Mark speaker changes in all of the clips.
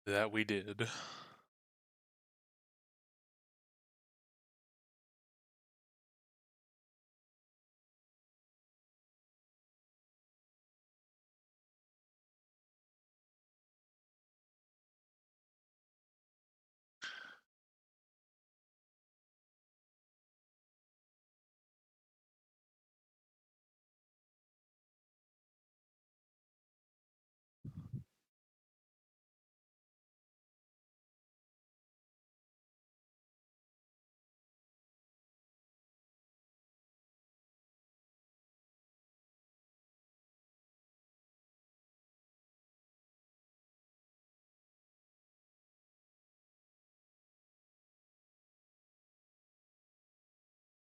Speaker 1: That we did.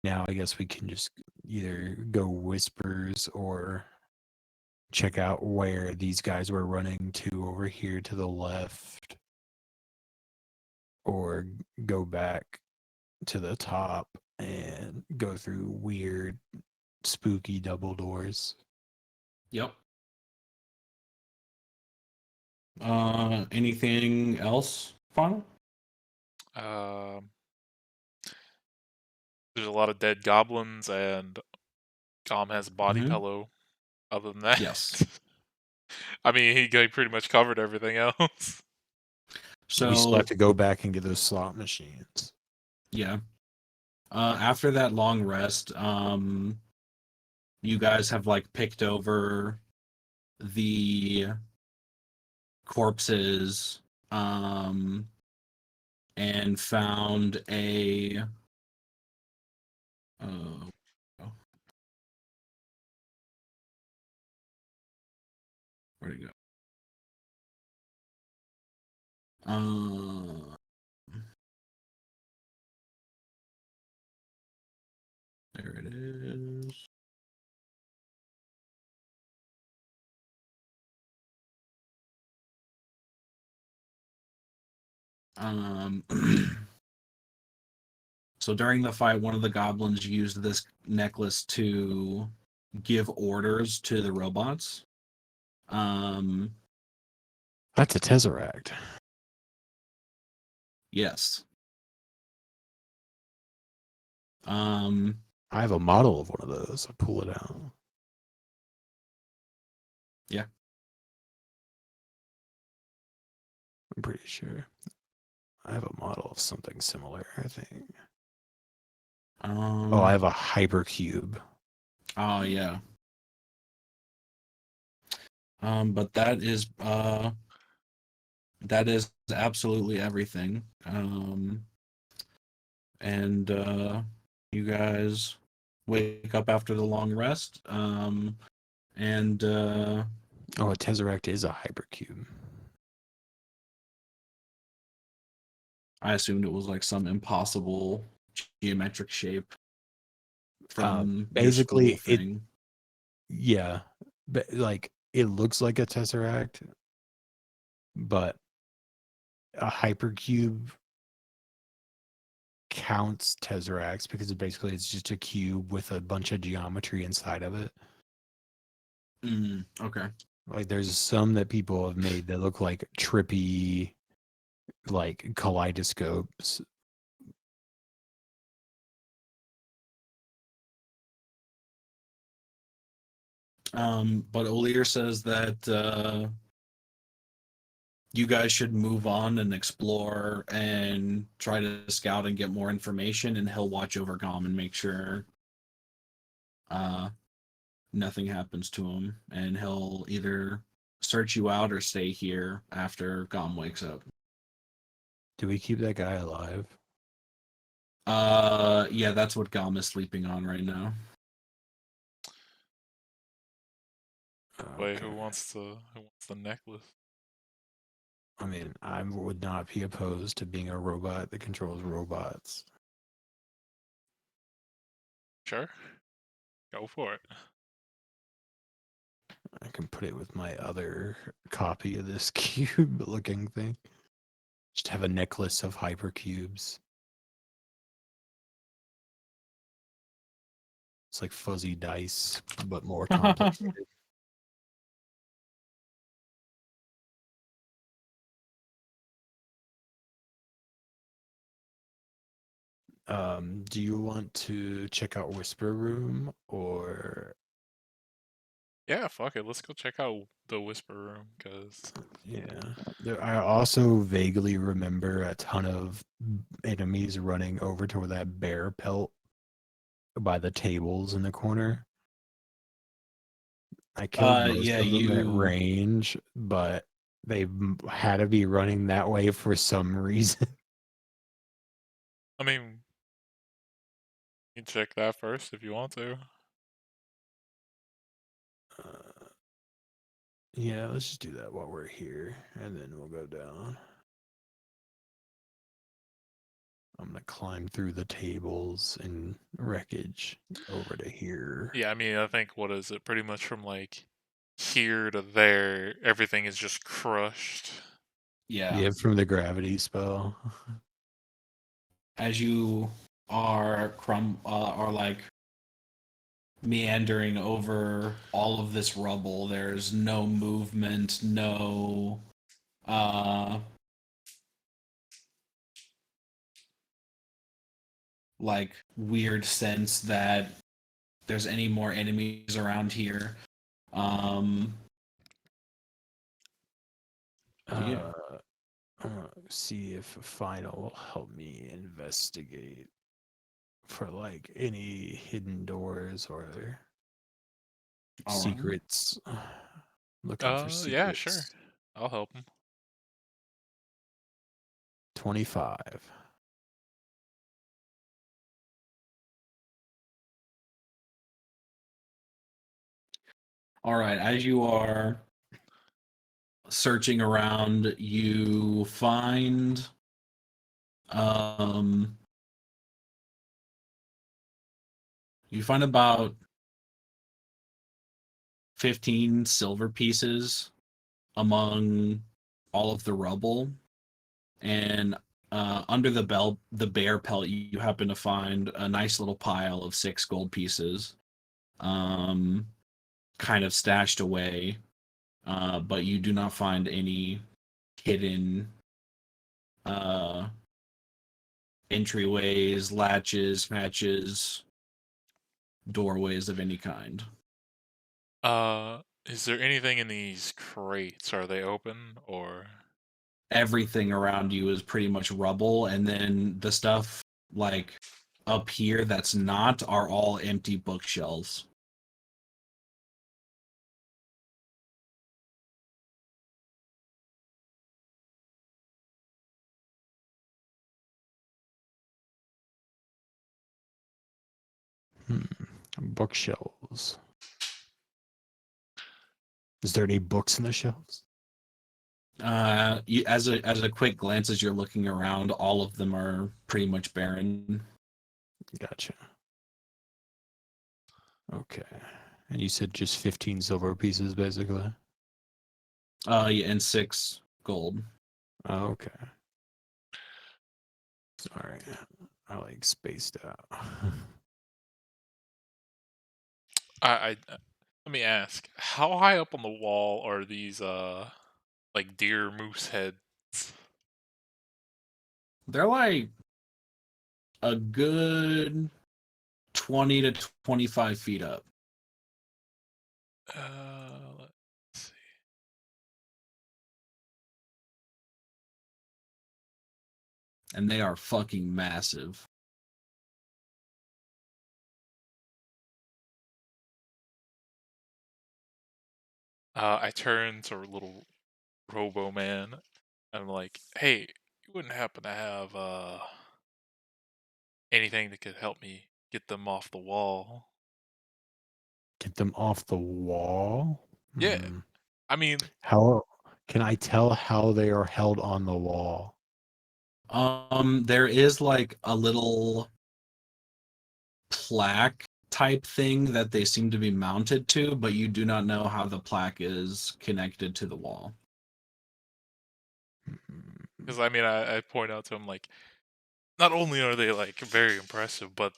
Speaker 2: Now I guess we can just either go whispers or check out where these guys were running to over here to the left, or go back to the top and go through weird, spooky double doors.
Speaker 3: Yep. Anything else final?
Speaker 1: Um, there's a lot of dead goblins, and Dom has a body
Speaker 3: Mhm.
Speaker 1: pillow. Other than that,
Speaker 3: Yes.
Speaker 1: I mean, he pretty much covered everything else.
Speaker 2: We still have
Speaker 3: So
Speaker 2: to go back and get those slot machines.
Speaker 3: yeah. After that long rest, you guys have like picked over the corpses, and found a uh, where'd it go? There it is. Um, so during the fight, one of the goblins used this necklace to give orders to the robots. Um,
Speaker 2: That's a tesseract.
Speaker 3: yes. Um,
Speaker 2: I have a model of one of those. I'll pull it out.
Speaker 3: yeah.
Speaker 2: I'm pretty sure. I have a model of something similar, I think. Oh, I have a hypercube.
Speaker 3: Oh yeah. But that is absolutely everything. And you guys wake up after the long rest. And
Speaker 2: Oh, a tesseract is a hypercube.
Speaker 3: I assumed it was like some impossible geometric shape from your school
Speaker 2: Basically,
Speaker 3: thing.
Speaker 2: yeah, but like it looks like a tesseract, but a hypercube counts tesseracts because basically it's just a cube with a bunch of geometry inside of it.
Speaker 3: Okay.
Speaker 2: Like there's some that people have made that look like trippy, like kaleidoscopes.
Speaker 3: But O'Lear says that you guys should move on and explore and try to scout and get more information, and he'll watch over Gom and make sure uh, nothing happens to him, and he'll either search you out or stay here after Gom wakes up.
Speaker 2: Do we keep that guy alive?
Speaker 3: Yeah, that's what Gom is sleeping on right now.
Speaker 1: Wait,
Speaker 2: Okay.
Speaker 1: who wants the necklace?
Speaker 2: I mean, I would not be opposed to being a robot that controls robots.
Speaker 1: Sure, go for it.
Speaker 2: I can put it with my other copy of this cube looking thing. Just have a necklace of hypercubes. It's like fuzzy dice, but more complicated. Do you want to check out Whisper Room or
Speaker 1: Yeah, fuck it. Let's go check out the Whisper Room, cause
Speaker 2: yeah? I also vaguely remember a ton of enemies running over to where that bear pelt by the tables in the corner. I killed most
Speaker 3: Yeah,
Speaker 2: of them at
Speaker 3: you.
Speaker 2: range, but they had to be running that way for some reason.
Speaker 1: I mean, you can check that first if you want to.
Speaker 2: Uh, yeah, let's just do that while we're here, and then we'll go down. I'm gonna climb through the tables and wreckage over to here.
Speaker 1: Yeah, I mean, I think what is it? Pretty much from like here to there, everything is just crushed.
Speaker 3: Yeah,
Speaker 2: Yeah, from the gravity spell.
Speaker 3: as you are like meandering over all of this rubble, there's no movement, no uh like weird sense that there's any more enemies around here. Um yeah.
Speaker 2: Uh, see if Final will help me investigate for like any hidden doors or
Speaker 3: All right.
Speaker 2: secrets. Looking for
Speaker 1: Yeah, sure.
Speaker 2: secrets.
Speaker 1: I'll help him.
Speaker 2: 25.
Speaker 3: All right, as you are searching around, um you find about 15 silver pieces among all of the rubble, and under the bear pelt, you happen to find a nice little pile of 6 gold pieces, um, kind of stashed away. But you do not find any hidden uh, entryways, latches, hatches, doorways of any kind.
Speaker 1: Is there anything in these crates? Are they open or?
Speaker 3: Everything around you is pretty much rubble, and then the stuff like up here that's not are all empty bookshelves.
Speaker 2: Hmm. Bookshelves. Is there any books in the shelves?
Speaker 3: As a quick glance as you're looking around, all of them are pretty much barren.
Speaker 2: Gotcha. Okay. And you said just 15 silver pieces, basically?
Speaker 3: Yeah, and 6 gold.
Speaker 2: Okay. Sorry. I like spaced out.
Speaker 1: Let me ask, how high up on the wall are these like deer moose heads?
Speaker 3: They're like a good 20 to 25 feet up,
Speaker 1: Let's see.
Speaker 3: and they are fucking massive.
Speaker 1: I turn to little Robo Man. I'm like, hey, you wouldn't happen to have anything that could help me get them off the wall?
Speaker 2: Get them off the wall?
Speaker 1: Yeah,
Speaker 2: Hmm.
Speaker 1: I mean,
Speaker 2: How can I tell how they are held on the wall?
Speaker 3: There is like a little plaque type thing that they seem to be mounted to, but you do not know how the plaque is connected to the wall.
Speaker 2: Hmm.
Speaker 1: because I mean, I point out to him like, not only are they like very impressive, but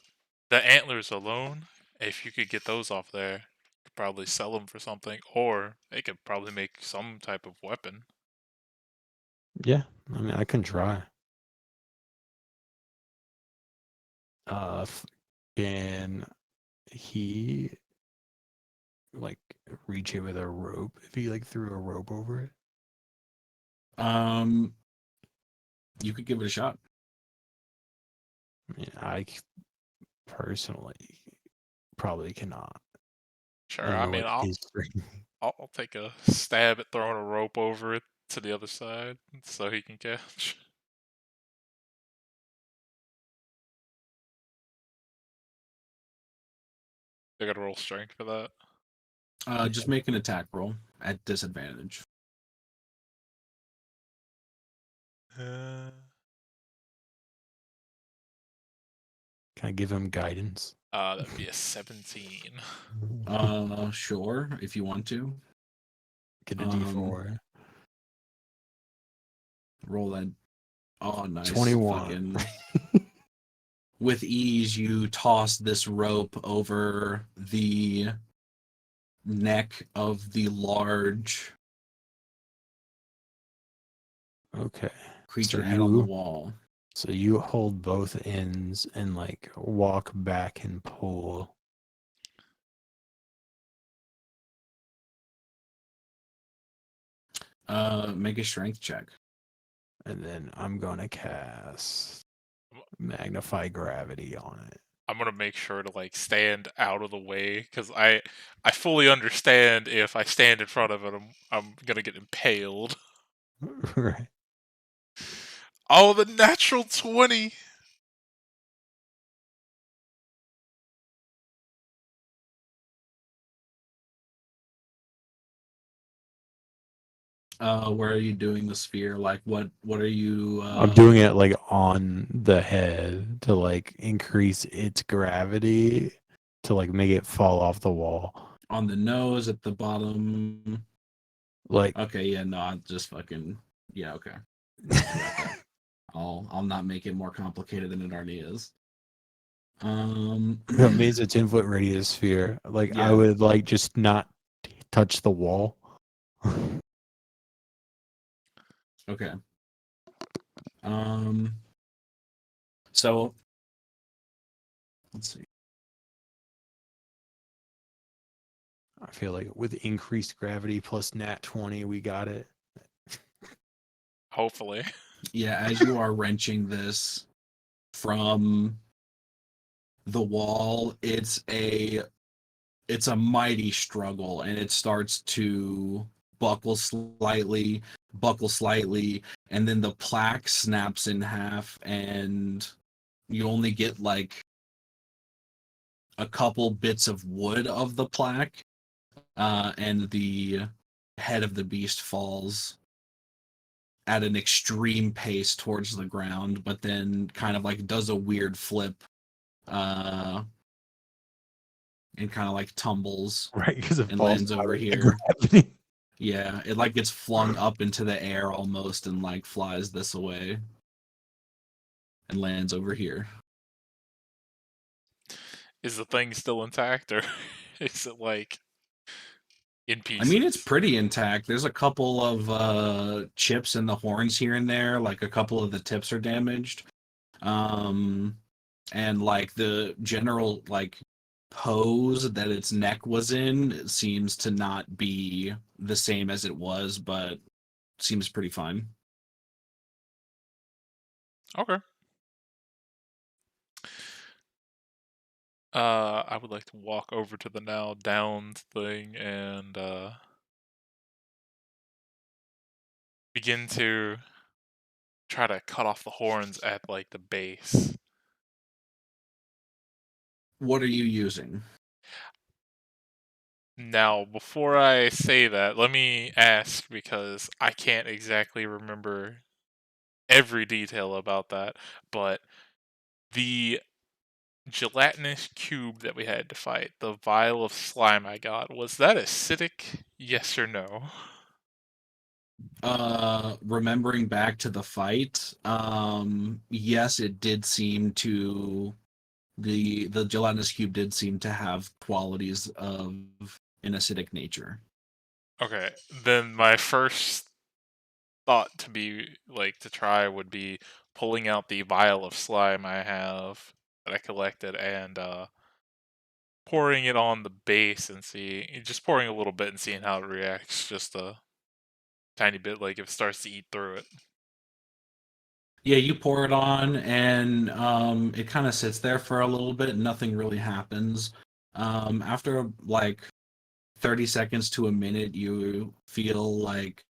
Speaker 1: the antlers alone, if you could get those off there, you could probably sell them for something, or they could probably make some type of weapon.
Speaker 2: Yeah, I mean, I can try. Can he like reach it with a rope if he like threw a rope over it?
Speaker 3: You could give it a shot.
Speaker 2: I mean, personally probably cannot. I
Speaker 1: Sure.
Speaker 2: don't
Speaker 1: I
Speaker 2: know
Speaker 1: mean,
Speaker 2: what his strength.
Speaker 1: I'll take a stab at throwing a rope over it to the other side so he can catch. I gotta roll strength for that.
Speaker 3: Just make an attack roll at disadvantage.
Speaker 1: Uh,
Speaker 2: Can I give him guidance?
Speaker 1: that'd be a 17.
Speaker 3: Sure, if you want to.
Speaker 2: Get a
Speaker 3: Um,
Speaker 2: D4.
Speaker 3: roll that. Oh, nice.
Speaker 2: 21.
Speaker 3: Fucking with ease, you toss this rope over the neck of the large
Speaker 2: Okay.
Speaker 3: creature head on the wall.
Speaker 2: So you hold both ends and like walk back and pull.
Speaker 3: Make a strength check.
Speaker 2: And then I'm gonna cast magnify gravity on it.
Speaker 1: I'm gonna make sure to like stand out of the way because I fully understand if I stand in front of it, I'm gonna get impaled.
Speaker 2: Right.
Speaker 1: Oh, the natural 20.
Speaker 3: Where are you doing the sphere? Like, what are you?
Speaker 2: I'm doing it like on the head to like increase its gravity to like make it fall off the wall.
Speaker 3: On the nose, at the bottom.
Speaker 2: Like
Speaker 3: Okay, yeah, no, I'll just fucking yeah, okay. Okay. I'll not make it more complicated than it already is.
Speaker 2: I mean, it's a 10-foot radius sphere. Like I
Speaker 3: Yeah.
Speaker 2: would like just not touch the wall.
Speaker 3: Okay. Um. So let's see.
Speaker 2: I feel like with increased gravity plus nat 20, we got it.
Speaker 1: Hopefully.
Speaker 3: Yeah, as you are wrenching this from the wall, it's a mighty struggle, and it starts to buckle slightly, and then the plaque snaps in half, and you only get like a couple bits of wood of the plaque, and the head of the beast falls at an extreme pace towards the ground, but then kind of like does a weird flip, uh, and kind of like tumbles
Speaker 2: Right, because it
Speaker 3: and
Speaker 2: falls
Speaker 3: lands
Speaker 2: out
Speaker 3: over
Speaker 2: of the
Speaker 3: here.
Speaker 2: gravity.
Speaker 3: Yeah, it like gets flung up into the air almost and like flies this away and lands over here.
Speaker 1: Is the thing still intact or is it like in
Speaker 3: I mean, it's
Speaker 1: pieces?
Speaker 3: pretty intact. There's a couple of chips in the horns here and there, like a couple of the tips are damaged. Um and like the general like pose that its neck was in seems to not be the same as it was, but seems pretty fine.
Speaker 1: Okay. I would like to walk over to the now downed thing and begin to try to cut off the horns at like the base.
Speaker 3: What are you using?
Speaker 1: Now, before I say that, let me ask because I can't exactly remember every detail about that, but the gelatinous cube that we had to fight, the vial of slime I got, was that acidic? Yes or no?
Speaker 3: Remembering back to the fight, yes, it did seem to the gelatinous cube did seem to have qualities of an acidic nature.
Speaker 1: Okay, then my first thought to be like to try would be pulling out the vial of slime I have that I collected and pouring it on the base and just pouring a little bit and seeing how it reacts, just a tiny bit, like if it starts to eat through it.
Speaker 3: Yeah, you pour it on, and it kind of sits there for a little bit. Nothing really happens. After like 30 seconds to a minute, you feel like,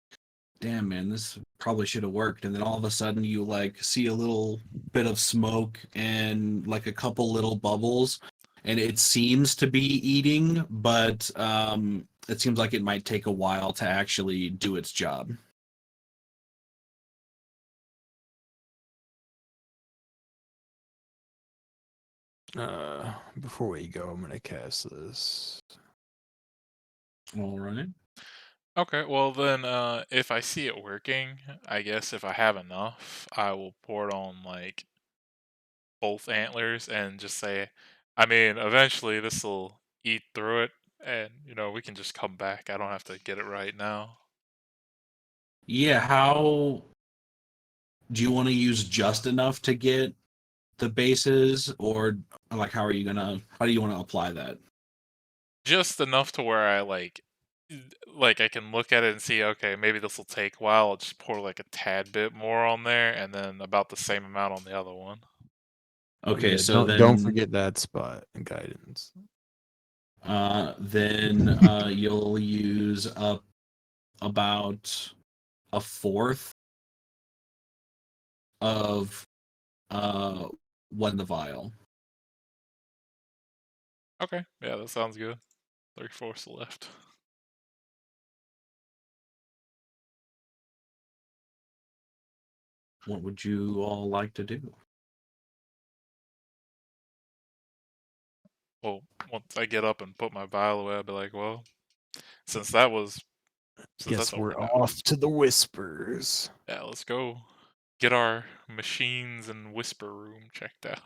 Speaker 3: damn, man, this probably should have worked. And then all of a sudden, you like see a little bit of smoke and like a couple little bubbles, and it seems to be eating, but it seems like it might take a while to actually do its job.
Speaker 2: Before we go, I'm gonna cast this.
Speaker 3: All right.
Speaker 1: Okay, well then, if I see it working, I guess if I have enough, I will pour it on like both antlers and just say, I mean, eventually this will eat through it, and we can just come back. I don't have to get it right now.
Speaker 3: Yeah, how do you want to use just enough to get the bases, or like how do you want to apply that?
Speaker 1: Just enough to where I like I can look at it and see, okay, maybe this will take a while. I'll just pour like a tad bit more on there, and then about the same amount on the other one.
Speaker 3: Okay,
Speaker 2: Yeah,
Speaker 3: so
Speaker 2: don't
Speaker 3: then
Speaker 2: forget that spot and guidance.
Speaker 3: you'll use up about a fourth of one the vial.
Speaker 1: Okay, yeah, that sounds good. 3/4 left.
Speaker 3: What would you all like to do?
Speaker 1: Well, once I get up and put my vial away, I'll be like, well, since that was since that's
Speaker 2: Guess we're
Speaker 1: over now,
Speaker 2: off to the whispers.
Speaker 1: yeah, let's go get our machines and whisper room checked out.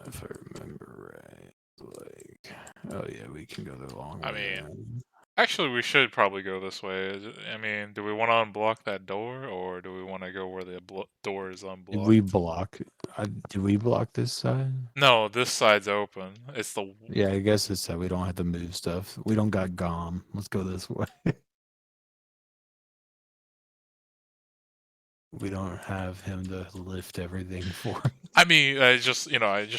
Speaker 2: If I remember right, like, oh yeah, we can go the long
Speaker 1: I
Speaker 2: way
Speaker 1: mean,
Speaker 2: then.
Speaker 1: actually, we should probably go this way. I mean, do we want to unblock that door, or do we want to go where the door is
Speaker 2: Did we
Speaker 1: unblocked?
Speaker 2: block? Did we block this side?
Speaker 1: No, this side's open. It's the
Speaker 2: Yeah, I guess it's that we don't have to move stuff. We don't got Gom. Let's go this way. We don't have him to lift everything for us.
Speaker 1: I mean, I just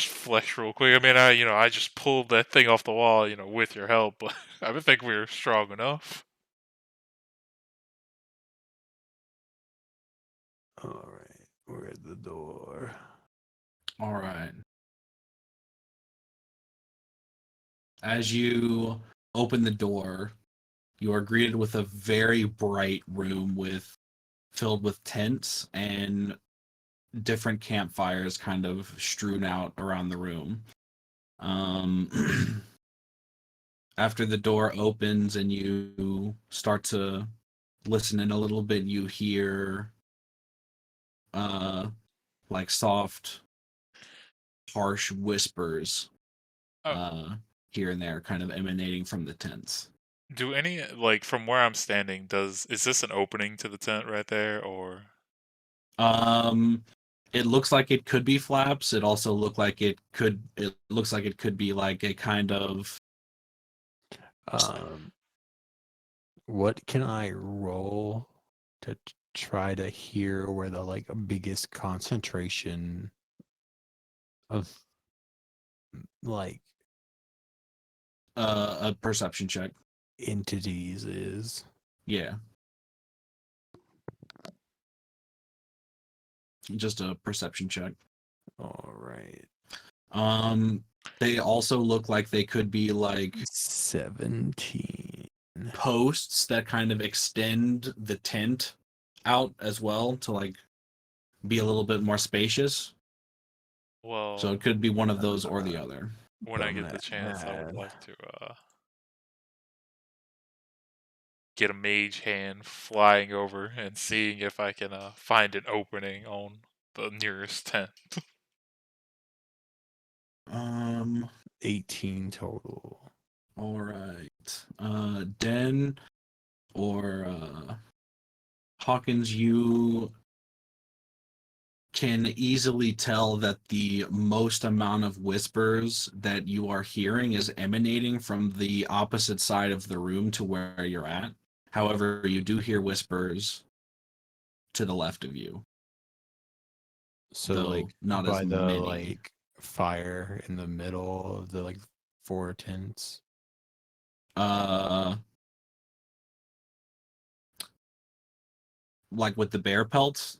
Speaker 1: flexed real quick. I mean, I just pulled that thing off the wall, with your help. But I don't think we were strong enough.
Speaker 2: All right, we're at the door.
Speaker 3: All right. As you open the door, you are greeted with a very bright room filled with tents and different campfires kind of strewn out around the room. After the door opens and you start to listen in a little bit, you hear uh like soft, harsh whispers
Speaker 1: Oh,
Speaker 3: uh here and there kind of emanating from the tents.
Speaker 1: do any like from where I'm standing? Is this an opening to the tent right there, or
Speaker 3: Um it looks like it could be flaps. It also it looks like it could be like a kind of
Speaker 2: Um, what can I roll to try to hear where the like biggest concentration of like
Speaker 3: a perception check.
Speaker 2: entities is?
Speaker 3: Yeah, just a perception check.
Speaker 2: All right.
Speaker 3: Um, they also look like they could be like
Speaker 2: 17.
Speaker 3: posts that kind of extend the tent out as well to like be a little bit more spacious. So
Speaker 1: well,
Speaker 3: it could be one of those or the other.
Speaker 1: when I
Speaker 2: I'm
Speaker 1: get the
Speaker 2: gonna
Speaker 1: chance, I would
Speaker 2: add
Speaker 1: like to get a mage hand flying over and seeing if I can find an opening on the nearest tent.
Speaker 3: Um,
Speaker 2: 18 total.
Speaker 3: All right. Den or Hawkins, you can easily tell that the most amount of whispers that you are hearing is emanating from the opposite side of the room to where you're at. However, you do hear whispers to the left of you,
Speaker 2: So
Speaker 3: though
Speaker 2: like
Speaker 3: not as
Speaker 2: by the
Speaker 3: many.
Speaker 2: fire in the middle of the 4 tents.
Speaker 3: Uh, like with the bear pelts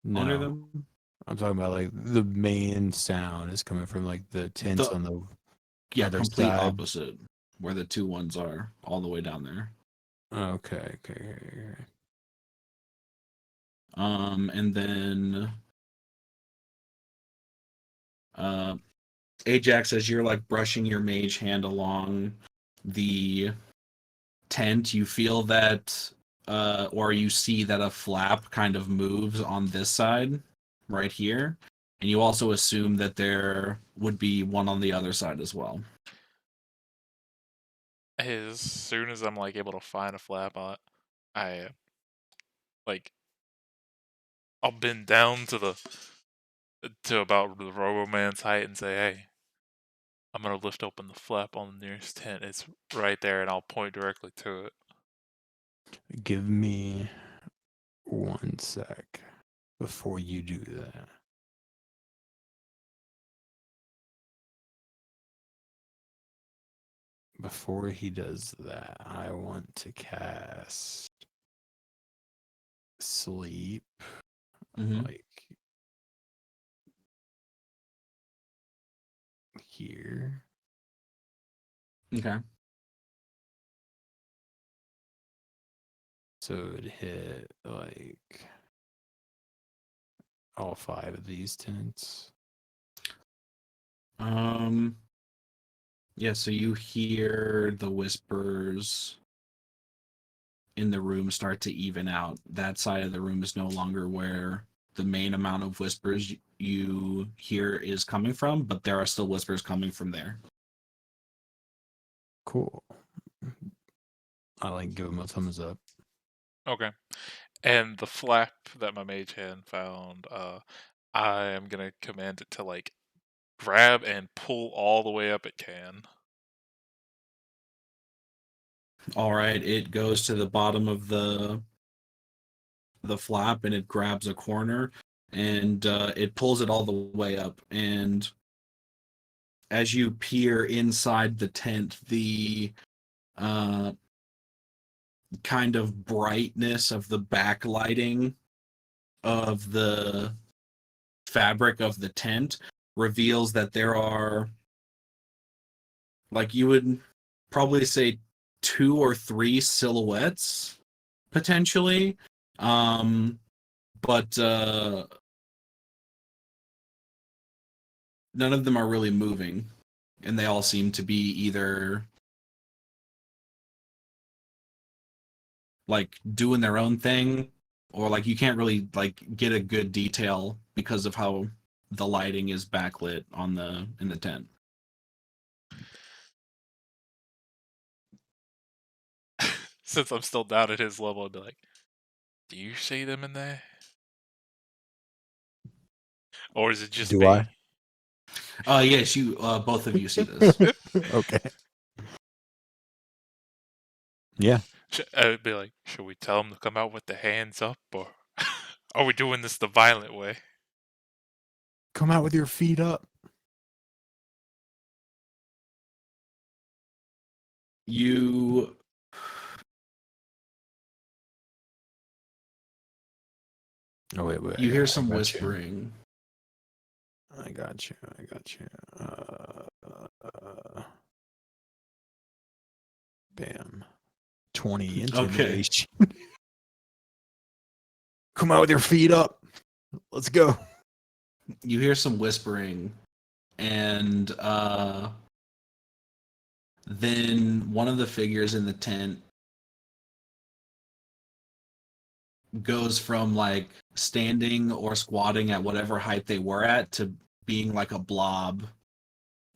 Speaker 3: under
Speaker 2: No,
Speaker 3: them.
Speaker 2: I'm talking about the main sound is coming from the tents
Speaker 3: The
Speaker 2: on the
Speaker 3: Yeah,
Speaker 2: other
Speaker 3: complete
Speaker 2: side.
Speaker 3: opposite, where the two ones are, all the way down there.
Speaker 2: Okay.
Speaker 3: And then uh, Ajax, as you're brushing your mage hand along the tent, you feel that, or you see that a flap kind of moves on this side, right here, and you also assume that there would be one on the other side as well.
Speaker 1: As soon as I'm able to find a flap on it, I like I'll bend down to about the Robo Man's height and say, "Hey, I'm gonna lift open the flap on the nearest tent. It's right there," and I'll point directly to it.
Speaker 2: Give me 1 sec before you do that. Before he does that, I want to cast sleep.
Speaker 3: Mm-hmm.
Speaker 2: Here.
Speaker 3: Okay.
Speaker 2: So it hit all 5 of these tents.
Speaker 3: Yeah, so you hear the whispers in the room start to even out. That side of the room is no longer where the main amount of whispers you hear is coming from, but there are still whispers coming from there.
Speaker 2: Cool. I give him a thumbs up.
Speaker 1: Okay. And the flap that my mage hand found, I am gonna command it to grab and pull all the way up it can.
Speaker 3: All right, it goes to the bottom of the flap and it grabs a corner and it pulls it all the way up. And as you peer inside the tent, the uh, kind of brightness of the backlighting of the fabric of the tent reveals that there are, you would probably say, 2 or 3 silhouettes potentially, but none of them are really moving, and they all seem to be either doing their own thing, or you can't really get a good detail because of how the lighting is backlit in the tent.
Speaker 1: Since I'm still down at his level, I'd be like, "Do you see them in there, or is it just
Speaker 2: Do I?
Speaker 1: me?"
Speaker 3: Yes, you both of you see this.
Speaker 2: Okay. Yeah.
Speaker 1: I'd be like, "Should we tell them to come out with their hands up, or are we doing this the violent way?"
Speaker 2: Come out with your feet up.
Speaker 3: You
Speaker 2: Oh wait.
Speaker 3: you hear
Speaker 2: I
Speaker 3: some
Speaker 2: got you.
Speaker 3: whispering.
Speaker 2: I got you. Bam. 20
Speaker 3: Okay.
Speaker 2: intimidation. Come out with your feet up. Let's go.
Speaker 3: You hear some whispering, and then one of the figures in the tent goes from standing or squatting at whatever height they were at to being like a blob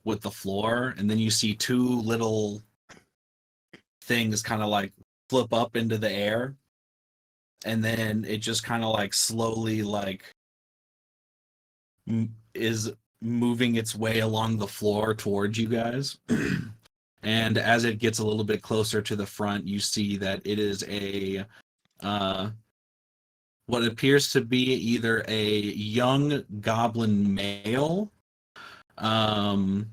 Speaker 3: with the floor, and then you see two little things kind of like flip up into the air, and then it just kind of like slowly like is moving its way along the floor towards you guys. And as it gets a little bit closer to the front, you see that it is a what appears to be either a young goblin male, um,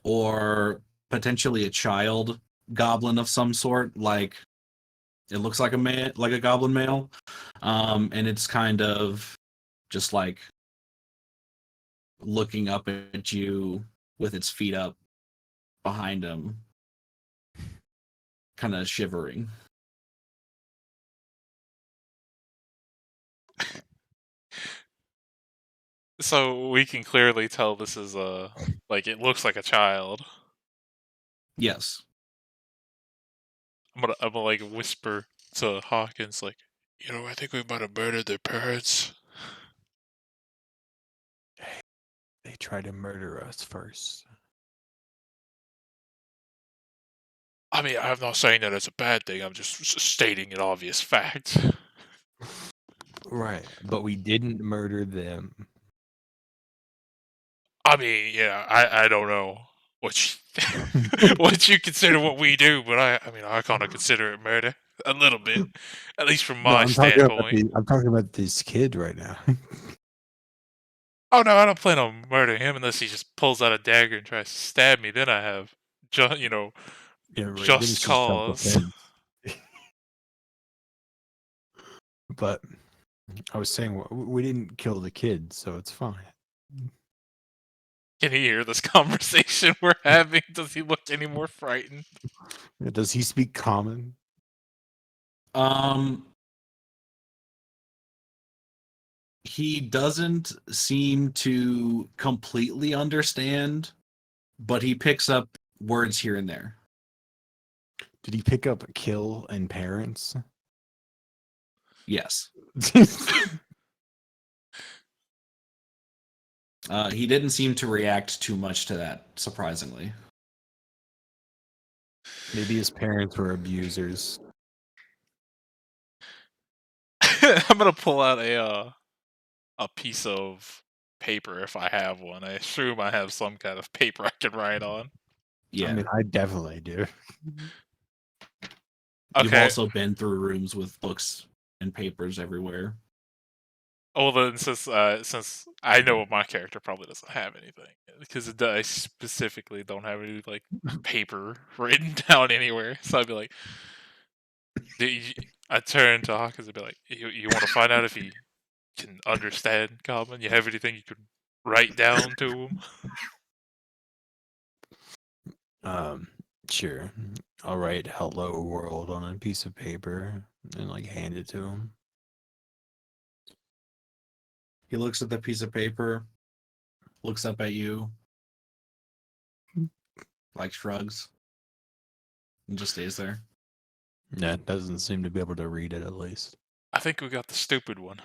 Speaker 3: or potentially a child goblin of some sort. Like it looks like a man, like a goblin male, and it's kind of just like looking up at you with its feet up behind him, kind of shivering.
Speaker 1: So we can clearly tell this is like it looks like a child.
Speaker 3: Yes.
Speaker 1: I'm gonna like whisper to Hawkins like, I think we might have murdered their parents.
Speaker 2: They tried to murder us first.
Speaker 1: I mean, I'm not saying that it's a bad thing. I'm just stating an obvious fact.
Speaker 2: Right, but we didn't murder them.
Speaker 1: I mean, yeah, I don't know what what you consider what we do, but I mean, I kind of consider it murder a little bit, at least from
Speaker 2: No,
Speaker 1: my standpoint.
Speaker 2: I'm talking about this kid right now.
Speaker 1: Oh no, I don't plan on murdering him unless he just pulls out a dagger and tries to stab me. Then I have,
Speaker 2: Yeah, right. Then
Speaker 1: just
Speaker 2: it's just
Speaker 1: cause.
Speaker 2: self-defense. But I was saying we didn't kill the kid, so it's fine.
Speaker 1: Can he hear this conversation we're having? Does he look any more frightened?
Speaker 2: Does he speak common?
Speaker 3: Um, he doesn't seem to completely understand, but he picks up words here and there.
Speaker 2: Did he pick up kill and parents?
Speaker 3: Yes. He didn't seem to react too much to that, surprisingly.
Speaker 2: Maybe his parents were abusers.
Speaker 1: I'm gonna pull out a piece of paper if I have one. I assume I have some kind of paper I can write on.
Speaker 3: Yeah.
Speaker 2: I mean, I definitely do.
Speaker 3: You've
Speaker 1: Okay.
Speaker 3: also been through rooms with books and papers everywhere.
Speaker 1: Well then, since I know my character probably doesn't have anything because I specifically don't have any like paper written down anywhere, so I'd be like, I turn to Hawkins and be like, you want to find out if he can understand Goblin? You have anything you can write down to him?
Speaker 2: Sure. I'll write "Hello World" on a piece of paper and like hand it to him.
Speaker 3: He looks at the piece of paper, looks up at you, like shrugs, and just stays there.
Speaker 2: Yeah, doesn't seem to be able to read it at least.
Speaker 1: I think we got the stupid one.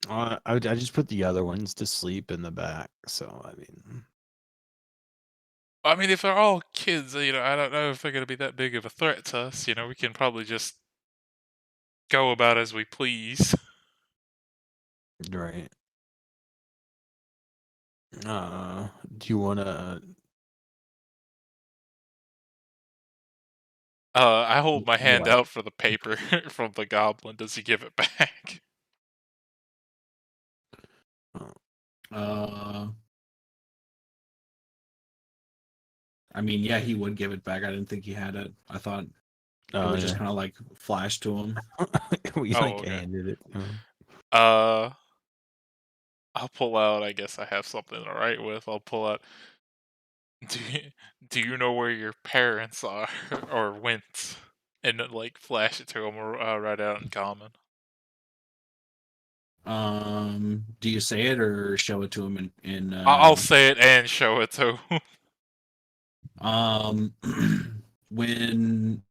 Speaker 2: I just put the other ones to sleep in the back. So
Speaker 1: I mean, if they're all kids, I don't know if they're going to be that big of a threat to us. We can probably just go about as we please.
Speaker 2: right. Do you want to?
Speaker 1: I hold my hand
Speaker 2: What?
Speaker 1: out for the paper from the goblin. Does he give it back?
Speaker 3: Uh, I mean, yeah, he would give it back. I didn't think he had it. I thought it would just kind of like flash to him.
Speaker 2: We
Speaker 1: Oh, okay.
Speaker 2: handed it to him.
Speaker 1: I'll pull out. I guess I have something to write with. I'll pull out. Do you know where your parents are or went? And like flash it to him or write out in common.
Speaker 3: Do you say it or show it to him in
Speaker 1: I'll say it and show it to him.
Speaker 3: When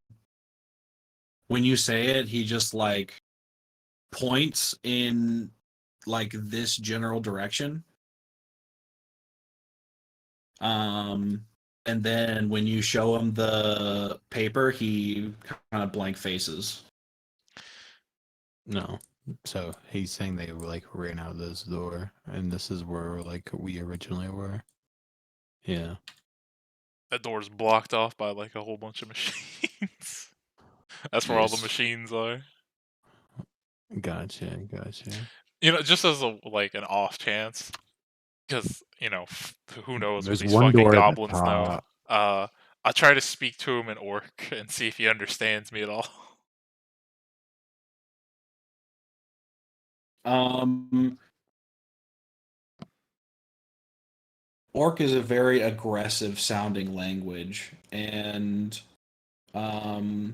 Speaker 3: you say it, he just like points in like this general direction, And then when you show him the paper, he kind of blank faces.
Speaker 2: No. So he's saying they like ran out of this door, and this is where like we originally were. Yeah.
Speaker 1: That door's blocked off by like a whole bunch of machines. That's where all the
Speaker 2: Nice.
Speaker 1: machines are.
Speaker 2: Gotcha. Gotcha.
Speaker 1: You know, just as a like an off chance, because you know, who knows what
Speaker 2: There's
Speaker 1: these
Speaker 2: one
Speaker 1: fucking
Speaker 2: door at the
Speaker 1: goblins know.
Speaker 2: top.
Speaker 1: I'll try to speak to him in orc and see if he understands me at all.
Speaker 3: Orc is a very aggressive sounding language, and the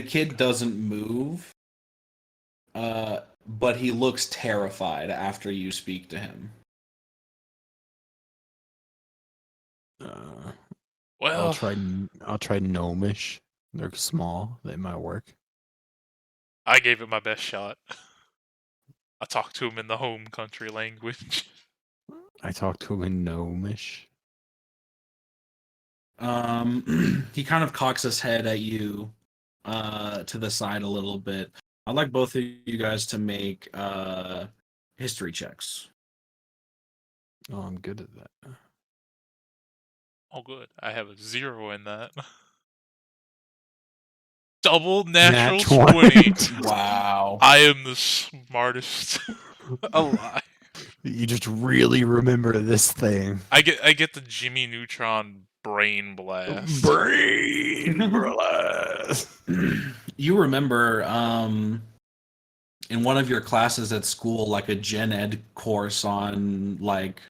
Speaker 3: kid doesn't move, but he looks terrified after you speak to him.
Speaker 2: I'll
Speaker 1: Well,
Speaker 2: try gnomish. They're small. They might work.
Speaker 1: I gave it my best shot. I talked to him in the home country language.
Speaker 2: I talked to him in gnomish.
Speaker 3: He kind of cocks his head at you to the side a little bit. I'd like both of you guys to make history checks.
Speaker 2: Oh, I'm good at that.
Speaker 1: Oh, good. I have a 0 in that. Double natural
Speaker 2: Nat
Speaker 1: 20.
Speaker 3: Wow.
Speaker 1: I am the smartest alive.
Speaker 2: You just really remember this thing.
Speaker 1: I get the Jimmy Neutron brain blast.
Speaker 2: Brain blast.
Speaker 3: You remember in one of your classes at school, like a gen ed course on like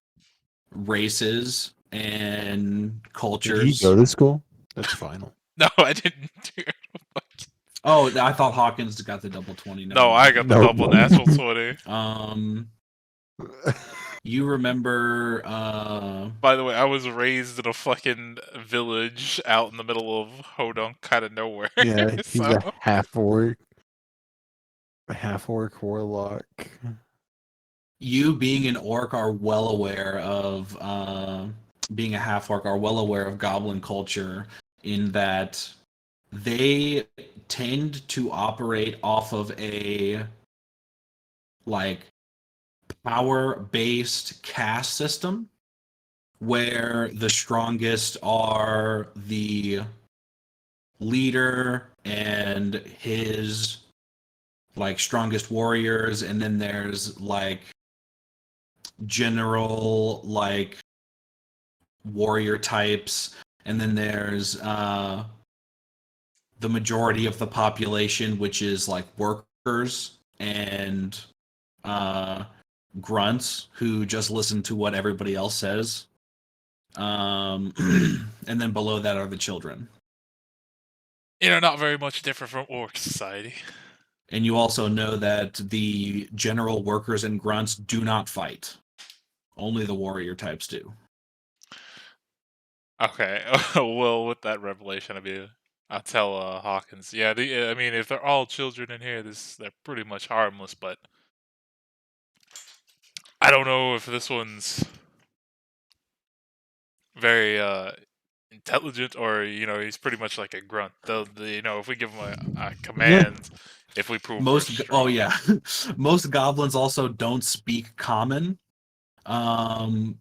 Speaker 3: races and
Speaker 2: Did
Speaker 3: cultures.
Speaker 2: he go to school? That's final.
Speaker 1: No, I didn't do it.
Speaker 3: Oh, I thought Hawkins got the double 20.
Speaker 1: No, I got the
Speaker 2: No.
Speaker 1: double natural 20.
Speaker 3: You remember
Speaker 1: By the way, I was raised in a fucking village out in the middle of Hodunk, kind of nowhere.
Speaker 2: Yeah, he's
Speaker 1: So
Speaker 2: a half orc. A half orc warlock.
Speaker 3: you being an orc are well aware of being a half orc are well aware of goblin culture in that they tend to operate off of a like power based caste system where the strongest are the leader and his like strongest warriors, and then there's like general like warrior types, and then there's the majority of the population, which is like workers and grunts who just listen to what everybody else says. And then below that are the children.
Speaker 1: you know, not very much different from orc society.
Speaker 3: And you also know that the general workers and grunts do not fight. Only the warrior types do.
Speaker 1: Okay, well, with that revelation, I mean, I'll tell Hawkins. Yeah, I mean, if they're all children in here, they're pretty much harmless. But I don't know if this one's very intelligent, or you know, he's pretty much like a grunt. You know, if we give him a command, if we prove we're strong.
Speaker 3: Oh yeah, most goblins also don't speak common.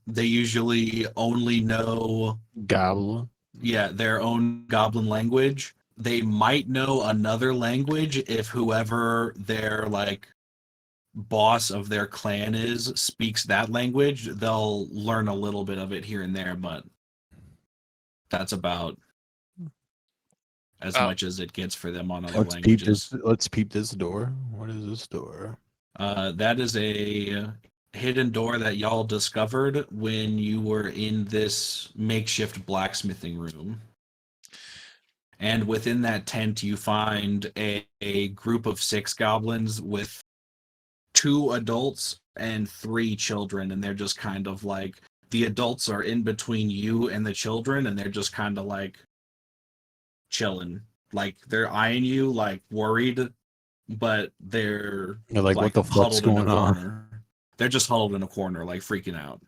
Speaker 3: They usually only know
Speaker 2: Goblin.
Speaker 3: their own goblin language. They might know another language if whoever their like boss of their clan is speaks that language. They'll learn a little bit of it here and there, but that's about as much as it gets for them on other languages.
Speaker 2: Let's peep this door. What is this door?
Speaker 3: That is a hidden door that y'all discovered when you were in this makeshift blacksmithing room. And within that tent, you find a group of 6 goblins with 2 adults and 3 children. And they're just kind of like, the adults are in between you and the children, and they're just kind of like chilling. Like they're eyeing you, like worried, but they're
Speaker 2: You're like, what the fuck's
Speaker 3: huddled in a
Speaker 2: going on?
Speaker 3: corner. They're just huddled in a corner, like freaking out.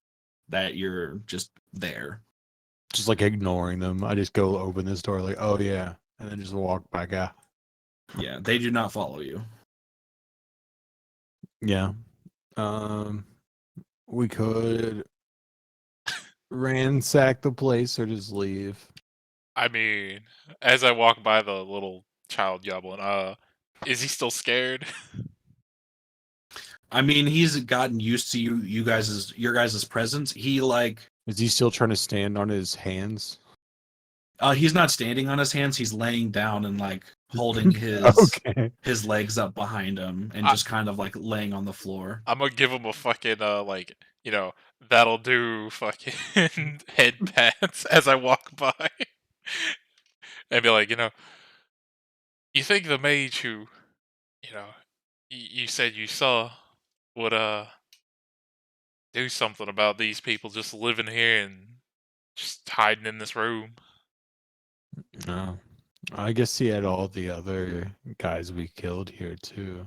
Speaker 3: that you're just there.
Speaker 2: Just like ignoring them. I just go open this door, like, oh yeah, and then just walk back out.
Speaker 3: Yeah, they do not follow you.
Speaker 2: Yeah. We could ransack the place or just leave.
Speaker 1: I mean, as I walk by the little child goblin, is he still scared?
Speaker 3: I mean, he's gotten used to your guys' presence. He like
Speaker 2: Is he still trying to stand on his hands?
Speaker 3: he's not standing on his hands, he's laying down and like holding
Speaker 2: Okay.
Speaker 3: his legs up behind him and
Speaker 1: I,
Speaker 3: just kind of like laying on the floor.
Speaker 1: I'm gonna give him a fucking like, you know, that'll do fucking head pats as I walk by, and be like, you think the mage who, you know, you said you saw would do something about these people just living here and just hiding in this room?
Speaker 2: No. I guess he had all the other guys we killed here too.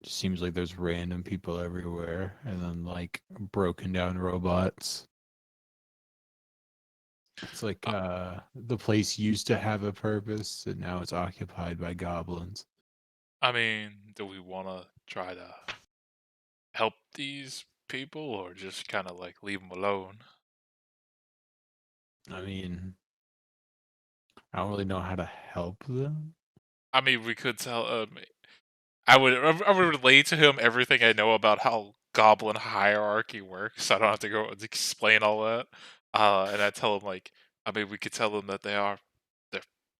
Speaker 2: Just seems like there's random people everywhere and then like broken down robots. It's like the place used to have a purpose and now it's occupied by goblins.
Speaker 1: I mean, do we want to try to help these people or just kind of like leave them alone?
Speaker 2: I mean, I don't really know how to help them.
Speaker 1: I mean, we could tell. I would relay to him everything I know about how goblin hierarchy works. I don't have to go and explain all that. And I tell him like, I mean, we could tell them that they're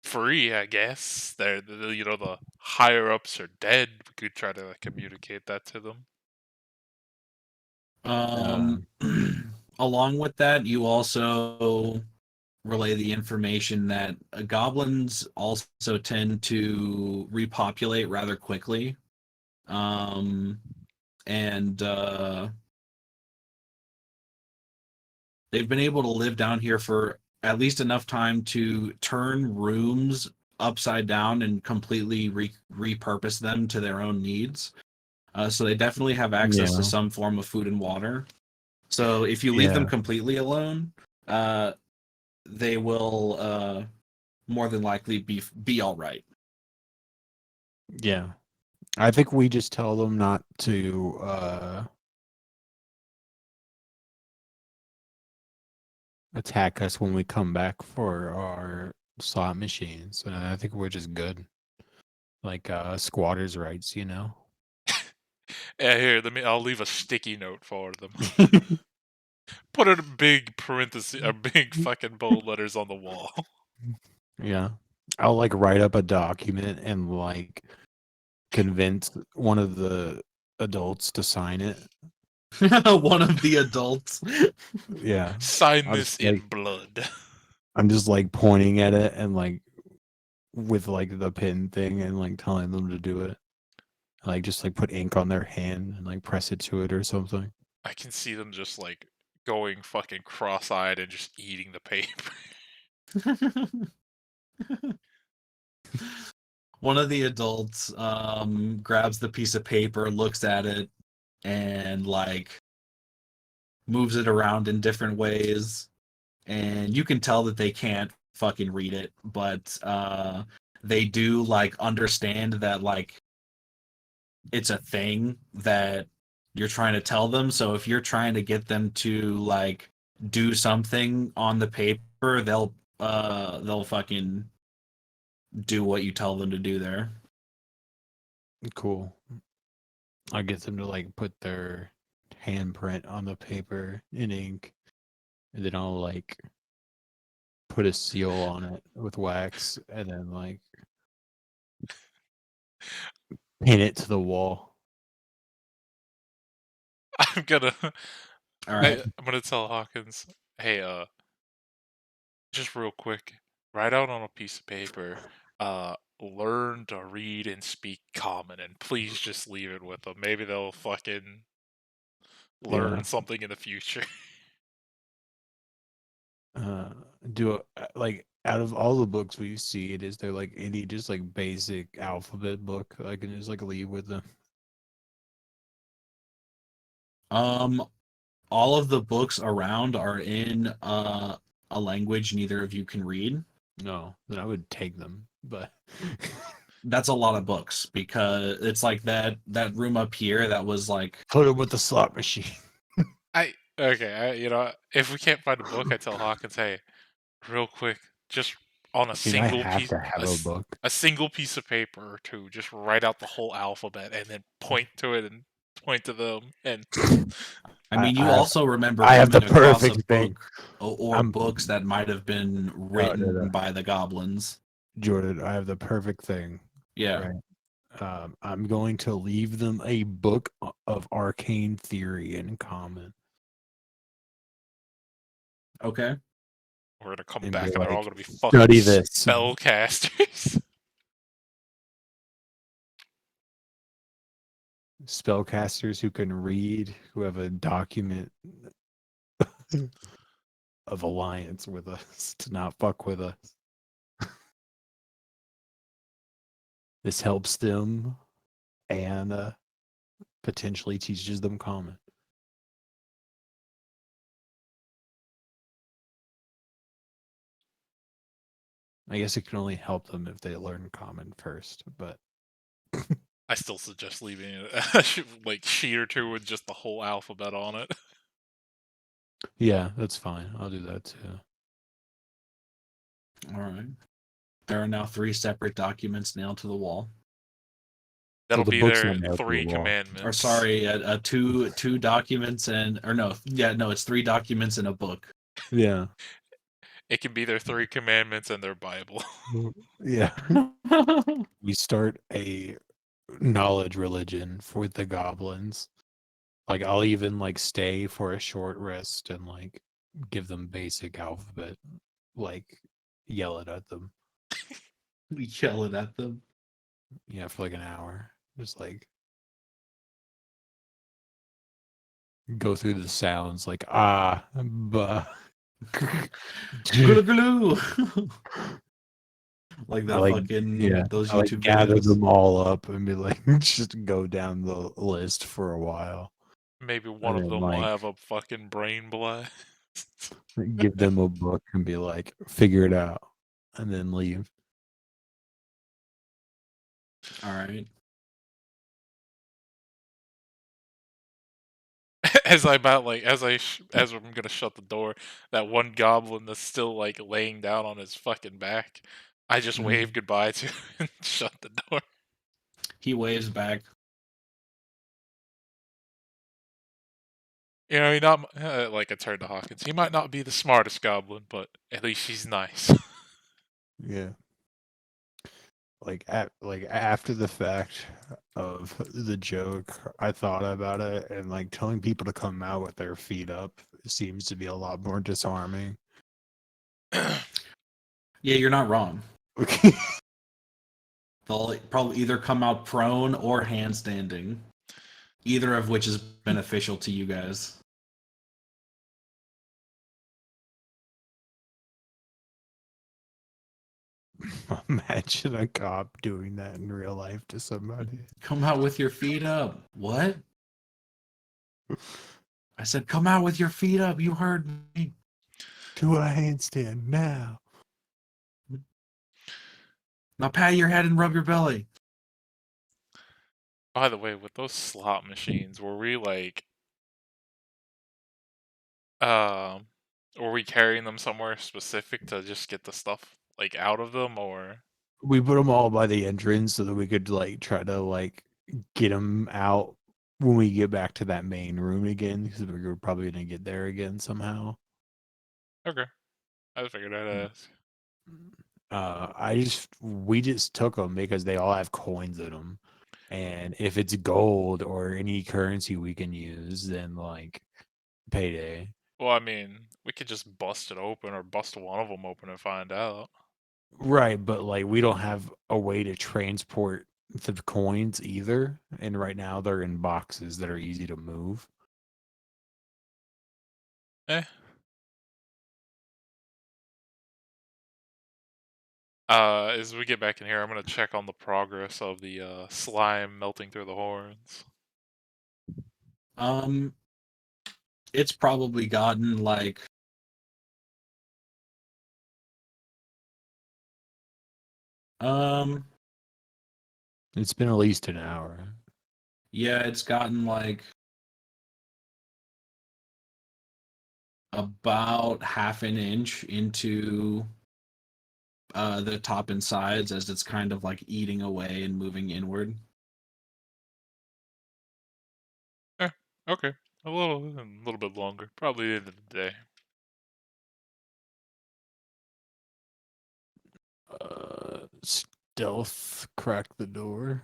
Speaker 1: free. I guess the higher ups are dead. We could try to like, communicate that to them.
Speaker 2: Uh,
Speaker 3: Um along with that, you also relay the information that goblins also tend to repopulate rather quickly. And they've been able to live down here for at least enough time to turn rooms upside down and completely repurpose them to their own needs. So they definitely have access to
Speaker 2: yeah,
Speaker 3: some form of food and water. So if you leave them
Speaker 2: yeah,
Speaker 3: completely alone, they will more than likely be all right.
Speaker 2: yeah. I think we just tell them not to attack us when we come back for our slot machines. And I think we're just good. Like squatters' rights, you know?
Speaker 1: Yeah, here, I'll leave a sticky note for them. Put it in big parentheses or big fucking bold letters on the wall.
Speaker 2: Yeah. I'll like write up a document and like convince one of the adults to sign it.
Speaker 3: One of the adults.
Speaker 2: Yeah.
Speaker 1: Sign
Speaker 2: I'll
Speaker 1: this
Speaker 2: just like
Speaker 1: in blood.
Speaker 2: I'm just like pointing at it and like with like the pin thing and like telling them to do it. Like just like put ink on their hand and like press it to it or something.
Speaker 1: I can see them just like going fucking cross-eyed and just eating the paper.
Speaker 3: One of the adults grabs the piece of paper, looks at it, and like moves it around in different ways. And you can tell that they can't fucking read it, but they do like understand that like it's a thing that you're trying to tell them. So if you're trying to get them to like do something on the paper, they'll fucking do what you tell them to do there.
Speaker 2: Cool. I get them to like put their handprint on the paper in ink, and then I'll like put a seal on it with wax, and then like pin it to the wall.
Speaker 1: I'm gonna
Speaker 3: All right.
Speaker 1: I'm gonna tell Hawkins, hey, just real quick, write out on a piece of paper, learn to read and speak common, and please just leave it with them. Maybe they'll fucking
Speaker 2: Yeah.
Speaker 1: learn something in the future.
Speaker 2: Uh, do like out of all the books we've seen, is there like any just like basic alphabet book I can just like leave with them?
Speaker 3: Um, all of the books around are in a language neither of you can read.
Speaker 2: No, then I would take them. But
Speaker 3: That's a lot of books because it's like that room up here that was like
Speaker 2: put them with the slot machine.
Speaker 1: If we can't find a book, I tell Hawkins, hey, real quick, just on a
Speaker 2: I mean, I
Speaker 1: single
Speaker 2: have
Speaker 1: piece,
Speaker 2: to have a book.
Speaker 1: a single piece of paper or two, just write out the whole alphabet and then point to it and point to them. And
Speaker 3: I mean, you
Speaker 2: I
Speaker 3: also remember
Speaker 2: I have the
Speaker 3: coming across a
Speaker 2: perfect thing.
Speaker 3: book or
Speaker 2: I'm
Speaker 3: books that might have been
Speaker 2: no, no,
Speaker 3: written
Speaker 2: no.
Speaker 3: by the goblins.
Speaker 2: Jordan, I have the perfect thing.
Speaker 3: Yeah.
Speaker 2: Right. I'm going to leave them a book of arcane theory in common
Speaker 3: Okay.
Speaker 1: we're gonna come
Speaker 2: and be
Speaker 1: back and they're all
Speaker 2: like,
Speaker 1: gonna be fucking
Speaker 2: study this.
Speaker 1: spellcasters.
Speaker 2: Spellcasters who can read, who have a document of alliance with us to not fuck with us. This helps them and potentially teaches them common. I guess it can only help them if they learn common first, but
Speaker 1: I still suggest leaving it like sheet or two with just the whole alphabet on it.
Speaker 2: yeah, that's fine. I'll do that too.
Speaker 3: All right. There are now 3 separate documents nailed to the wall.
Speaker 2: So
Speaker 1: That'll
Speaker 2: the
Speaker 1: be
Speaker 2: book's
Speaker 1: their
Speaker 2: not nailed to the
Speaker 1: 3
Speaker 2: wall.
Speaker 1: commandments.
Speaker 3: Or sorry, two documents and or no, yeah, no, it's 3 documents in a book.
Speaker 2: Yeah.
Speaker 1: It can be their 3 commandments and their Bible.
Speaker 2: Yeah. We start a knowledge religion for the goblins. Like I'll even like stay for a short rest and like give them basic alphabet, like yell it at them.
Speaker 3: We yell it at them.
Speaker 2: Yeah, for like an hour. Just like go through the sounds like bah.
Speaker 3: Glue glue. Like
Speaker 2: I
Speaker 3: the
Speaker 2: like
Speaker 3: fucking
Speaker 2: yeah,
Speaker 3: those
Speaker 2: I like
Speaker 3: YouTube
Speaker 2: gather
Speaker 3: videos.
Speaker 2: them all up and be like just go down the list for a while.
Speaker 1: Maybe one
Speaker 2: And
Speaker 1: of
Speaker 2: then
Speaker 1: them will
Speaker 2: like
Speaker 1: have a fucking brain blast.
Speaker 2: give them a book and be like, figure it out, and then leave.
Speaker 3: All right.
Speaker 1: As I'm about like as I'm gonna shut the door, that one goblin that's still like laying down on his fucking back, I just wave goodbye to and shut the door.
Speaker 3: He waves back.
Speaker 1: You know, he not like I turned to Hawkins. He might not be the smartest goblin, but at least he's nice.
Speaker 2: Yeah. Like after the fact of the joke, I thought about it, and like telling people to come out with their feet up seems to be a lot more disarming.
Speaker 3: Yeah, you're not wrong. They'll probably either come out prone or handstanding, either of which is beneficial to you guys.
Speaker 2: Imagine a cop doing that in real life to somebody.
Speaker 3: Come out with your feet up. What? I said, come out with your feet up. You heard me.
Speaker 2: Do a handstand now.
Speaker 3: Now pat your head and rub your belly.
Speaker 1: By the way, with those slot machines, um were we carrying them somewhere specific to just get the stuff like out of them, or
Speaker 2: We put them all by the entrance so that we could like try to like get them out when we get back to that main room again, because we were probably gonna get there again somehow.
Speaker 1: okay? I just figured I'd ask.
Speaker 2: We just took them because they all have coins in them, and if it's gold or any currency we can use, then like payday.
Speaker 1: Well, I mean, we could just bust it open or bust one of them open and find out.
Speaker 2: Right, but like we don't have a way to transport the coins either, and right now they're in boxes that are easy to move.
Speaker 1: Eh, As we get back in here, I'm gonna check on the progress of the slime melting through the horns.
Speaker 3: Um, it's probably gotten like um
Speaker 2: It's been at least an hour.
Speaker 3: yeah, it's gotten like about half an inch into the top and sides as it's kind of like eating away and moving inward.
Speaker 1: Eh, okay, a little bit longer, probably the end of the day.
Speaker 2: Stealth crack the door.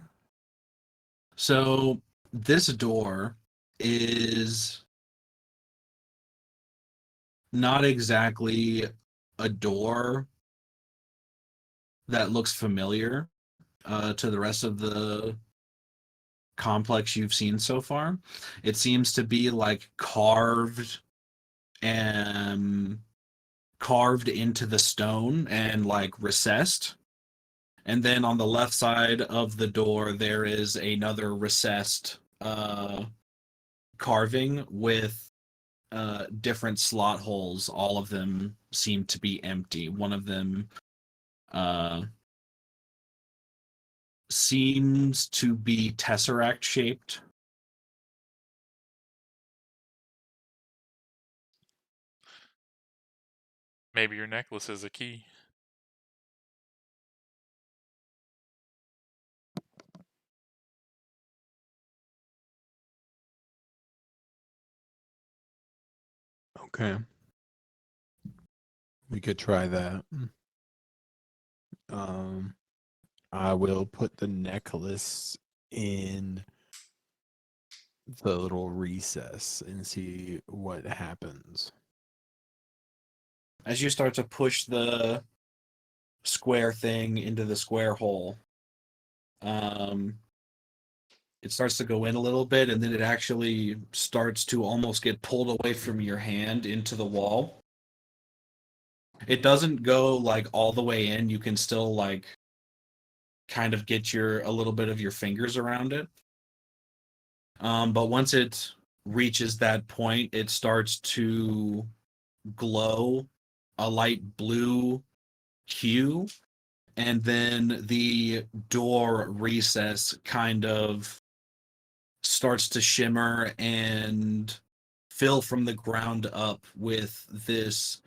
Speaker 3: So this door is not exactly a door that looks familiar to the rest of the complex you've seen so far. It seems to be like and carved into the stone and like recessed. And then on the left side of the door, there is another recessed carving with different slot holes. All of them seem to be empty. One of them uh, seems to be tesseract shaped.
Speaker 1: Maybe your necklace is a key.
Speaker 2: Okay. We could try that. Um, I will put the necklace in the little recess and see what happens.
Speaker 3: As you start to push the square thing into the square hole, um, it starts to go in a little bit, and then it actually starts to almost get pulled away from your hand into the wall. It doesn't go like all the way in. You can still like kind of get your a little bit of your fingers around it. But once it reaches that point, it starts to glow a light blue hue, and then the door recess kind of starts to shimmer and fill from the ground up with this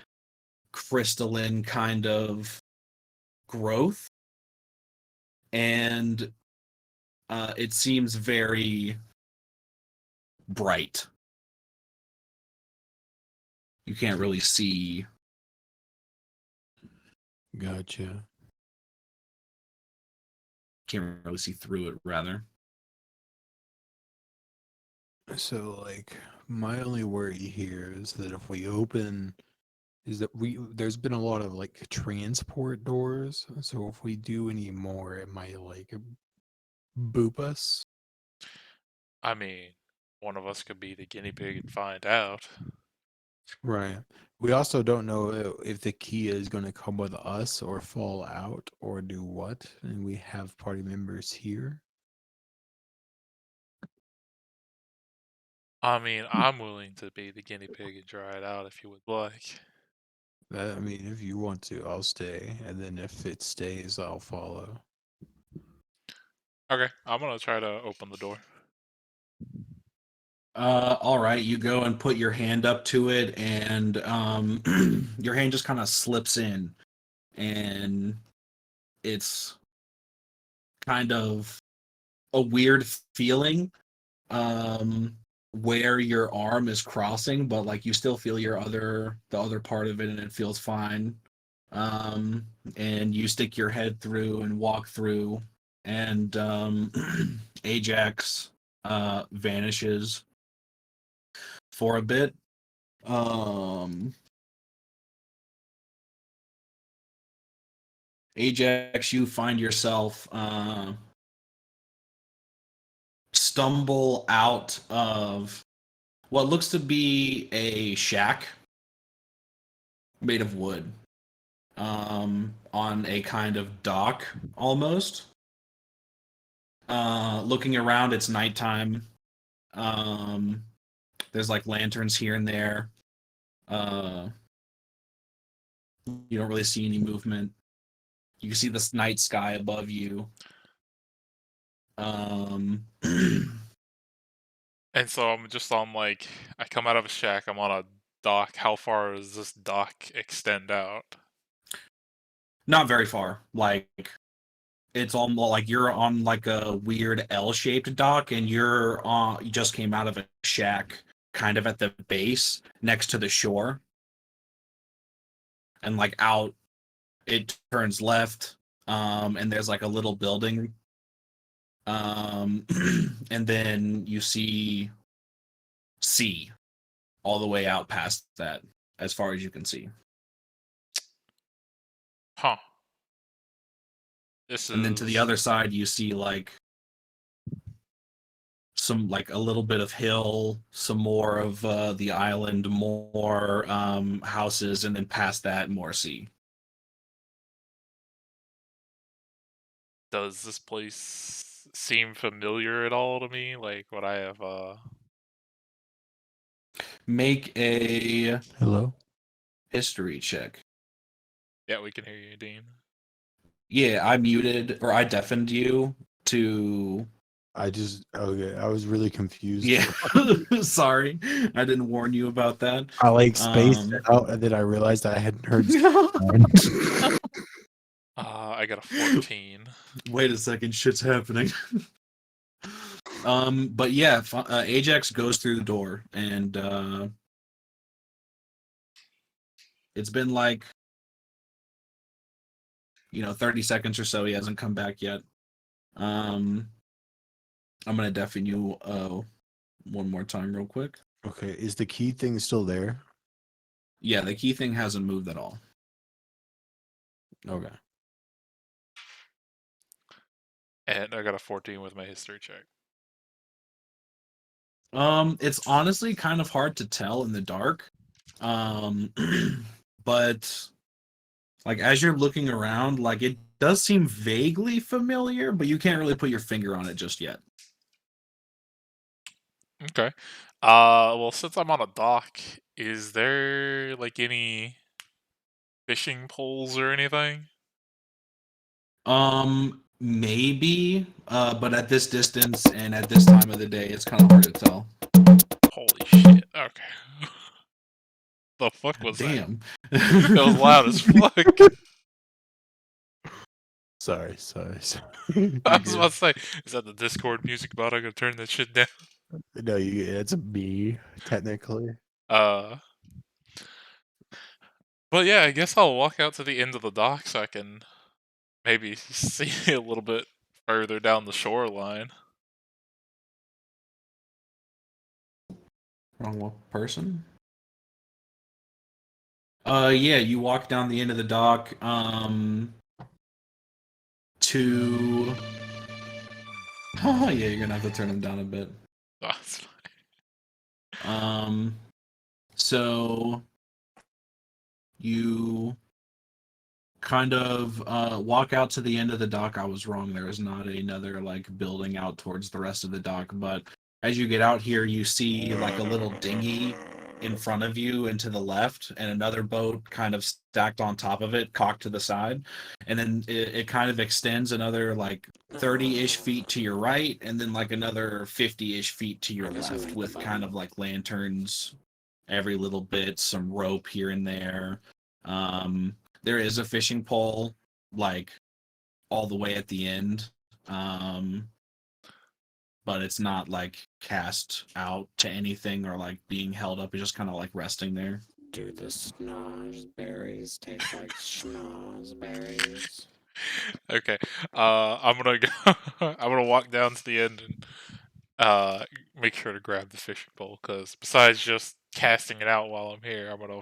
Speaker 3: crystalline kind of growth. And it seems very bright. You can't really see.
Speaker 2: Gotcha.
Speaker 3: Can't really see through it, rather.
Speaker 2: So, like, my only worry here is that if we open, is that there's been a lot of like transport doors. So if we do any more, it might like boop us.
Speaker 1: I mean, one of us could be the guinea pig and find out.
Speaker 2: Right. We also don't know if the key is going to come with us or fall out or do what. And we have party members here.
Speaker 1: I mean, I'm willing to be the guinea pig and try it out if you would like.
Speaker 2: I mean, if you want to, I'll stay. And then if it stays, I'll follow.
Speaker 1: Okay, I'm gonna try to open the door.
Speaker 3: All right, you go and put your hand up to it, and your hand just kind of slips in, and it's kind of a weird feeling where your arm is crossing, but like you still feel the other part of it, and it feels fine. Um, and you stick your head through and walk through, and Ajax vanishes for a bit. Um, Ajax, you find yourself stumble out of what looks to be a shack made of wood. on a kind of dock almost. Looking around, it's nighttime. Um, there's like lanterns here and there. Uh, you don't really see any movement. You can see this night sky above you. Um,
Speaker 1: And so I'm just on like I come out of a shack. I'm on a dock. How far does this dock extend out?
Speaker 3: not very far. Like it's almost like you're on like a weird L-shaped dock, and you just came out of a shack, kind of at the base next to the shore, and like out it turns left, and there's like a little building, and then you see sea all the way out past that, as far as you can see.
Speaker 1: Huh. This
Speaker 3: And then to the
Speaker 1: is
Speaker 3: other side, you see like some like a little bit of hill, some more of the island, more houses, and then past that, more sea.
Speaker 1: does this place seem familiar at all to me? Like would I have
Speaker 3: Make a
Speaker 2: Hello?
Speaker 3: history check.
Speaker 1: Yeah, we can hear you, Dean.
Speaker 3: Yeah, I muted or I deafened you to.
Speaker 2: Okay, I was really confused.
Speaker 3: Yeah, sorry, I didn't warn you about that.
Speaker 2: I like spaced
Speaker 3: Um,
Speaker 2: it out and then I realized I hadn't heard.
Speaker 1: I got a 14.
Speaker 3: wait a second, shit's happening. But yeah, Ajax goes through the door, and it's been like 30 seconds or so. He hasn't come back yet. Um, I'm gonna deafen you one more time real quick.
Speaker 2: Okay, is the key thing still there?
Speaker 3: Yeah, the key thing hasn't moved at all.
Speaker 2: Okay.
Speaker 1: And I got a 14 with my history check.
Speaker 3: It's honestly kind of hard to tell in the dark. Um, but like as you're looking around, like it does seem vaguely familiar, but you can't really put your finger on it just yet.
Speaker 1: Okay. Well, since I'm on a dock, is there like any fishing poles or anything?
Speaker 3: Maybe, but at this distance and at this time of the day, it's kind of hard to tell.
Speaker 1: Holy shit. Okay. The fuck was that?
Speaker 3: Damn.
Speaker 1: It was loud as fuck.
Speaker 2: Sorry, sorry.
Speaker 1: I
Speaker 2: You're
Speaker 1: was about
Speaker 2: good.
Speaker 1: to say, is that the Discord music bot? I gotta turn that shit down.
Speaker 2: No, it's a me, technically.
Speaker 1: Uh, but yeah, I guess I'll walk out to the end of the dock so I can maybe see a little bit further down the shoreline.
Speaker 3: Wrong person. Yeah, you walk down the end of the dock, to. Oh, yeah, you're gonna have to turn them down a bit.
Speaker 1: Oh, it's fine.
Speaker 3: Um, so you kind of walk out to the end of the dock. I was wrong. There is not another like building out towards the rest of the dock, but as you get out here, you see like a little dinghy in front of you and to the left, and another boat kind of stacked on top of it, cocked to the side, and then it kind of extends another like 30-ish feet to your right, and then like another 50-ish feet to your left, with kind of like lanterns every little bit, some rope here and there. There is a fishing pole like all the way at the end, um, but it's not like cast out to anything or like being held up. It's just kind of like resting there.
Speaker 2: Do the snozberries taste like schnozberries?
Speaker 1: Okay. I'm gonna go. I'm gonna walk down to the end and make sure to grab the fishing pole because besides just casting it out while I'm here, I'm gonna.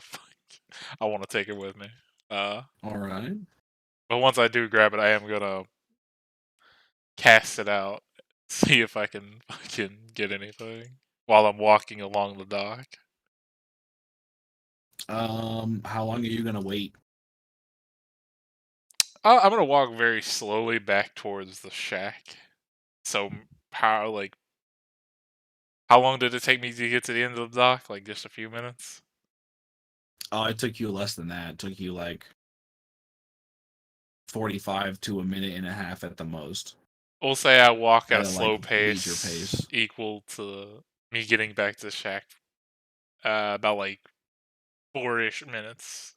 Speaker 1: I want to take it with me. Uh,
Speaker 3: All right.
Speaker 1: but once I do grab it, I am gonna cast it out, see if I can fucking get anything while I'm walking along the dock.
Speaker 3: How long are you gonna wait?
Speaker 1: I'm gonna walk very slowly back towards the shack. So how long did it take me to get to the end of the dock? Like just a few minutes.
Speaker 3: Oh, it took you less than that. It took you like 45 to a minute and a half at the most.
Speaker 1: We'll say I walk at
Speaker 3: At
Speaker 1: a
Speaker 3: a like
Speaker 1: slow
Speaker 3: leisure
Speaker 1: pace
Speaker 3: pace.
Speaker 1: equal to me getting back to the shack. About like 4-ish minutes.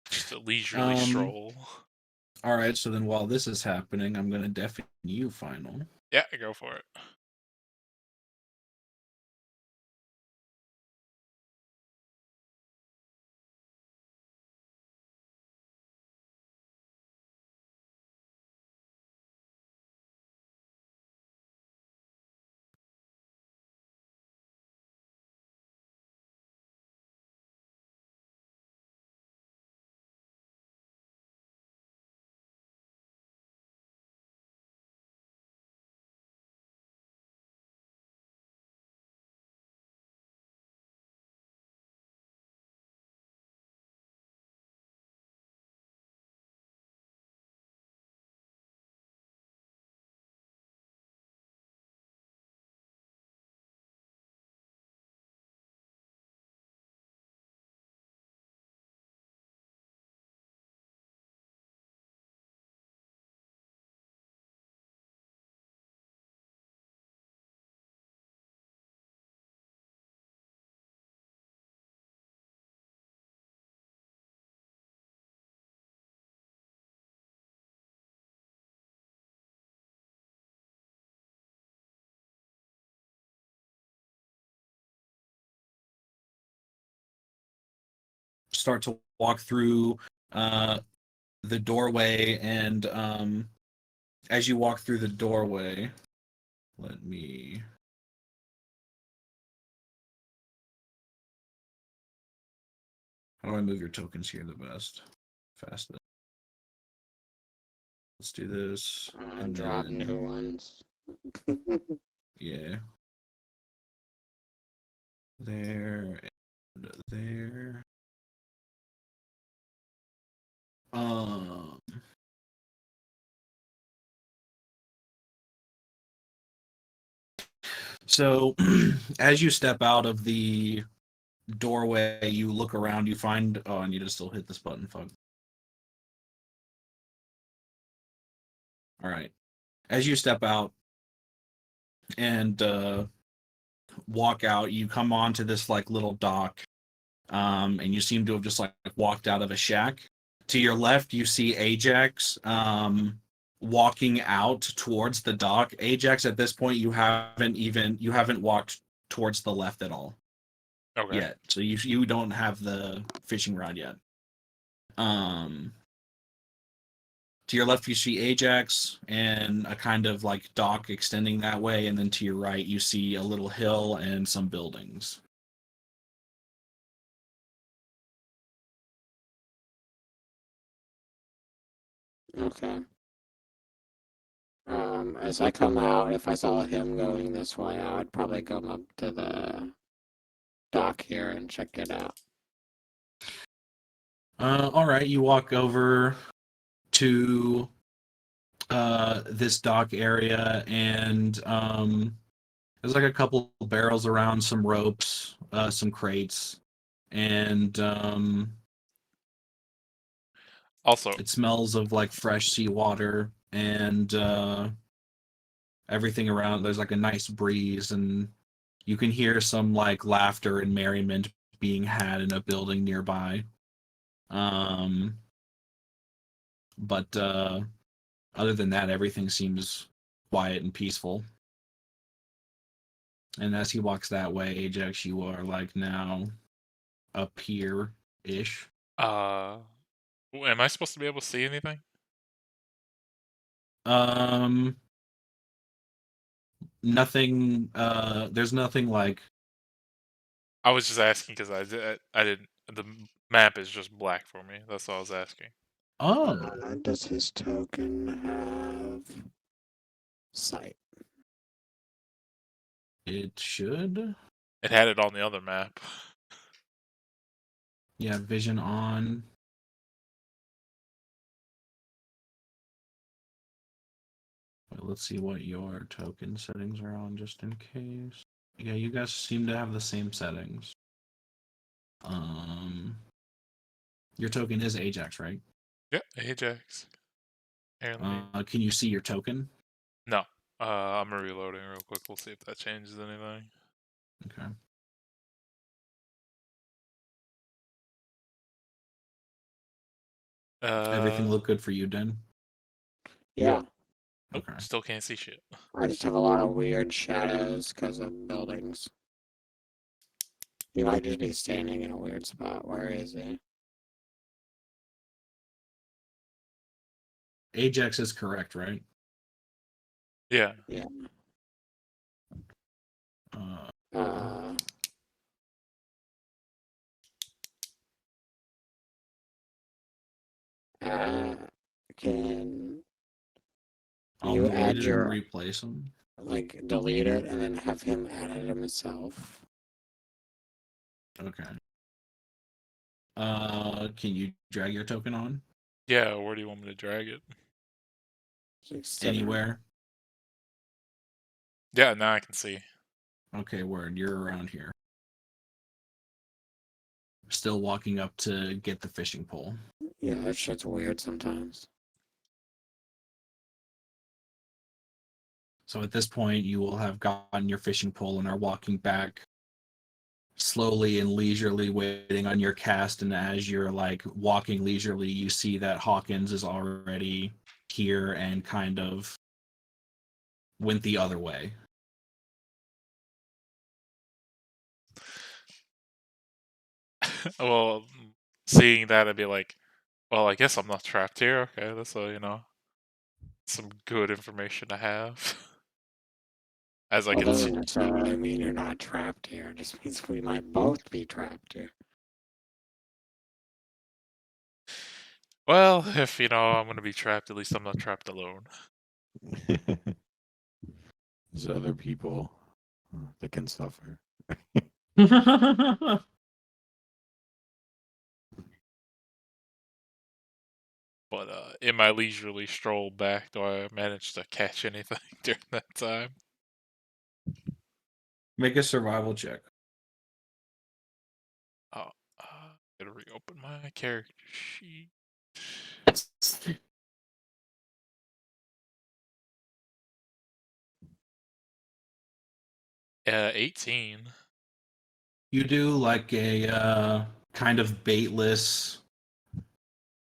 Speaker 1: Just a leisurely stroll.
Speaker 3: All right, so then while this is happening, I'm gonna deafen you final.
Speaker 1: Yeah, go for it.
Speaker 3: Start to walk through the doorway, and as you walk through the doorway, let me. How do I move your tokens here the best? Fastest. Let's do this. And
Speaker 4: Drop
Speaker 3: then,
Speaker 4: new ones.
Speaker 3: yeah. There and there. Um. So, as you step out of the doorway, you look around, you find. Oh, I need to still hit this button. Fuck. All right. As you step out and walk out, you come onto this like little dock, and you seem to have just like walked out of a shack. To your left, you see Ajax walking out towards the dock. Ajax, at this point, you haven't walked towards the left at all
Speaker 1: Okay.
Speaker 3: yet. So you don't have the fishing rod yet. To your left, you see Ajax and a kind of like dock extending that way, and then to your right, you see a little hill and some buildings.
Speaker 4: Okay. As I come out, if I saw him going this way, I would probably come up to the dock here and check it out.
Speaker 3: All right, you walk over to this dock area, and there's like a couple barrels around, some ropes, some crates, and
Speaker 1: Also,
Speaker 3: it smells of like fresh seawater, and everything around. There's like a nice breeze, and you can hear some like laughter and merriment being had in a building nearby. Um, but other than that, everything seems quiet and peaceful. And as he walks that way, Ajax, you are like now up here ish.
Speaker 1: am I supposed to be able to see anything?
Speaker 3: Um, Nothing. There's nothing like.
Speaker 1: I was just asking because I didn't. The map is just black for me. That's all I was asking.
Speaker 3: Oh,
Speaker 4: Does his token have sight?
Speaker 3: it should.
Speaker 1: It had it on the other map.
Speaker 3: Yeah, vision on. let's see what your token settings are on, just in case. Yeah, you guys seem to have the same settings. Your token is Ajax, right?
Speaker 1: Yeah, Ajax.
Speaker 3: Can you see your token?
Speaker 1: No. I'm reloading real quick. We'll see if that changes anything.
Speaker 3: Okay. Everything look good for you, Den?
Speaker 4: Yeah.
Speaker 1: Nope,
Speaker 3: Okay.
Speaker 1: still can't see shit.
Speaker 4: I just have a lot of weird shadows because of buildings. He might just be standing in a weird spot. Where is he?
Speaker 3: Ajax is correct, right?
Speaker 1: Yeah.
Speaker 4: Yeah.
Speaker 3: Uh,
Speaker 4: Uh, can
Speaker 3: I'll
Speaker 4: you
Speaker 3: delete
Speaker 4: add
Speaker 3: it and
Speaker 4: your,
Speaker 3: replace them.
Speaker 4: like, delete it and then have him add it himself?
Speaker 3: Okay. Can you drag your token on?
Speaker 1: Yeah, where do you want me to drag it?
Speaker 3: Anywhere?
Speaker 1: Yeah, now I can see.
Speaker 3: Okay, word. You're around here. Still walking up to get the fishing pole.
Speaker 4: Yeah, that shit's weird sometimes.
Speaker 3: So at this point, you will have gotten your fishing pole and are walking back slowly and leisurely, waiting on your cast. And as you're like walking leisurely, you see that Hawkins is already here and kind of went the other way.
Speaker 1: Well, seeing that, I'd be like, well, I guess I'm not trapped here. Okay, that's some good information to have. As I
Speaker 4: Well,
Speaker 1: can see.
Speaker 4: doesn't necessarily mean you're not trapped here. It just means we might both be trapped here.
Speaker 1: Well, if I'm gonna be trapped, at least I'm not trapped alone.
Speaker 2: There's other people that can suffer.
Speaker 1: But in my leisurely stroll back, do I manage to catch anything during that time?
Speaker 3: Make a survival check.
Speaker 1: Oh, gotta reopen my character sheet. 18.
Speaker 3: You do like a kind of baitless,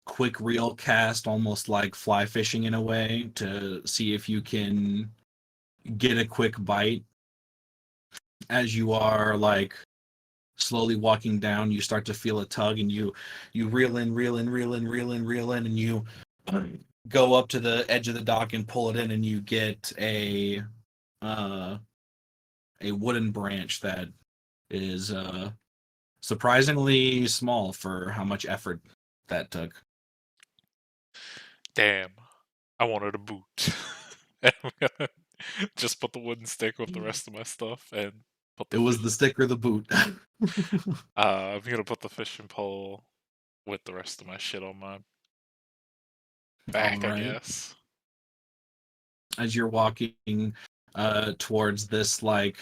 Speaker 3: quick reel cast, almost like fly fishing in a way, to see if you can get a quick bite. As you are like slowly walking down, you start to feel a tug, and you reel in, reel in, reel in, reel in, reel in, and you go up to the edge of the dock and pull it in, and you get a wooden branch that is surprisingly small for how much effort that took.
Speaker 1: Damn, I wanted a boot. And I'm gonna just put the wooden stick with the rest of my stuff and put
Speaker 3: It
Speaker 1: the
Speaker 3: was the stick or the boot.
Speaker 1: I'm gonna put the fishing pole with the rest of my shit on my back, I
Speaker 3: Alright.
Speaker 1: guess.
Speaker 3: As you're walking towards this like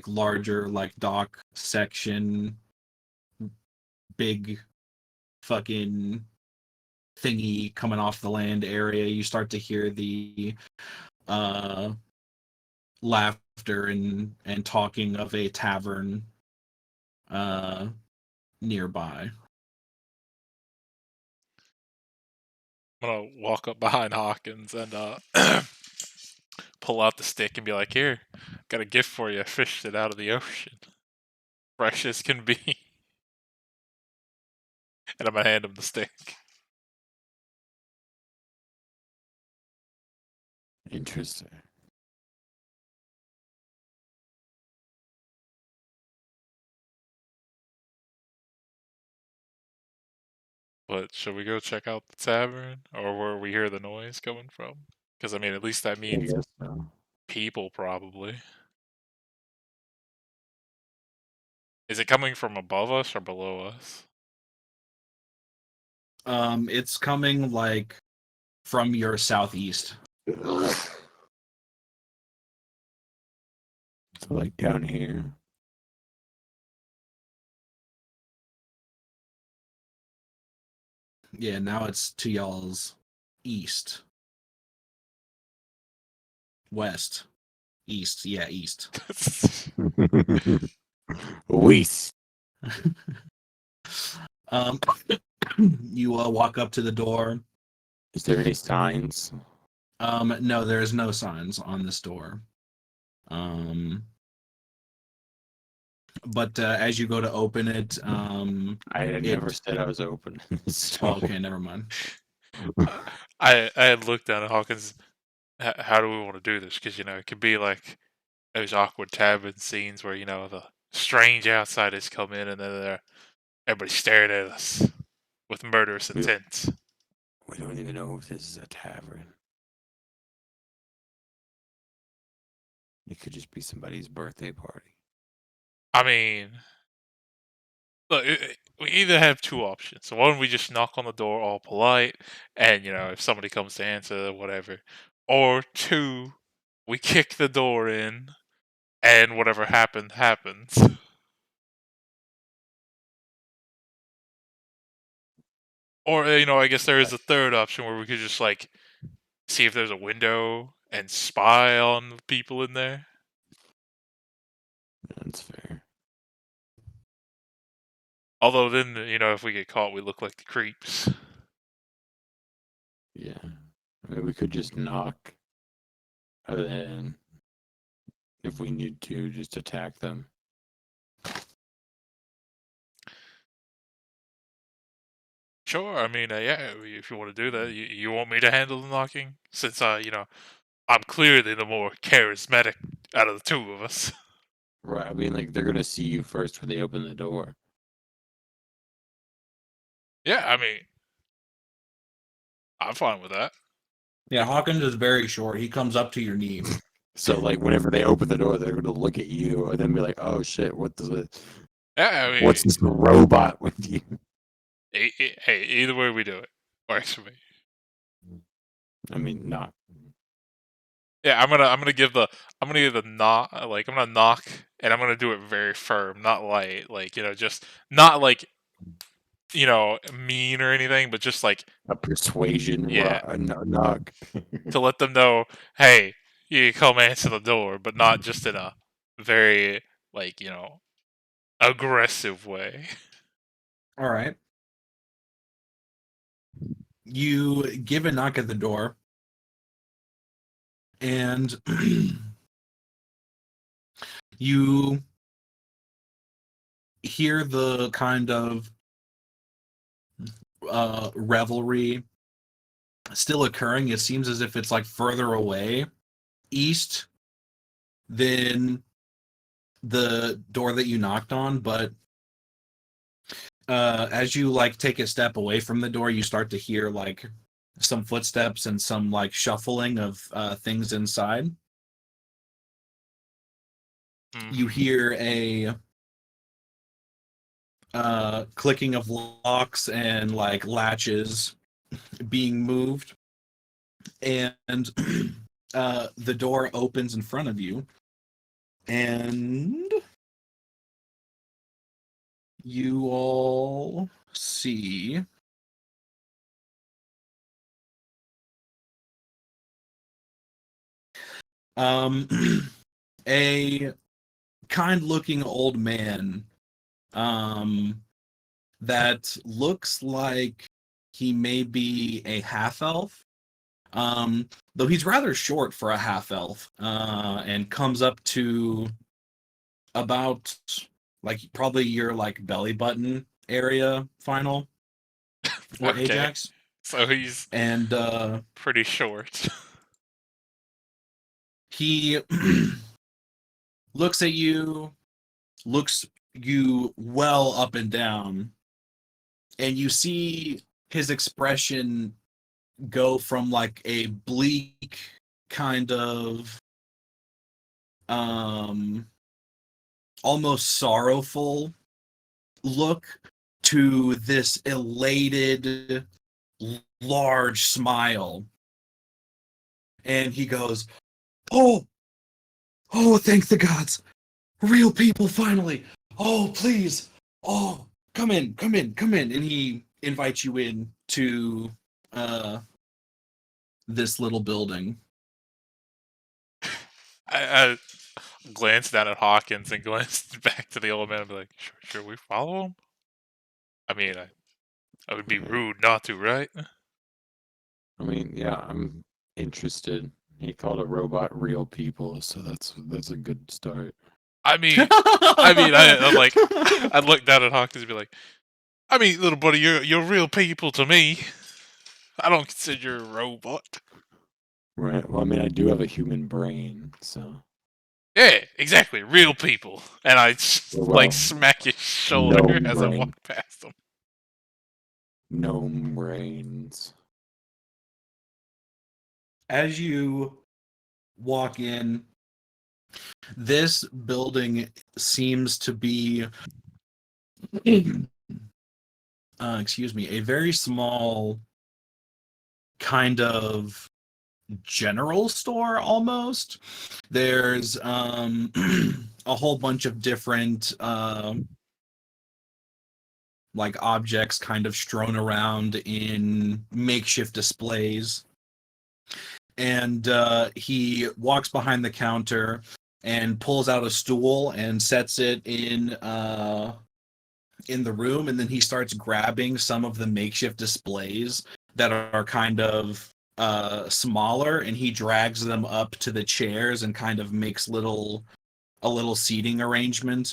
Speaker 3: larger like dock section, big fucking thingy coming off the land area, you start to hear the laughter and talking of a tavern nearby.
Speaker 1: I'm gonna walk up behind Hawkins and pull out the stick and be like, "Here, got a gift for you. I fished it out of the ocean, fresh as can be." And I'm gonna hand him the stick.
Speaker 2: Interesting.
Speaker 1: But should we go check out the tavern, or where we hear the noise coming from? Because I mean, at least that
Speaker 2: I
Speaker 1: means
Speaker 2: guess so.
Speaker 1: people, probably. Is it coming from above us or below us?
Speaker 3: It's coming like from your southeast.
Speaker 2: So like down here.
Speaker 3: Yeah, now it's to y'all's east. West. East. Yeah, east.
Speaker 2: Weiss.
Speaker 3: um, you walk up to the door.
Speaker 2: Is there any signs?
Speaker 3: No, there's no signs on this door. But as you go to open it,
Speaker 2: I had never said I was open. So.
Speaker 3: Oh, okay, never mind.
Speaker 1: I had looked at it, Hawkins. How do we want to do this? Because it could be like those awkward cabin scenes where the strange outsiders come in and then everybody's staring at us with murderous
Speaker 2: Yeah.
Speaker 1: intent.
Speaker 2: We don't even know if this is a tavern. It could just be somebody's birthday party.
Speaker 1: I mean, look, we either have two options. One, we just knock on the door all polite, and if somebody comes to answer, whatever. Or two, we kick the door in, and whatever happened happens. Or I guess there is a third option where we could just see if there's a window and spy on the people in there.
Speaker 2: That's fair.
Speaker 1: Although then, if we get caught, we look like the creeps.
Speaker 2: Yeah. I mean, we could just knock. And then, if we need to, just attack them.
Speaker 1: Sure, I mean, yeah, if you want to do that, you want me to handle the knocking? Since, I'm clearly the more charismatic out of the two of us.
Speaker 2: Right. I mean, like, they're going to see you first when they open the door.
Speaker 1: Yeah, I mean, I'm fine with that.
Speaker 3: Yeah, Hawkins is very short. He comes up to your knee.
Speaker 2: So, like, whenever they open the door, they're going to look at you and then be like, oh, shit,
Speaker 1: Yeah, I mean,
Speaker 2: what's this robot with you?
Speaker 1: hey, either way we do it works for me.
Speaker 2: I mean, not.
Speaker 1: Yeah, I'm gonna give the knock. I'm gonna knock, and I'm gonna do it very firm, not light. Just not mean or anything, but just
Speaker 2: A persuasion knock.
Speaker 1: to let them know, hey, you come answer the door, but not just in a very aggressive way.
Speaker 3: All right. You give a knock at the door, and you hear the kind of revelry still occurring. It seems as if it's further away east than the door that you knocked on, but as you take a step away from the door, you start to hear some footsteps and some shuffling of things inside. You hear a clicking of locks and latches being moved, and the door opens in front of you, and you all see a kind-looking old man that looks like he may be a half-elf, though he's rather short for a half-elf, and comes up to about probably your belly button area, final, or
Speaker 1: Okay.
Speaker 3: Ajax.
Speaker 1: So he's
Speaker 3: and
Speaker 1: pretty short.
Speaker 3: He looks at you, looks you well up and down, and you see his expression go from a bleak kind of almost sorrowful look to this elated large smile and he goes, "Oh, oh, thank the gods! Real people finally! Oh, please! Oh, come in, come in, come in!" And he invites you in to uh, this little building.
Speaker 1: I glanced down at Hawkins and glanced back to the old man and be like, "Sure, we follow him? I mean, I would be rude not to, right?"
Speaker 2: I mean, yeah, I'm interested. He called a robot real people, so that's a good start.
Speaker 1: I mean, I'm like, I'd look down at Hawkins and be like, "I mean, little buddy, you're real people to me. I don't consider you a robot."
Speaker 2: Right. Well, I mean, I do have a human brain, so
Speaker 1: Yeah, exactly, real people. And I just,
Speaker 2: well,
Speaker 1: smack his shoulder
Speaker 2: gnome
Speaker 1: as I
Speaker 2: brain,
Speaker 1: walk past him.
Speaker 2: gnome brains.
Speaker 3: As you walk in, this building seems to be, excuse me, a very small kind of general store almost. There's a whole bunch of different like objects kind of strewn around in makeshift displays. And he walks behind the counter and pulls out a stool and sets it in the room, and then he starts grabbing some of the makeshift displays that are kind of smaller, and he drags them up to the chairs and kind of makes a little seating arrangement.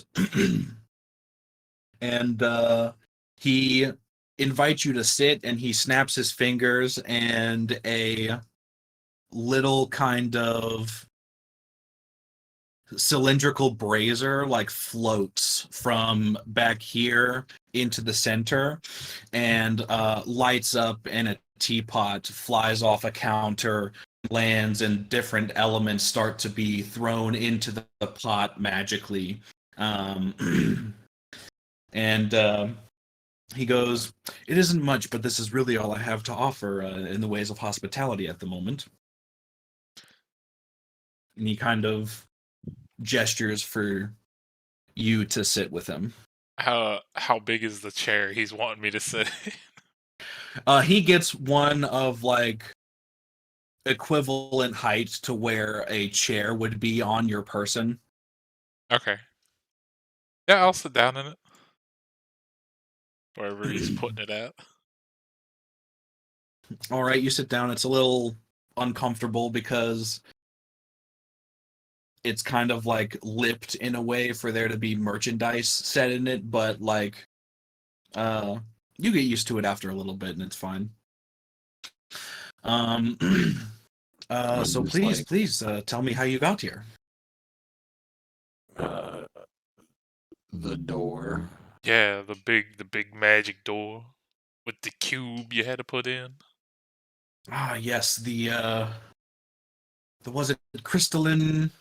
Speaker 3: And he invites you to sit, and he snaps his fingers, and a little kind of cylindrical brazier like floats from back here into the center and lights up, and a teapot flies off a counter, lands, and different elements start to be thrown into the pot magically. And he goes, "It isn't much, but this is really all I have to offer in the ways of hospitality at the moment." And he kind of gestures for you to sit with him.
Speaker 1: How big is the chair he's wanting me to sit in?
Speaker 3: He gets one of like equivalent height to where a chair would be on your person.
Speaker 1: Okay. Yeah, I'll sit down in it. Wherever he's putting it at.
Speaker 3: All right, you sit down. It's a little uncomfortable because it's kind of like lipped in a way for there to be merchandise set in it, but like you get used to it after a little bit and it's fine. Um so
Speaker 2: just
Speaker 3: please,
Speaker 2: like,
Speaker 3: please tell me how you got here.
Speaker 2: uh, the door.
Speaker 1: Yeah, the big magic door with the cube you had to put in.
Speaker 3: Ah, yes, the was it crystalline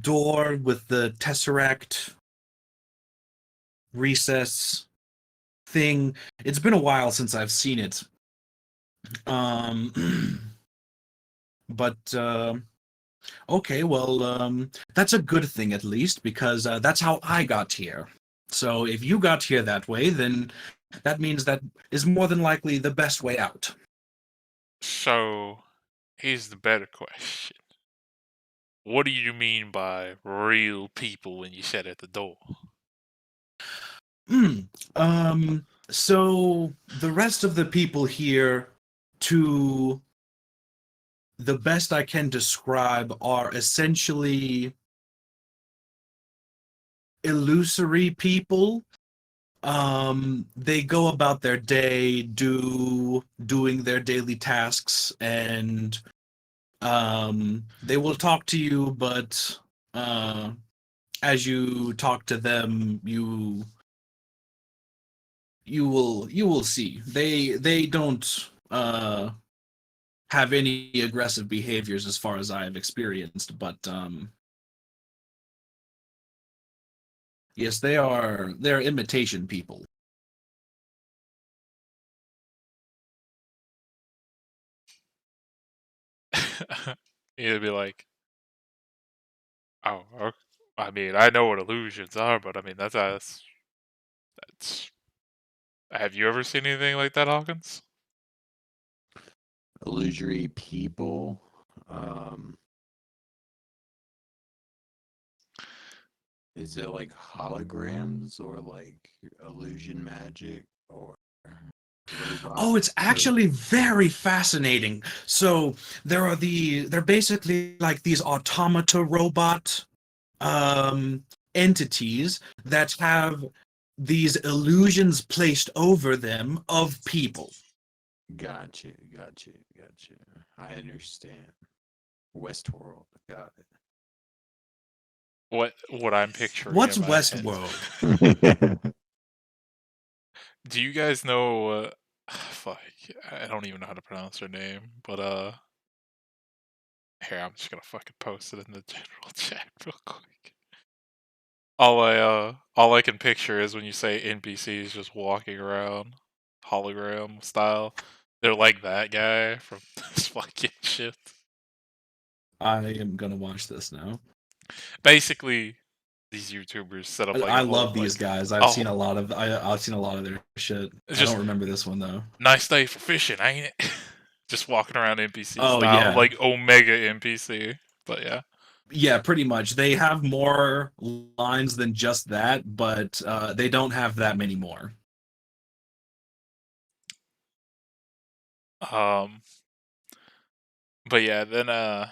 Speaker 3: door with the tesseract recess thing. It's been a while since I've seen it. But okay, well, that's a good thing at least, because that's how I got here. So if you got here that way, then that means that is more than likely the best way out.
Speaker 1: So, here's the better question. What do you mean by real people when you said at the door?
Speaker 3: Hmm. So the rest of the people here, to the best I can describe, are essentially illusory people. They go about their day, doing their daily tasks, and they will talk to you, but as you talk to them, you will see they don't have any aggressive behaviors as far as I have experienced, but yes, they're imitation people.
Speaker 1: You'd be like, oh, I mean, I know what illusions are, but I mean, that's. Have you ever seen anything like that, Hawkins?
Speaker 2: Illusory people. Is it like holograms or like illusion magic or
Speaker 3: Oh, it's
Speaker 2: robots?
Speaker 3: actually very fascinating. So they're basically like these automata robot um entities that have these illusions placed over them of people.
Speaker 2: Gotcha. I understand. Westworld. Got
Speaker 1: What I'm picturing
Speaker 3: What's
Speaker 1: in my head.
Speaker 3: Westworld?
Speaker 2: it.
Speaker 1: Do you guys know? Fuck, I don't even know how to pronounce her name, but here I'm just gonna fucking post it in the general chat real quick. All I can picture is when you say NPCs just walking around, hologram style. They're like that guy from this fucking shit.
Speaker 3: I am gonna watch this now.
Speaker 1: Basically, these YouTubers set up like
Speaker 3: I
Speaker 1: a whole
Speaker 3: love these
Speaker 1: like,
Speaker 3: guys. I've
Speaker 1: oh,
Speaker 3: seen a lot of I've seen a lot of their shit.
Speaker 1: it's
Speaker 3: I don't
Speaker 1: just
Speaker 3: remember this one though.
Speaker 1: nice day for fishing, ain't it? Just walking around NPC
Speaker 3: Oh
Speaker 1: style,
Speaker 3: yeah.
Speaker 1: like Omega NPC. But yeah.
Speaker 3: Yeah, pretty much. They have more lines than just that, but they don't have that many more.
Speaker 1: Um, but yeah, then I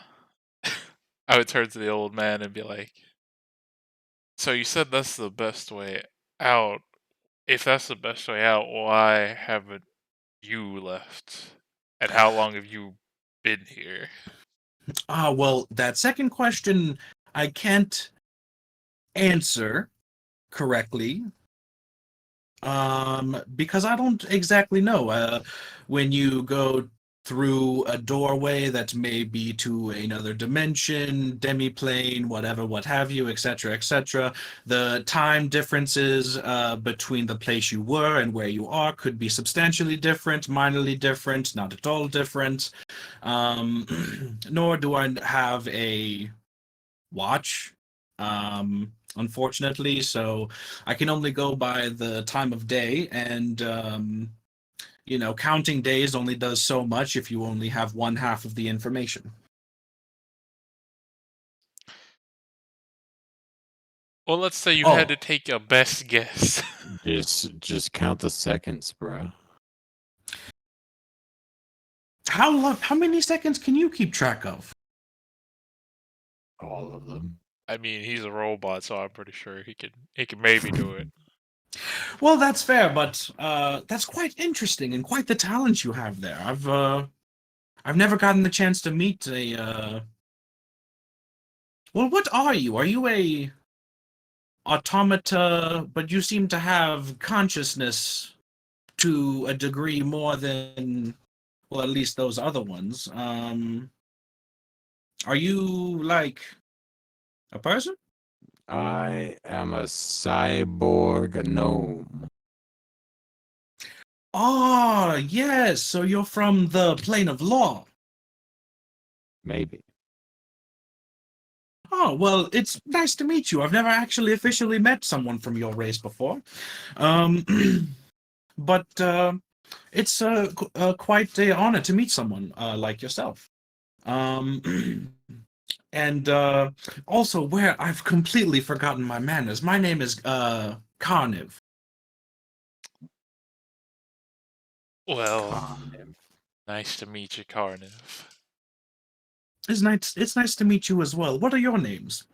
Speaker 1: would turn to the old man and be like, "So you said that's the best way out. If that's the best way out, why haven't you left? And how long have you been here?"
Speaker 3: Ah, well, that second question I can't answer correctly. Because I don't exactly know. When you go through a doorway that may be to another dimension, demiplane, whatever, what have you, etc., the time differences between the place you were and where you are could be substantially different, minorly different, not at all different. Nor do I have a watch, unfortunately. So I can only go by the time of day, and counting days only does so much if you only have one half of the information.
Speaker 1: Well, let's say you had to
Speaker 3: Oh,
Speaker 1: take a best guess.
Speaker 2: just count the seconds, bro.
Speaker 3: how long? How many seconds can you keep track of?
Speaker 2: All of them.
Speaker 1: I mean, he's a robot, so I'm pretty sure he can maybe do it.
Speaker 3: Well, that's fair, but that's quite interesting and quite the talent you have there. I've never gotten the chance to meet a. Well, what are you? Are you a automata? But you seem to have consciousness to a degree more than, well, at least those other ones. Are you like a person?
Speaker 2: I am a cyborg gnome.
Speaker 3: Ah, yes. So you're from the plane of law.
Speaker 2: Maybe.
Speaker 3: Oh, well, it's nice to meet you. I've never actually officially met someone from your race before. Um, but it's quite an honor to meet someone like yourself. Um, and also, where I've completely forgotten my manners. My name is Carniv.
Speaker 1: Well,
Speaker 2: Carniv.
Speaker 1: nice to meet you, Carniv.
Speaker 3: It's nice to meet you as well. What are your names?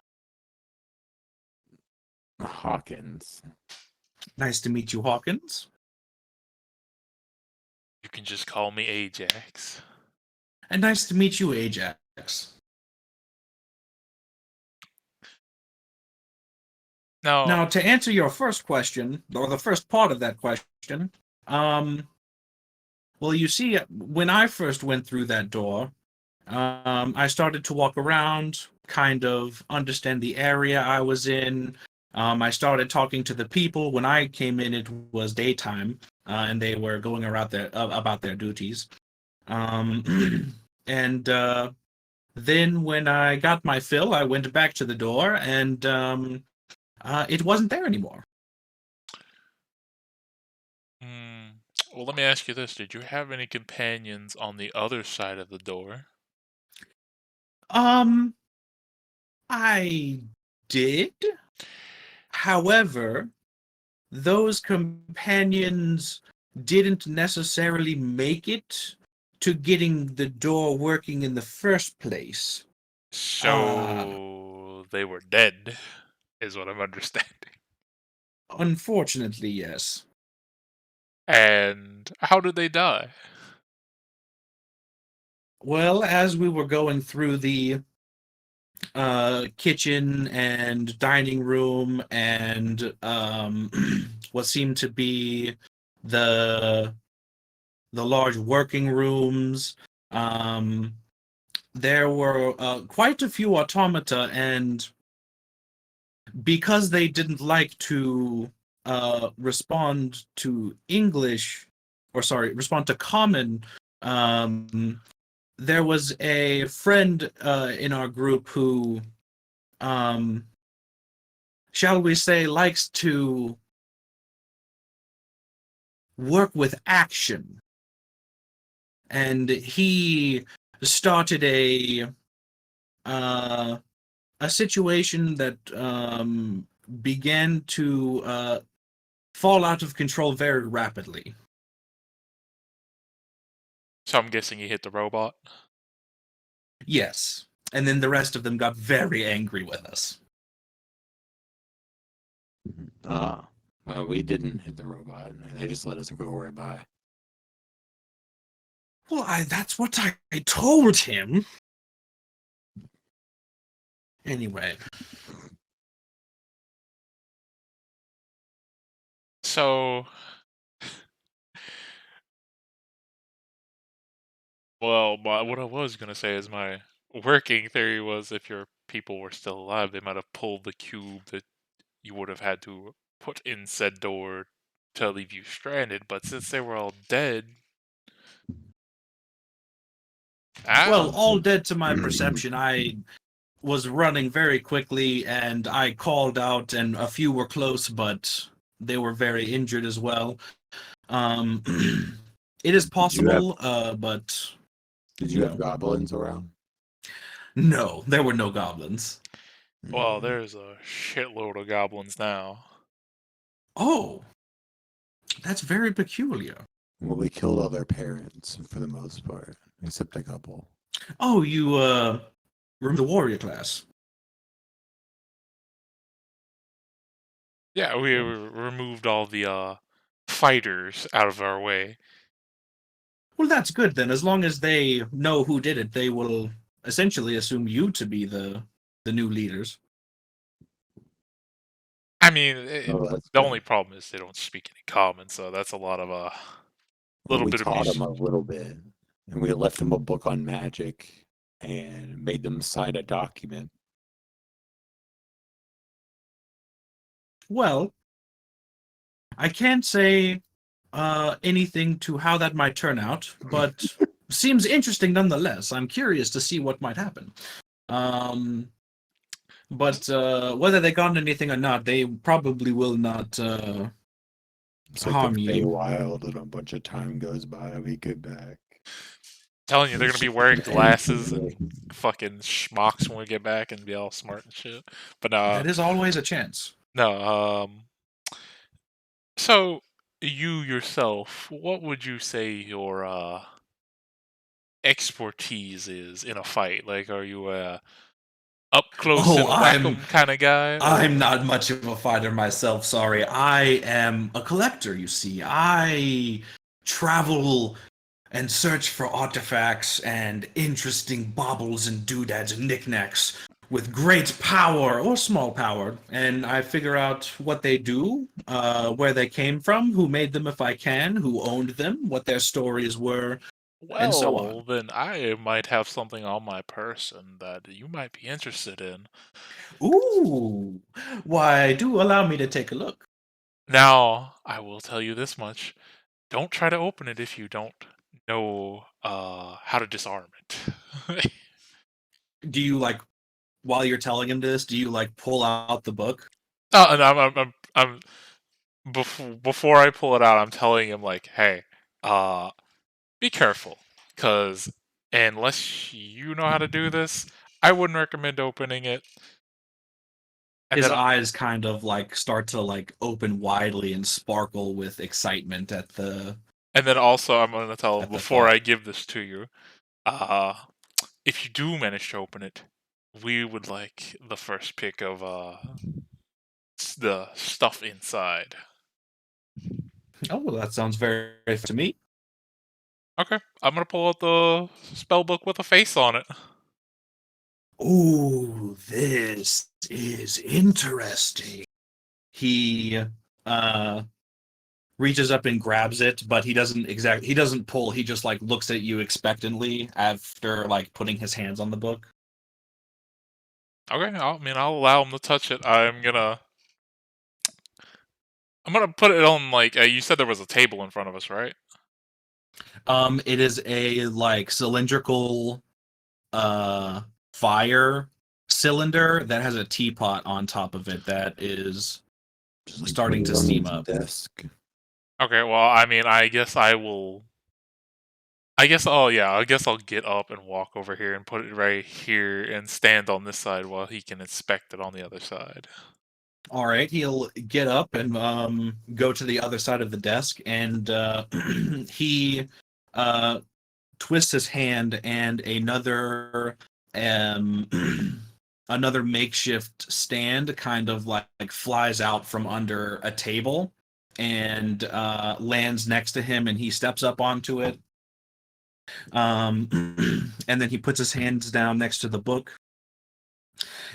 Speaker 2: Hawkins.
Speaker 3: Nice to meet you, Hawkins.
Speaker 1: You can just call me Ajax.
Speaker 3: And nice to meet you, Ajax.
Speaker 1: Now,
Speaker 3: Now, to answer your first question, or the first part of that question, well, you see, when I first went through that door, I started to walk around, kind of understand the area I was in. I started talking to the people. When I came in, it was daytime, and they were going around about their duties. And Then, when I got my fill, I went back to the door, and it wasn't there anymore.
Speaker 1: Hmm. Well, let me ask you this: did you have any companions on the other side of the door?
Speaker 3: Um, I did. However, those companions didn't necessarily make it to getting the door working in the first place.
Speaker 1: So they were dead, is what I'm understanding.
Speaker 3: Unfortunately, yes.
Speaker 1: And how did they die?
Speaker 3: Well, as we were going through the kitchen and dining room and what seemed to be the large working rooms, um, there were quite a few automata, and because they didn't like to respond to English, or sorry, respond to common, um, there was a friend in our group who, um, shall we say, likes to work with action. And he started uh, a situation that began to fall out of control very rapidly.
Speaker 1: So I'm guessing he hit the robot.
Speaker 3: Yes. And then the rest of them got very angry with us.
Speaker 4: Well, we didn't hit the robot. They just let us go right by.
Speaker 3: Well, that's what I told him. Anyway.
Speaker 1: So, well, what I was gonna say is my working theory was if your people were still alive, they might have pulled the cube that you would have had to put in said door to leave you stranded. But since they were all dead,
Speaker 3: Well,
Speaker 1: ah,
Speaker 3: all dead to my perception. I was running very quickly and I called out, and a few were close, but they were very injured as well. Um, it is possible, but
Speaker 4: Did
Speaker 3: you
Speaker 4: you have
Speaker 3: know,
Speaker 4: goblins around?
Speaker 3: no, there were no goblins.
Speaker 1: well, there's a shitload of goblins now.
Speaker 3: Oh, that's very peculiar.
Speaker 4: Well, we killed all their parents for the most part, except a couple.
Speaker 3: Oh, you removed the warrior class.
Speaker 1: Yeah, we removed all the fighters out of our way.
Speaker 3: Well, that's good then. As long as they know who did it, they will essentially assume you to be the new leaders.
Speaker 1: I mean,
Speaker 4: Oh, that's
Speaker 1: the
Speaker 4: good.
Speaker 1: only problem is they don't speak any common, so that's a lot of
Speaker 4: Well,
Speaker 1: little
Speaker 4: we
Speaker 1: bit of
Speaker 4: taught them
Speaker 1: mis.
Speaker 4: a little bit, and we left them a book on magic and made them sign a document.
Speaker 3: Well, I can't say anything to how that might turn out, but seems interesting nonetheless. I'm curious to see what might happen. Um, but whether they got anything or not, they probably will not
Speaker 4: It's like the
Speaker 3: harm you.
Speaker 4: Feywild, and a bunch of time goes by, we get back.
Speaker 1: Telling you, they're gonna
Speaker 4: It's
Speaker 1: be
Speaker 4: just
Speaker 1: wearing
Speaker 4: an end
Speaker 1: glasses
Speaker 4: to
Speaker 1: and fucking schmucks when we get back and be all smart and shit. But
Speaker 3: That is always a chance.
Speaker 1: no. So you yourself, what would you say your expertise is in a fight? Like, are you a up close
Speaker 3: Oh,
Speaker 1: and whack 'em kind of guy,
Speaker 3: I'm
Speaker 1: or
Speaker 3: not much of a fighter myself, sorry. I am a collector, you see. I travel and search for artifacts and interesting baubles and doodads and knickknacks with great power or small power. And I figure out what they do, where they came from, who made them if I can, who owned them, what their stories were, and so
Speaker 1: well,
Speaker 3: on.
Speaker 1: then I might have something on my person that you might be interested in.
Speaker 3: Ooh, why, do allow me to take a look.
Speaker 1: Now, I will tell you this much. Don't try to open it if you don't know how to disarm it.
Speaker 3: Do you like while you're telling him this? Do you like pull out the book?
Speaker 1: And I'm before I pull it out, I'm telling him like, hey, be careful, because unless you know how to do this, I wouldn't recommend opening it. And
Speaker 3: His
Speaker 1: then
Speaker 3: eyes kind of like start to like open widely and sparkle with excitement at the
Speaker 1: also I'm gonna tell him before
Speaker 3: thought.
Speaker 1: I give this to you, uh, if you do manage to open it, we would like the first pick of the stuff inside.
Speaker 3: Oh, well, that sounds very fair to me.
Speaker 1: Okay, I'm gonna pull out the spell book with a face on it.
Speaker 3: Ooh, this is interesting. He uh reaches up and grabs it, but he doesn't pull, he just like looks at you expectantly after like putting his hands on the book.
Speaker 1: Okay, I'll allow him to touch it. I'm gonna put it on like you said there was a table in front of us, right?
Speaker 3: It is a like cylindrical uh fire cylinder that has a teapot on top of it that is
Speaker 2: Just like
Speaker 3: starting
Speaker 2: put
Speaker 3: to
Speaker 2: it on
Speaker 3: steam
Speaker 2: his
Speaker 3: up.
Speaker 2: desk.
Speaker 1: Okay, well, I guess I will. I guess I'll get up and walk over here and put it right here and stand on this side while he can inspect it on the other side.
Speaker 3: All right, he'll get up and go to the other side of the desk, and he uh, twists his hand, and another um, another makeshift stand kind of like flies out from under a table and lands next to him, and he steps up onto it. Um, and then he puts his hands down next to the book,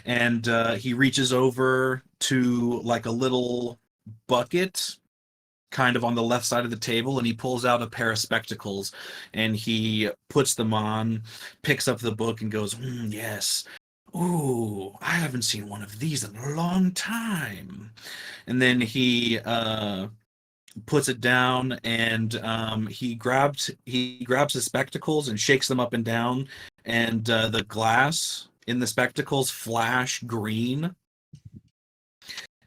Speaker 3: and he reaches over to like a little bucket kind of on the left side of the table, and he pulls out a pair of spectacles and he puts them on, picks up the book and goes, yes, ooh, I haven't seen one of these in a long time. And then he puts it down, and he grabs his spectacles and shakes them up and down, and the glass in the spectacles flash green,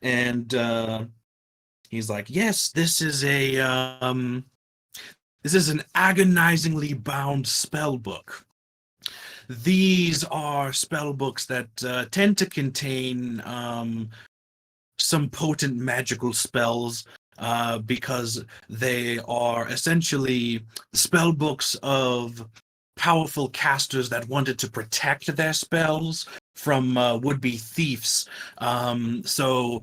Speaker 3: and he's like, yes, this is an agonizingly bound spell book. These are spell books that tend to contain some potent magical spells, because they are essentially spell books of powerful casters that wanted to protect their spells from would-be thieves. So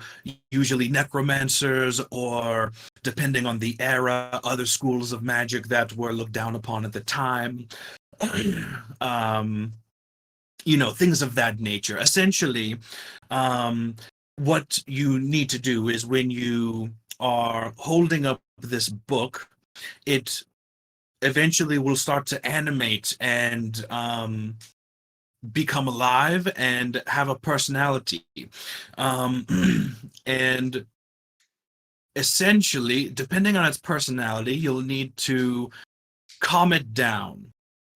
Speaker 3: usually necromancers, or depending on the era, other schools of magic that were looked down upon at the time. um, things of that nature. Essentially, what you need to do is when you are holding up this book, it eventually will start to animate and become alive and have a personality. Um, and essentially, depending on its personality, you'll need to calm it down.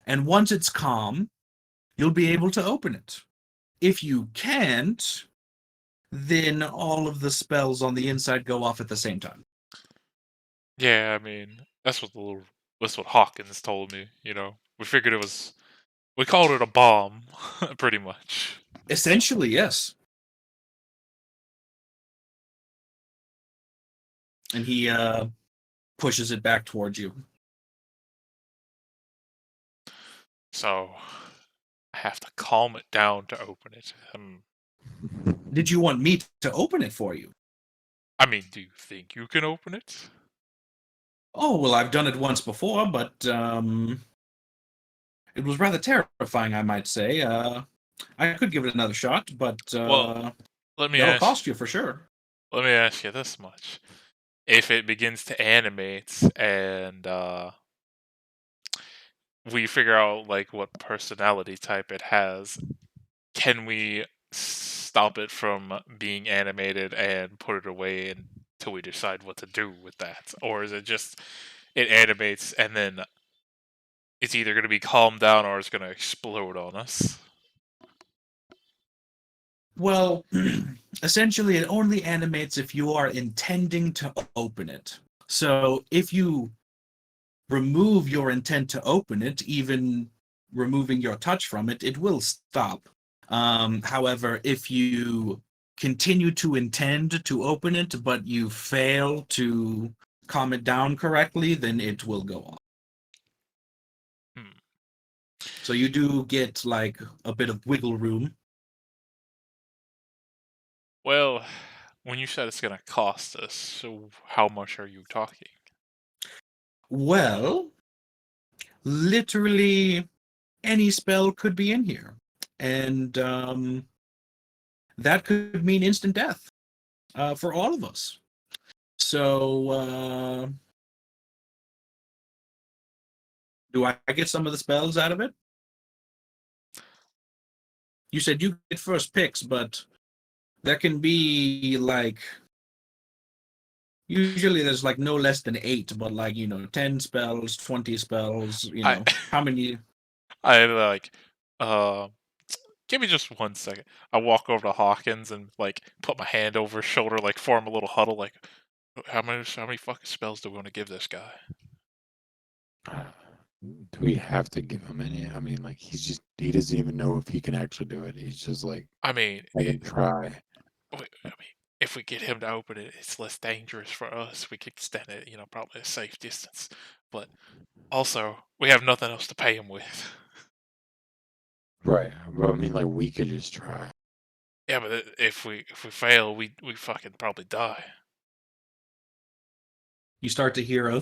Speaker 3: And once it's calm, you'll be able to open it. If you can't, then all of the spells on the inside go off at the same time.
Speaker 1: Yeah, that's what Hawkins told me. We figured we called it a bomb, pretty much.
Speaker 3: Essentially, yes. And he pushes it back towards you.
Speaker 1: So I have to calm it down to open it.
Speaker 3: Did you want me to open it for you?
Speaker 1: Do you think you can open it?
Speaker 3: Oh, well, I've done it once before, but it was rather terrifying, I might say. I could give it another shot, but
Speaker 1: Well, let me
Speaker 3: that'll
Speaker 1: ask.
Speaker 3: cost you for sure.
Speaker 1: Let me ask you this much: if it begins to animate and we figure out like what personality type it has, can we stop it from being animated and put it away until we decide what to do with that? Or is it just it animates and then it's either going to be calmed down or it's going to explode on us?
Speaker 3: Well, essentially, it only animates if you are intending to open it. So if you remove your intent to open it, even removing your touch from it, it will stop. However, if you continue to intend to open it, but you fail to calm it down correctly, then it will go off.
Speaker 1: Hmm.
Speaker 3: So you do get like a bit of wiggle room.
Speaker 1: Well, when you said it's gonna cost us, so how much are you talking?
Speaker 3: Well, literally any spell could be in here. And that could mean instant death for all of us. So, do I get some of the spells out of it? You said you get first picks, but there can be like usually there's like no less than 8, but like 10 spells, 20 spells.
Speaker 1: I
Speaker 3: How many?
Speaker 1: I like uh give me just 1 second. I walk over to Hawkins and like put my hand over his shoulder, like form a little huddle, like how many fucking spells do we want to give this guy?
Speaker 2: Uh, do we have to give him any? I mean, like he doesn't even know if he can actually do it. He's just like,
Speaker 1: I mean,
Speaker 2: I can try.
Speaker 1: if we get him to open it, it's less dangerous for us. We could extend it, probably a safe distance. But also, we have nothing else to pay him with.
Speaker 2: Right. But I mean, like we could just try.
Speaker 1: Yeah, but if we fail, we fucking probably die.
Speaker 3: You start to hear a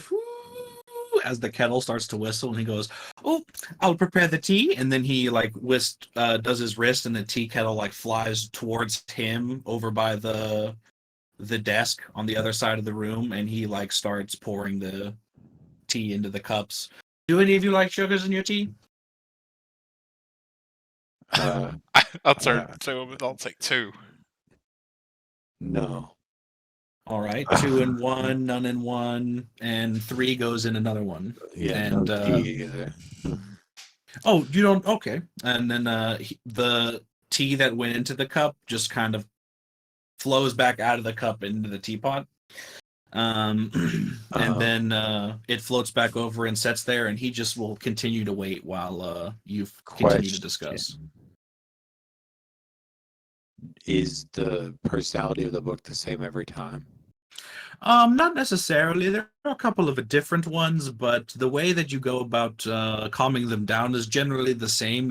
Speaker 3: as the kettle starts to whistle, and he goes, "Oh, I'll prepare the tea." And then he like does his wrist, and the tea kettle like flies towards him over by the desk on the other side of the room, and he like starts pouring the tea into the cups. Do any of you like sugars in your tea?
Speaker 2: Uh,
Speaker 1: I'll turn
Speaker 2: uh,
Speaker 1: to him and I'll take 2.
Speaker 2: no.
Speaker 3: All right, 2 in one, none in one, and 3 goes in another one.
Speaker 2: Yeah,
Speaker 3: And
Speaker 2: no tea either.
Speaker 3: oh, you don't? Okay. And then the tea that went into the cup just kind of flows back out of the cup into the teapot. And then it floats back over and sets there, and he just will continue to wait while you continue to discuss.
Speaker 2: Question. Is the personality of the book the same every time?
Speaker 3: Not necessarily. There are a couple of different ones, but the way that you go about calming them down is generally the same,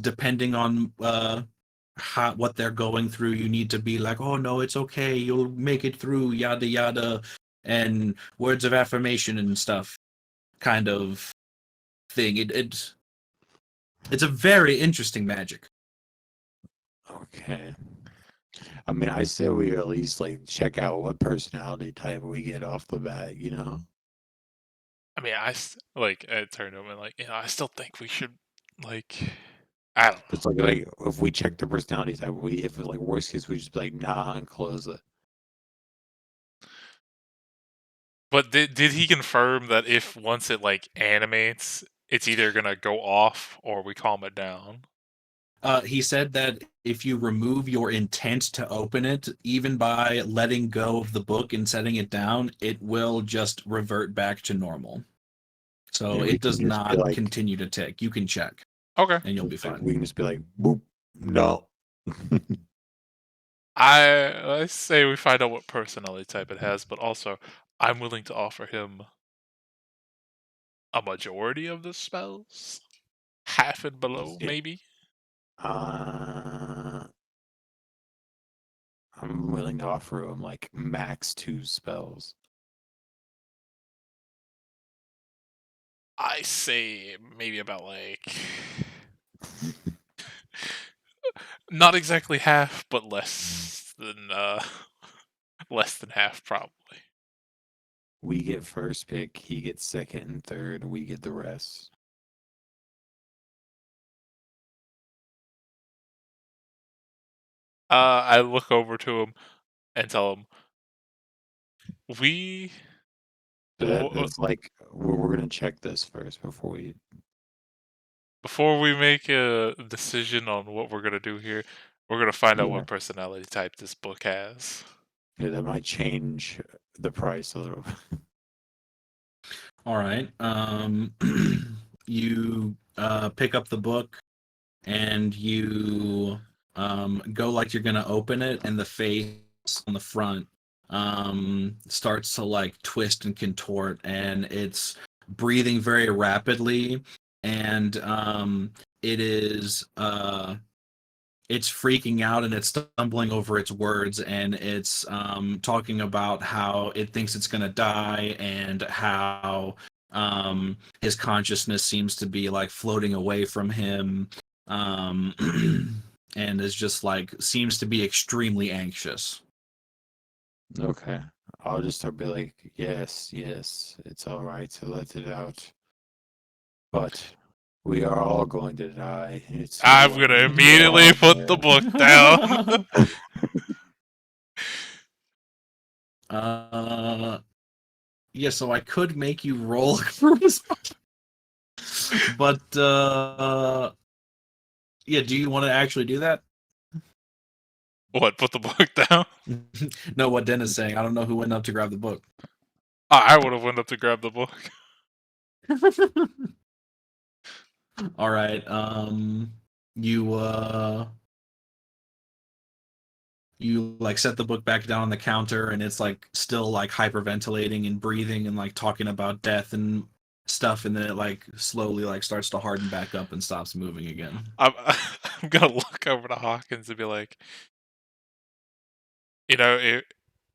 Speaker 3: depending on what they're going through. You need to be like, oh no, it's okay, you'll make it through, yada yada, and words of affirmation and stuff kind of thing. It's a very interesting magic.
Speaker 2: Okay. I mean, I say we at least like check out what personality type we get off the bat, you know?
Speaker 1: I mean, I turned to him and I still think we should like I don't know.
Speaker 2: It's like if we check the personality type, if it's like worst case, we just be like nah and close it.
Speaker 1: But did he confirm that if once it like animates, it's either gonna go off or we calm it down?
Speaker 3: He said that if you remove your intent to open it, even by letting go of the book and setting it down, it will just revert back to normal. So
Speaker 2: Yeah, we
Speaker 3: it
Speaker 2: can
Speaker 3: does
Speaker 2: just be
Speaker 3: not
Speaker 2: like,
Speaker 3: continue to tick. You can check,
Speaker 1: Okay.
Speaker 3: and you'll be fine.
Speaker 2: we can just be like, boop, no.
Speaker 1: I say we find out what personality type it has, but also I'm willing to offer him a majority of the spells, half and below,
Speaker 2: Yeah.
Speaker 1: maybe.
Speaker 2: I'm willing to offer him like max 2 spells.
Speaker 1: I say maybe about like not exactly half, but less than less than half probably.
Speaker 2: We get first pick, he gets second and third, we get the rest.
Speaker 1: I look over to him and tell him we
Speaker 2: That's like we're gonna check this first before we.
Speaker 1: before we make a decision on what we're gonna do here, We're gonna find out
Speaker 2: Yeah.
Speaker 1: what personality type this book has.
Speaker 2: Yeah, that might change the price a little.
Speaker 3: All right. You pick up the book and you go like you're gonna open it, and the face on the front starts to like twist and contort, and it's breathing very rapidly, and it is it's freaking out, and it's stumbling over its words, and it's talking about how it thinks it's going to die, and how his consciousness seems to be like floating away from him, um, and is just like seems to be extremely anxious.
Speaker 2: Okay. I'll just start be like, yes, yes, it's all right to let it out. But we are all going to die. It's
Speaker 1: I'm
Speaker 2: one
Speaker 1: gonna
Speaker 2: of
Speaker 1: immediately put the book down.
Speaker 3: Yeah, so I could make you roll charisma, but yeah, do you want to actually do that?
Speaker 1: What? Put the book down?
Speaker 3: No, what Den is saying. I don't know who went up to grab the book.
Speaker 1: I would have went up to grab the book.
Speaker 3: All right. You you like set the book back down on the counter, and it's like still like hyperventilating and breathing and like talking about death and stuff, and then it like slowly like starts to harden back up and stops moving again.
Speaker 1: I'm gonna look over to Hawkins and be like, you know,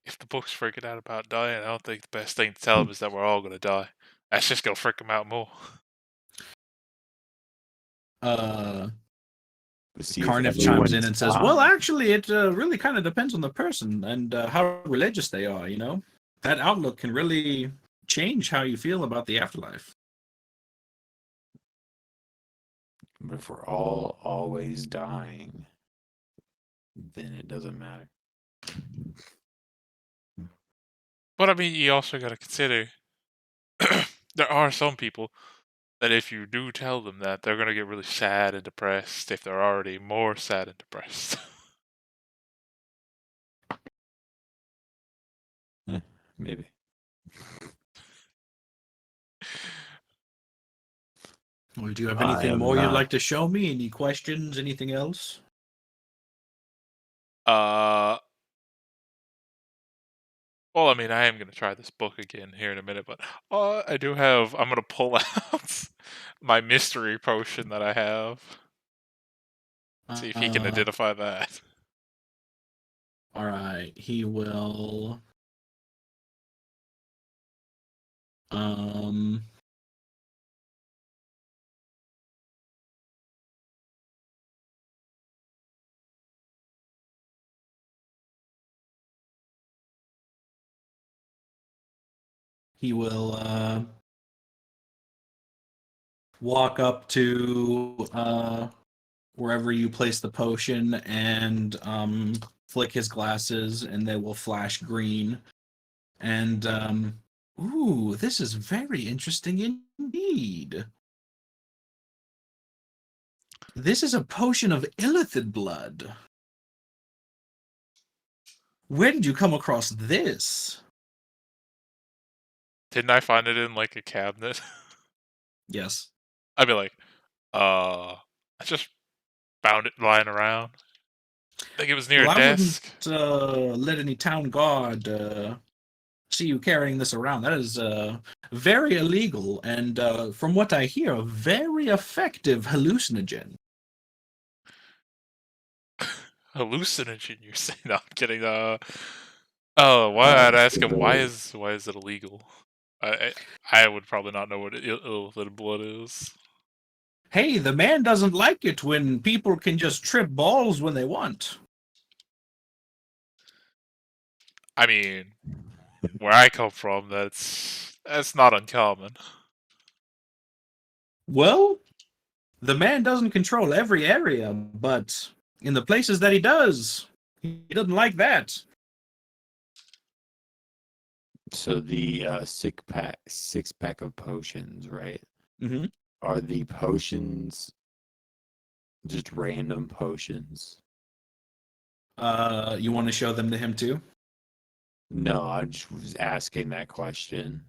Speaker 1: if the book's freaking out about dying, I don't think the best thing to tell him is that we're all gonna die. That's just gonna freak him out more.
Speaker 3: Uh
Speaker 2: See if
Speaker 3: Carniff chimes in
Speaker 2: everyone's
Speaker 3: and says, "Well,
Speaker 2: fine.
Speaker 3: actually, it really kind of depends on the person and how religious they are. You know, that outlook can really change how you feel about the afterlife."
Speaker 2: But if we're all always dying, then it doesn't matter.
Speaker 1: But I mean, you also gotta consider there are some people that if you do tell them that, they're gonna get really sad and depressed if they're already more sad and depressed.
Speaker 2: Maybe.
Speaker 3: Well, do you have
Speaker 2: I
Speaker 3: anything
Speaker 2: am
Speaker 3: more you'd
Speaker 2: not.
Speaker 3: like to show me? Any questions? Anything else?
Speaker 1: uh, well, I mean, I am gonna try this book again here in a minute, but I do have. I'm gonna pull out my mystery potion that I have. See if he can
Speaker 3: Uh,
Speaker 1: identify that.
Speaker 3: all right. He will. Um. He will walk up to wherever you place the potion and flick his glasses, and they will flash green. And ooh, this is very interesting indeed. This is a potion of illithid blood. Where did you come across this?
Speaker 1: Didn't I find it in like a cabinet?
Speaker 3: Yes.
Speaker 1: I'd be like, I just found it lying around. I think it was near
Speaker 3: Well,
Speaker 1: a
Speaker 3: I wouldn't
Speaker 1: desk.
Speaker 3: let any town guard see you carrying this around. That is very illegal, and from what I hear, a very effective hallucinogen.
Speaker 1: Hallucinogen, you say? No, I'm kidding. Oh, why I'd ask him why is it illegal? I would probably not know what illicit blood is.
Speaker 3: Hey, the man doesn't like it when people can just trip balls when they want.
Speaker 1: I mean, where I come from, that's not uncommon.
Speaker 3: Well, the man doesn't control every area, but in the places that he does, he doesn't like that.
Speaker 2: So the six pack of potions, right?
Speaker 3: Mm-hmm.
Speaker 2: Are the potions just random potions?
Speaker 3: You want to show them to him too?
Speaker 2: No, I just was asking that question.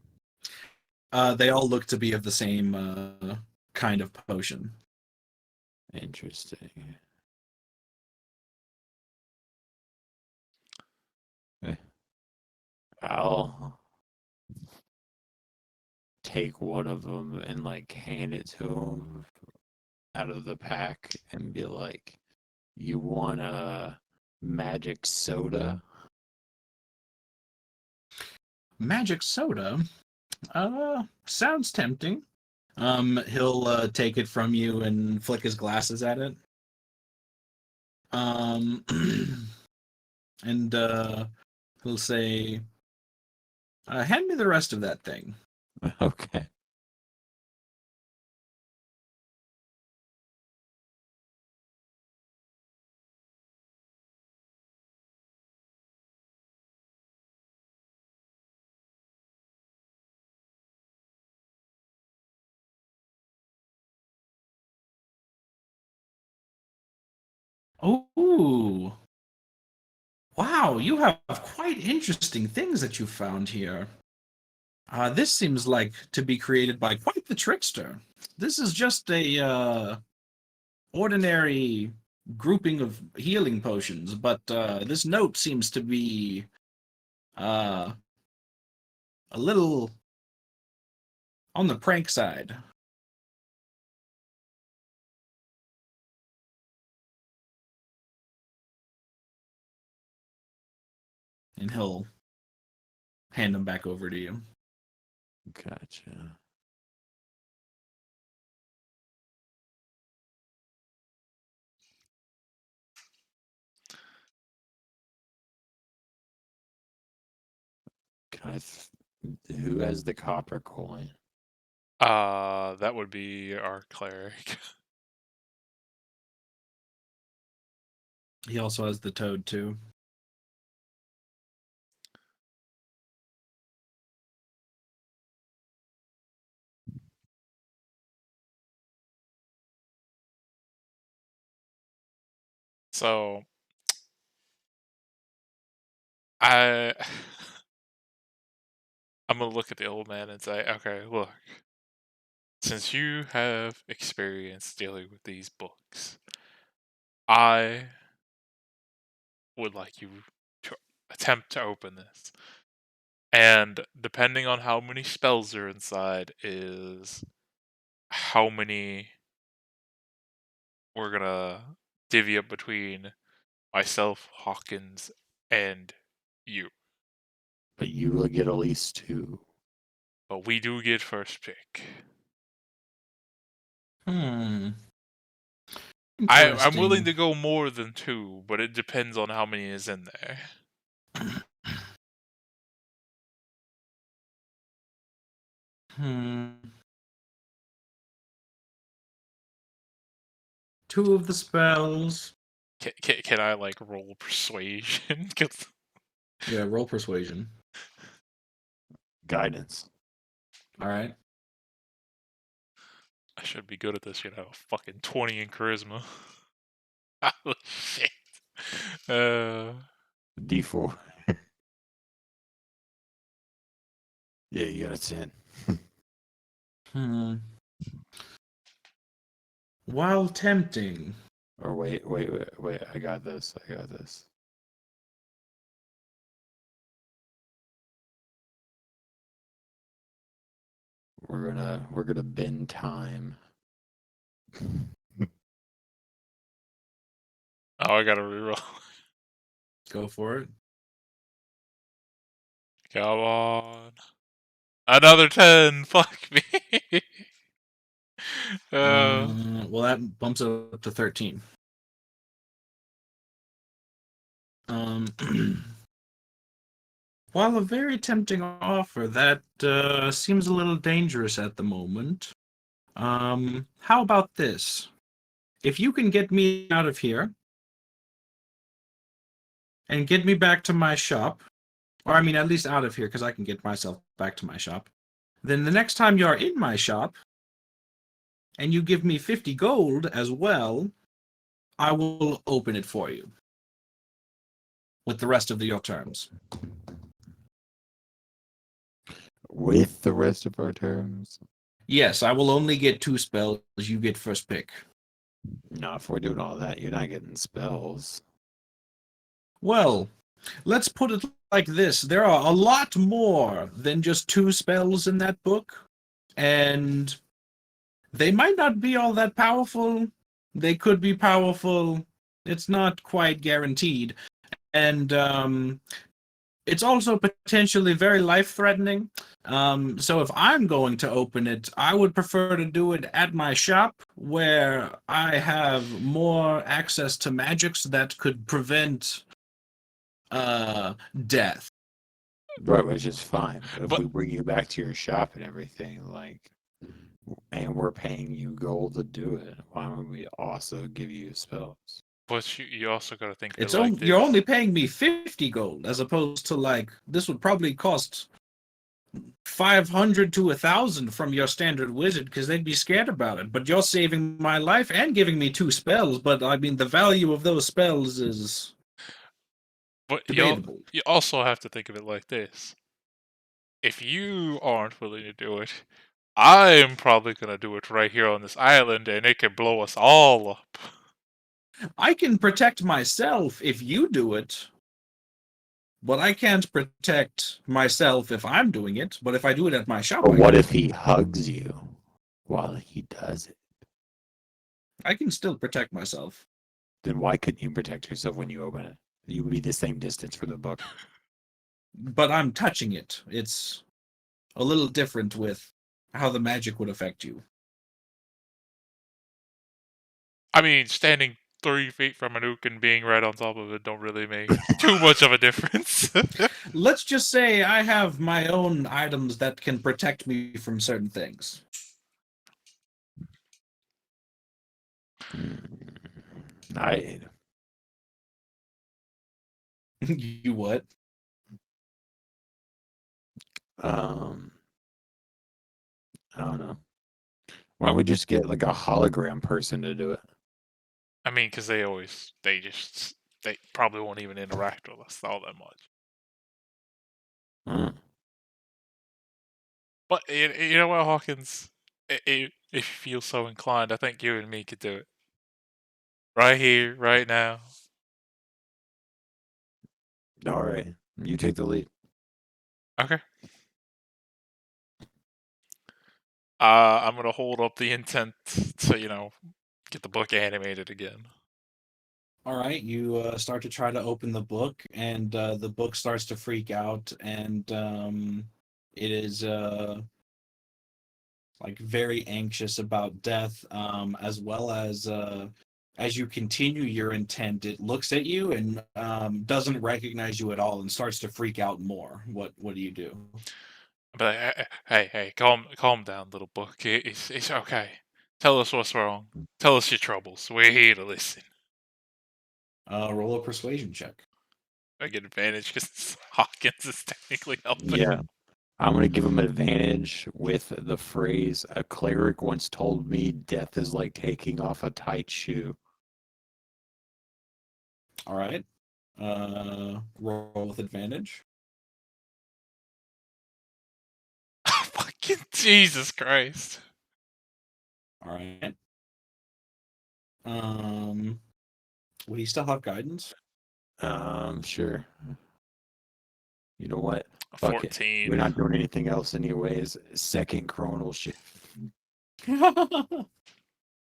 Speaker 3: They all look to be of the same kind of potion.
Speaker 2: Interesting. Eh, I'll take one of them and like hand it to him out of the pack and be like, "You want a magic soda?"
Speaker 3: Magic soda. Sounds tempting. He'll take it from you and flick his glasses at it. And he'll say, "Hand me the rest of that thing."
Speaker 2: Okay.
Speaker 3: Oh, wow! You have quite interesting things that you found here. This seems like to be created by quite the trickster. This is just a ordinary grouping of healing potions, but this note seems to be uh, a little on the prank side. And he'll hand them back over to you.
Speaker 2: Gotcha. Can who has the copper coin?
Speaker 1: That would be our cleric.
Speaker 3: He also has the toad too.
Speaker 1: So I I'm gonna look at the old man and say, okay, look, since you have experience dealing with these books, I would like you to attempt to open this. And depending on how many spells are inside is how many we're gonna divvy up between myself, Hawkins, and you.
Speaker 2: But you will get at least two.
Speaker 1: But we do get first pick.
Speaker 3: Hmm.
Speaker 1: I'm willing
Speaker 3: Interesting.
Speaker 1: to go more than two, but it depends on how many is in there.
Speaker 3: Hmm. Two of the spells.
Speaker 1: Can I like roll persuasion? 'Cause
Speaker 3: Yeah, roll persuasion.
Speaker 2: Guidance.
Speaker 3: All right.
Speaker 1: I should be good at this, fucking 20 in charisma. Holy shit.
Speaker 2: D4. Yeah, you got a 10.
Speaker 3: Hmm. While tempting.
Speaker 2: Or wait. I got this. We're gonna bend time.
Speaker 1: Oh, I gotta reroll.
Speaker 3: Go for it.
Speaker 1: Come on. Another 10. Fuck me.
Speaker 3: Well, that bumps it up to 13. Um, while a very tempting offer, that seems a little dangerous at the moment. How about this? If you can get me out of here and get me back to my shop, or I mean, at least out of here, because I can get myself back to my shop, then the next time you're in my shop and you give me 50 gold as well, I will open it for you. with the rest of your terms.
Speaker 2: With the rest of our terms?
Speaker 3: Yes, I will only get 2 spells. You get first pick.
Speaker 2: No, if we're doing all that, you're not getting spells.
Speaker 3: Well, let's put it like this. There are a lot more than just 2 spells in that book, and they might not be all that powerful. They could be powerful. It's not quite guaranteed. And it's also potentially very life-threatening. So if I'm going to open it, I would prefer to do it at my shop where I have more access to magics that could prevent death.
Speaker 2: Right, which is fine. But if
Speaker 1: But-
Speaker 2: we bring you back to your shop and everything, and we're paying you gold to do it, why would we also give you spells?
Speaker 1: But you also got to think of
Speaker 3: It's
Speaker 1: it like this.
Speaker 3: you're only paying me 50 gold as opposed to like this would probably cost 500 to 1,000 from your standard wizard because they'd be scared about it. But you're saving my life and giving me 2 spells. But I mean, the value of those spells is
Speaker 1: But
Speaker 3: debatable.
Speaker 1: you also have to think of it like this. If you aren't willing to do it, I'm probably going to do it right here on this island, and it could blow us all up.
Speaker 3: I can protect myself if you do it, but I can't protect myself if I'm doing it. But if I do it at my shop,
Speaker 2: But what if he hugs you while he does it?
Speaker 3: I can still protect myself.
Speaker 2: Then why couldn't you protect yourself when you open it? You would be the same distance from the book.
Speaker 3: But I'm touching it. It's a little different with how the magic would affect you.
Speaker 1: I mean, standing 3 feet from a nuke and being right on top of it don't really make too much of a difference.
Speaker 3: Let's just say I have my own items that can protect me from certain things.
Speaker 2: I
Speaker 3: You what?
Speaker 2: I don't know. Why don't we just get like a hologram person to do it?
Speaker 1: I mean, because they probably won't even interact with us all that much.
Speaker 2: Hmm.
Speaker 1: But you know what, Hawkins? If you feel so inclined, I think you and me could do it. Right here, right now.
Speaker 2: All right, you take the lead.
Speaker 1: Okay. I'm gonna hold up the intent to, get the book animated again.
Speaker 3: All right, you start to try to open the book, and the book starts to freak out, and it is like very anxious about death, as well as you continue your intent, it looks at you and doesn't recognize you at all, and starts to freak out more. What do you do?
Speaker 1: But hey, calm down, little book. It's okay. Tell us what's wrong. Tell us your troubles. We're here to listen.
Speaker 3: Roll a persuasion check.
Speaker 1: I get advantage because Hawkins is technically helping.
Speaker 2: Yeah, I'm gonna give him advantage with the phrase a cleric once told me death is like taking off a tight shoe.
Speaker 3: All right. Roll with advantage.
Speaker 1: Fucking Jesus Christ.
Speaker 3: All right. Would he still have guidance?
Speaker 2: Sure. You know what? Fuck it.
Speaker 1: 14.
Speaker 2: We're not doing anything else anyways. Second chronal shift.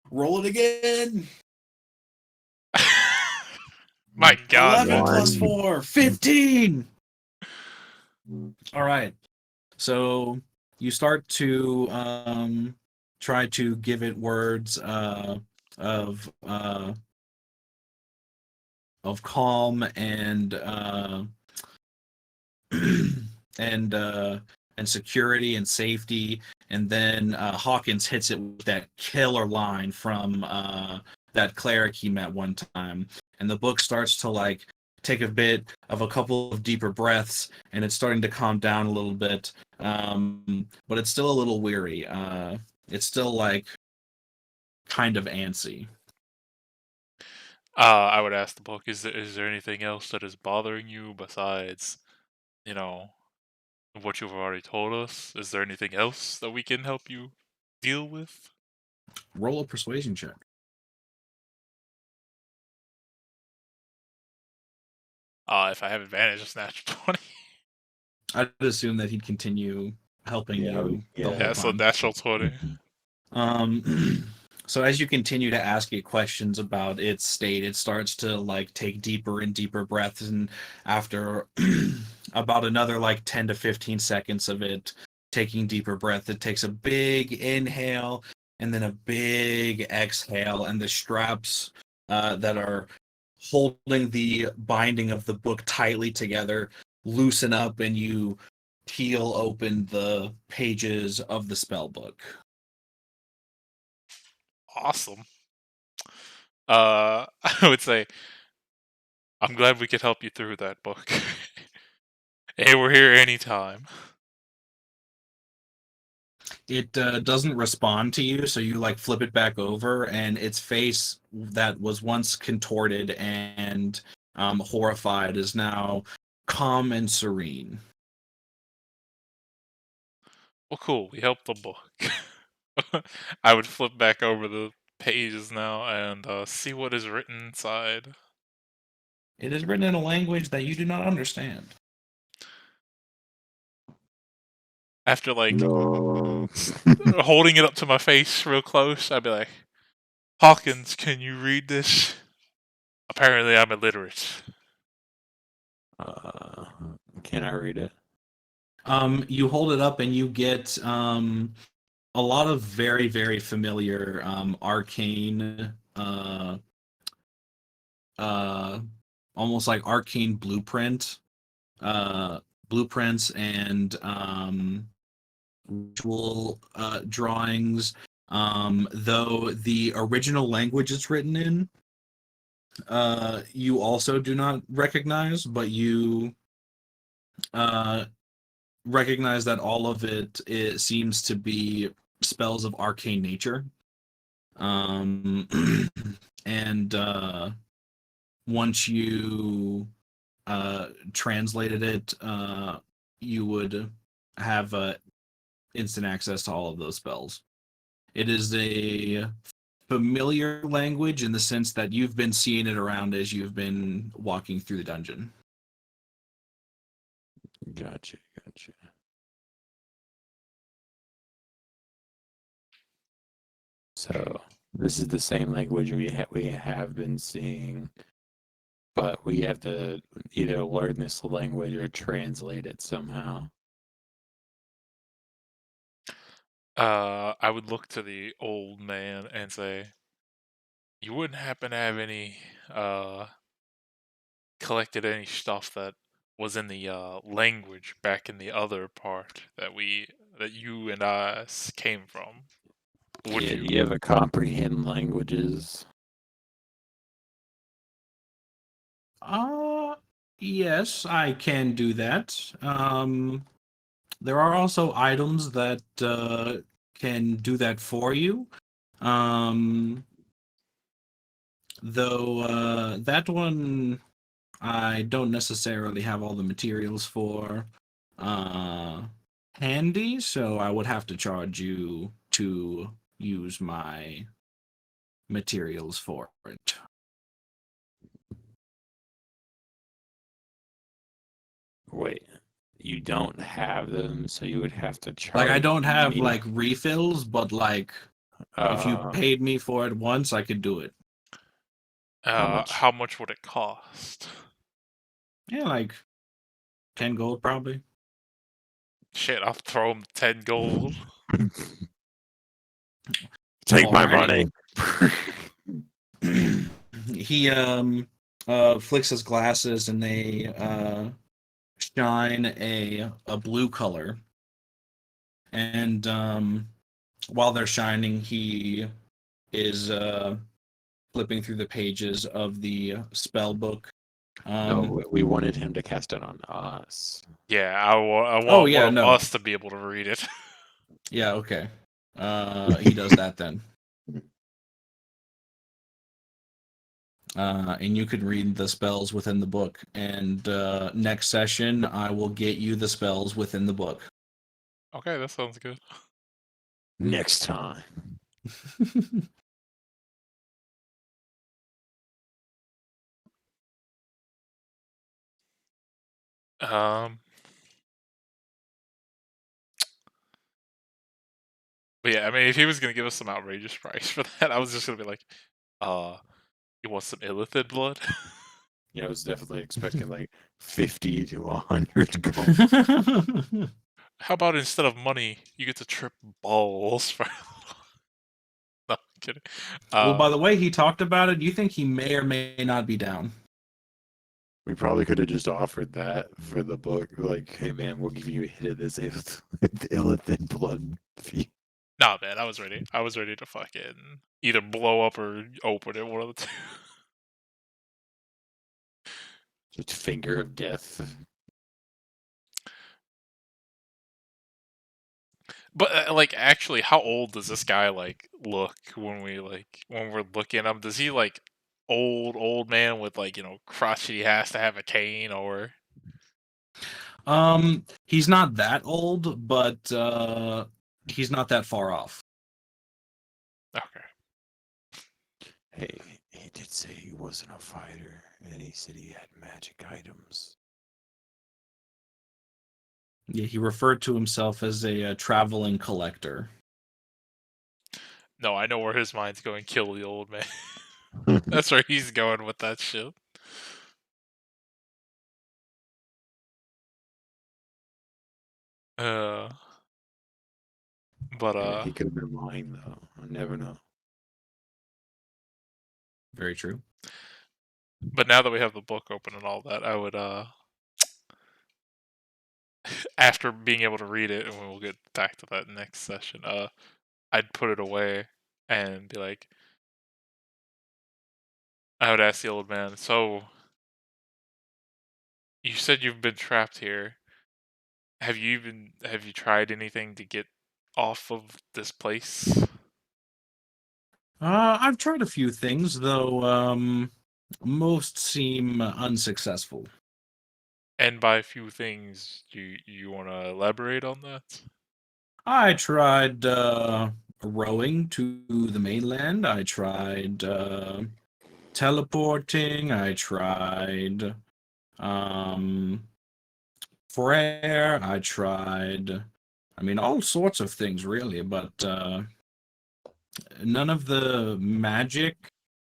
Speaker 3: Roll it again.
Speaker 1: My God.
Speaker 3: 11 plus
Speaker 2: One.
Speaker 3: 4, 15. All right. So you start to try to give it words of calm and and security and safety, and then Hawkins hits it with that killer line from that cleric he met one time, and the book starts to like take a bit of a couple of deeper breaths, and it's starting to calm down a little bit, but it's still a little weary. It's still like kind of antsy.
Speaker 1: I would ask the book, is there anything else that is bothering you besides, you know, what you've already told us? Is there anything else that we can help you deal with?
Speaker 3: Roll a persuasion check.
Speaker 1: If I have advantage, it's natural 20.
Speaker 3: I'd assume that he'd continue helping you the whole
Speaker 1: Yeah, so
Speaker 3: time.
Speaker 1: natural 20.
Speaker 3: So as you continue to ask it questions about its state, it starts to like take deeper and deeper breaths, and after about another like 10 to 15 seconds of it taking deeper breath, it takes a big inhale and then a big exhale, and the straps that are holding the binding of the book tightly together loosen up, and you peel open the pages of the spell book.
Speaker 1: Awesome. I would say, I'm glad we could help you through that book. Hey, we're here anytime.
Speaker 3: It doesn't respond to you, so you like flip it back over, and its face that was once contorted and horrified is now calm and serene.
Speaker 1: Well, cool. We helped the book. I would flip back over the pages now and see what is written inside.
Speaker 3: It is written in a language that you do not understand.
Speaker 1: After like
Speaker 2: No.
Speaker 1: holding it up to my face real close, I'd be like, Hawkins, can you read this? Apparently, I'm illiterate.
Speaker 2: Can I read it?
Speaker 3: You hold it up and you get a lot of very, very familiar arcane, almost like arcane blueprints and ritual drawings. Though the original language it's written in, you also do not recognize, but you recognize that all of it seems to be spells of arcane nature. Um, and once you translated it, you would have instant access to all of those spells. It is a familiar language in the sense that you've been seeing it around as you've been walking through the dungeon.
Speaker 2: Gotcha. So this is the same language we have been seeing, but we have to either learn this language or translate it somehow.
Speaker 1: I would look to the old man and say, you wouldn't happen to have any, collected any stuff that was in the language back in the other part that you and us came from? Would
Speaker 2: Yeah,
Speaker 1: you?
Speaker 2: you ever comprehend languages?
Speaker 3: Yes, I can do that. There are also items that can do that for you. Though that one I don't necessarily have all the materials for handy, so I would have to charge you to use my materials for it.
Speaker 2: Wait, you don't have them, so you would have to charge
Speaker 3: Like I don't have
Speaker 2: me?
Speaker 3: like refills, but like if you
Speaker 2: Uh,
Speaker 3: paid me for it once, I could do it.
Speaker 2: much?
Speaker 1: How much would it cost?
Speaker 3: Yeah, like 10 gold probably.
Speaker 1: Shit, I'll throw him 10 gold.
Speaker 2: Take my
Speaker 3: Alrighty.
Speaker 2: money.
Speaker 3: He flicks his glasses and they shine a blue color. And while they're shining, he is flipping through the pages of the spell book.
Speaker 2: No, we wanted him to cast it on us.
Speaker 1: Yeah, I want
Speaker 3: Oh,
Speaker 1: one
Speaker 3: yeah,
Speaker 1: of
Speaker 3: no.
Speaker 1: us to be able to read it.
Speaker 3: Yeah, okay. He does that then. and you can read the spells within the book. And next session, I will get you the spells within the book.
Speaker 1: Okay, that sounds good.
Speaker 2: Next time.
Speaker 1: Um, but yeah, I mean, if he was gonna give us some outrageous price for that, I was just gonna be like, you want some illithid blood?
Speaker 2: Yeah, I was definitely expecting like 50 to 100 gold.
Speaker 1: How about instead of money, you get to trip balls for? No, I'm kidding.
Speaker 3: Well, by the way he talked about it, you think he may or may not be down.
Speaker 2: We probably could have just offered that for the book. Like, hey man, we'll give you a hit of this illithid blood fee.
Speaker 1: Nah, man, I was ready. I was ready to fucking either blow up or open it, one of the two.
Speaker 2: Just finger of death.
Speaker 1: But like, actually, how old does this guy like look when we're looking at him? Does he like old man with like crotchety has to have a cane or?
Speaker 3: He's not that old, but he's not that far off.
Speaker 1: Okay.
Speaker 2: Hey, he did say he wasn't a fighter, and he said he had magic items.
Speaker 3: Yeah, he referred to himself as a traveling collector.
Speaker 1: No, I know where his mind's going. Kill the old man. That's where he's going with that shit. Uh, but
Speaker 2: Yeah, he could have been lying though. I never know.
Speaker 3: Very true.
Speaker 1: but now that we have the book open and all that, I would after being able to read it, and we'll get back to that next session. I'd put it away and be like, I would ask the old man, so you said you've been trapped here. Have you tried anything to get off of this place?
Speaker 3: I've tried a few things, though most seem unsuccessful.
Speaker 1: And by a few things, you want to elaborate on that?
Speaker 3: I tried rowing to the mainland. I tried teleporting. I tried prayer. I tried, I mean, all sorts of things, really, but none of the magic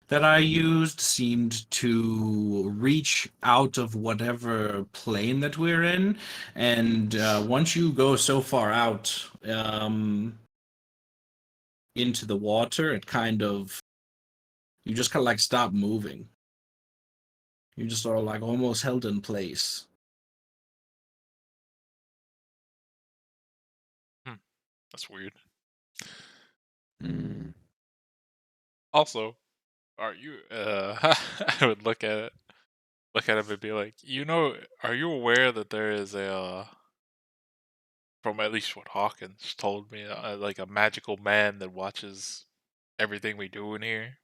Speaker 3: that I used seemed to reach out of whatever plane that we're in. And once you go so far out into the water, you just kind of like stop moving. You just sort of like almost held in place.
Speaker 1: That's weird.
Speaker 2: Mm.
Speaker 1: Also, are you? I would look at him and be like, are you aware that there is from at least what Hawkins told me, like a magical man that watches everything we do in here?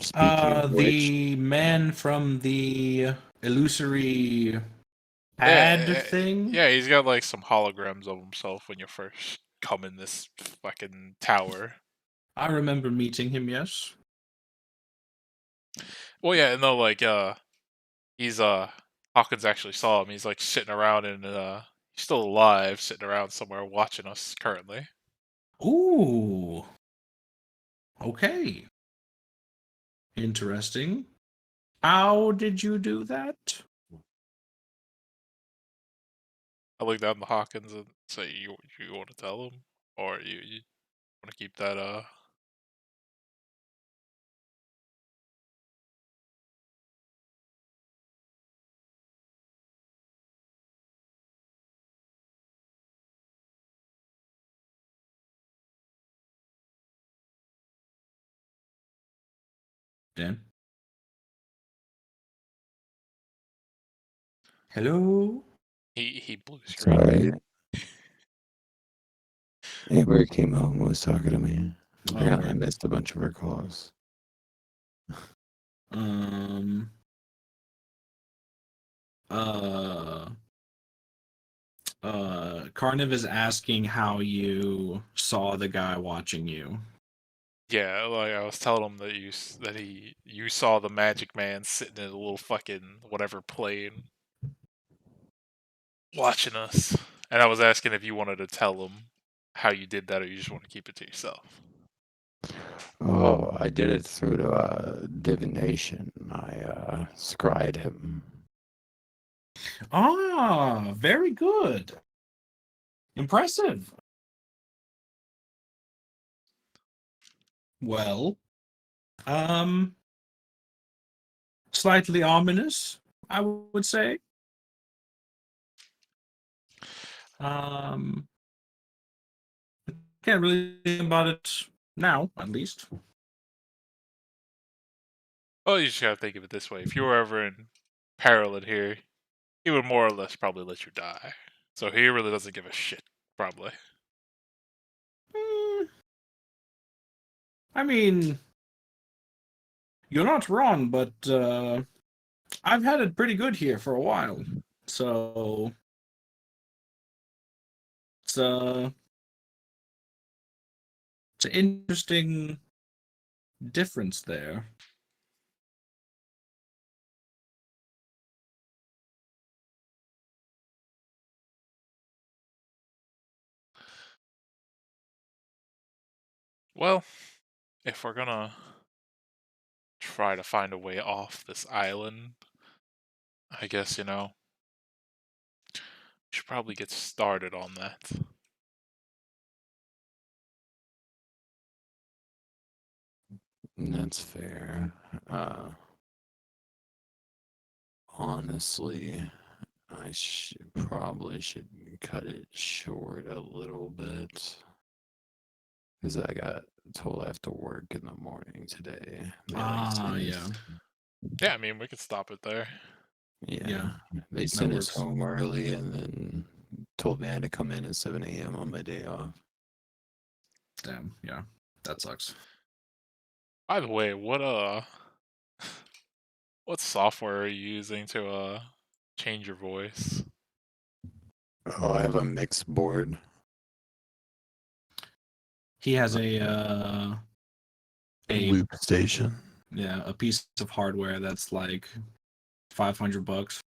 Speaker 2: Speaking of which,
Speaker 3: The man from the illusory pad
Speaker 1: Yeah,
Speaker 3: thing.
Speaker 1: yeah, he's got like some holograms of himself when you first come in this fucking tower.
Speaker 3: I remember meeting him, yes.
Speaker 1: Well, yeah, no, like he's Hawkins actually saw him. He's like sitting around and he's still alive, sitting around somewhere watching us currently.
Speaker 3: Ooh. Okay. Interesting. How did you do that?
Speaker 1: I look down to Hawkins and say, "You want to tell him, or you want to keep that?"
Speaker 3: Dan? Hello?
Speaker 1: He blew the screen.
Speaker 2: sorry, Amber came home and was talking to me.
Speaker 3: Oh,
Speaker 2: Apparently, I
Speaker 3: word.
Speaker 2: missed a bunch of her calls.
Speaker 3: Um. Uh. Carniv is asking how you saw the guy watching you.
Speaker 1: Yeah, like I was telling him that you saw the magic man sitting in a little fucking whatever plane watching us, and I was asking if you wanted to tell him how you did that, or you just want to keep it to yourself.
Speaker 4: Oh, I did it through divination. I scryed him.
Speaker 3: Ah, very good. Impressive. Well, slightly ominous, I would say. Um, can't really think about it now, at least.
Speaker 1: Well, you just gotta think of it this way: if you were ever in peril in here, he would more or less probably let you die. So he really doesn't give a shit, probably.
Speaker 3: Mm, I mean, you're not wrong, but I've had it pretty good here for a while. So it's it's an interesting difference there.
Speaker 1: Well, if we're gonna try to find a way off this island, I guess, we should probably get started on that.
Speaker 4: That's fair. Honestly, I should cut it short a little bit. Because I got told I have to work in the morning today.
Speaker 3: Yeah.
Speaker 1: Yeah, I mean, we could stop it there.
Speaker 4: Yeah. They
Speaker 3: That
Speaker 4: sent us
Speaker 3: works.
Speaker 4: home early and then told me I had to come in at 7 a.m. on my day off.
Speaker 3: Damn, yeah. That sucks.
Speaker 1: By the way, what software are you using to change your voice?
Speaker 4: Oh, I have a mixed board.
Speaker 3: He has a
Speaker 2: Loop station.
Speaker 3: yeah, a piece of hardware that's like $500,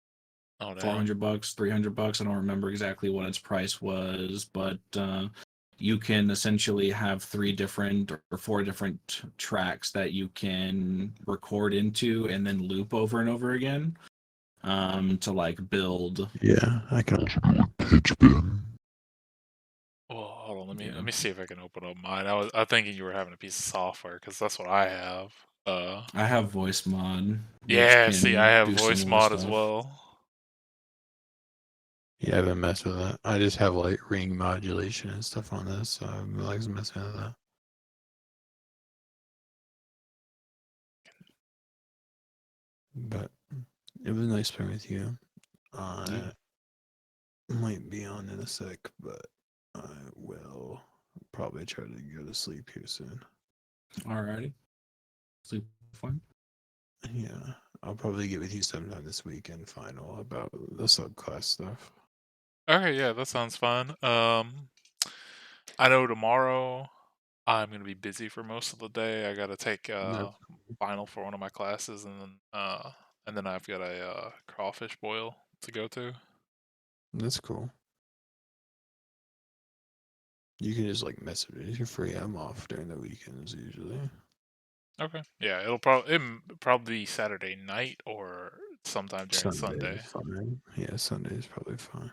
Speaker 1: Oh, damn.
Speaker 3: $400, $300. I don't remember exactly what its price was, but you can essentially have 3 different or 4 different tracks that you can record into and then loop over and over again to like build.
Speaker 2: Yeah, I can also do a pitch bend.
Speaker 1: Well, hold on. Let me
Speaker 3: Yeah.
Speaker 1: let me see if I can open up mine. I was thinking you were having a piece of software because that's what I have.
Speaker 3: I have voice mod, which
Speaker 1: Yeah. See, I
Speaker 3: can
Speaker 1: have
Speaker 3: do
Speaker 1: voice
Speaker 3: similar
Speaker 1: mod as
Speaker 3: stuff.
Speaker 1: well.
Speaker 2: Yeah, I haven't messed with that. I just have like ring modulation and stuff on this, so I'm like messing with that. But it was nice playing with you. I might be on in a sec, but I will probably try to go to sleep here soon.
Speaker 3: Alrighty. Sleep fine.
Speaker 2: Yeah, I'll probably get with you sometime this weekend final about the subclass stuff.
Speaker 1: Okay. Yeah, that sounds fun. I know tomorrow I'm gonna be busy for most of the day. I gotta take
Speaker 2: That's
Speaker 1: final for one of my classes, and then I've got a crawfish boil to go to.
Speaker 2: that's cool. You can just like message me if you're free. I'm off during the weekends usually.
Speaker 1: Okay. Yeah, probably be Saturday night or sometime during
Speaker 2: Sunday
Speaker 1: Sunday.
Speaker 2: is fine. Yeah, Sunday is probably fine.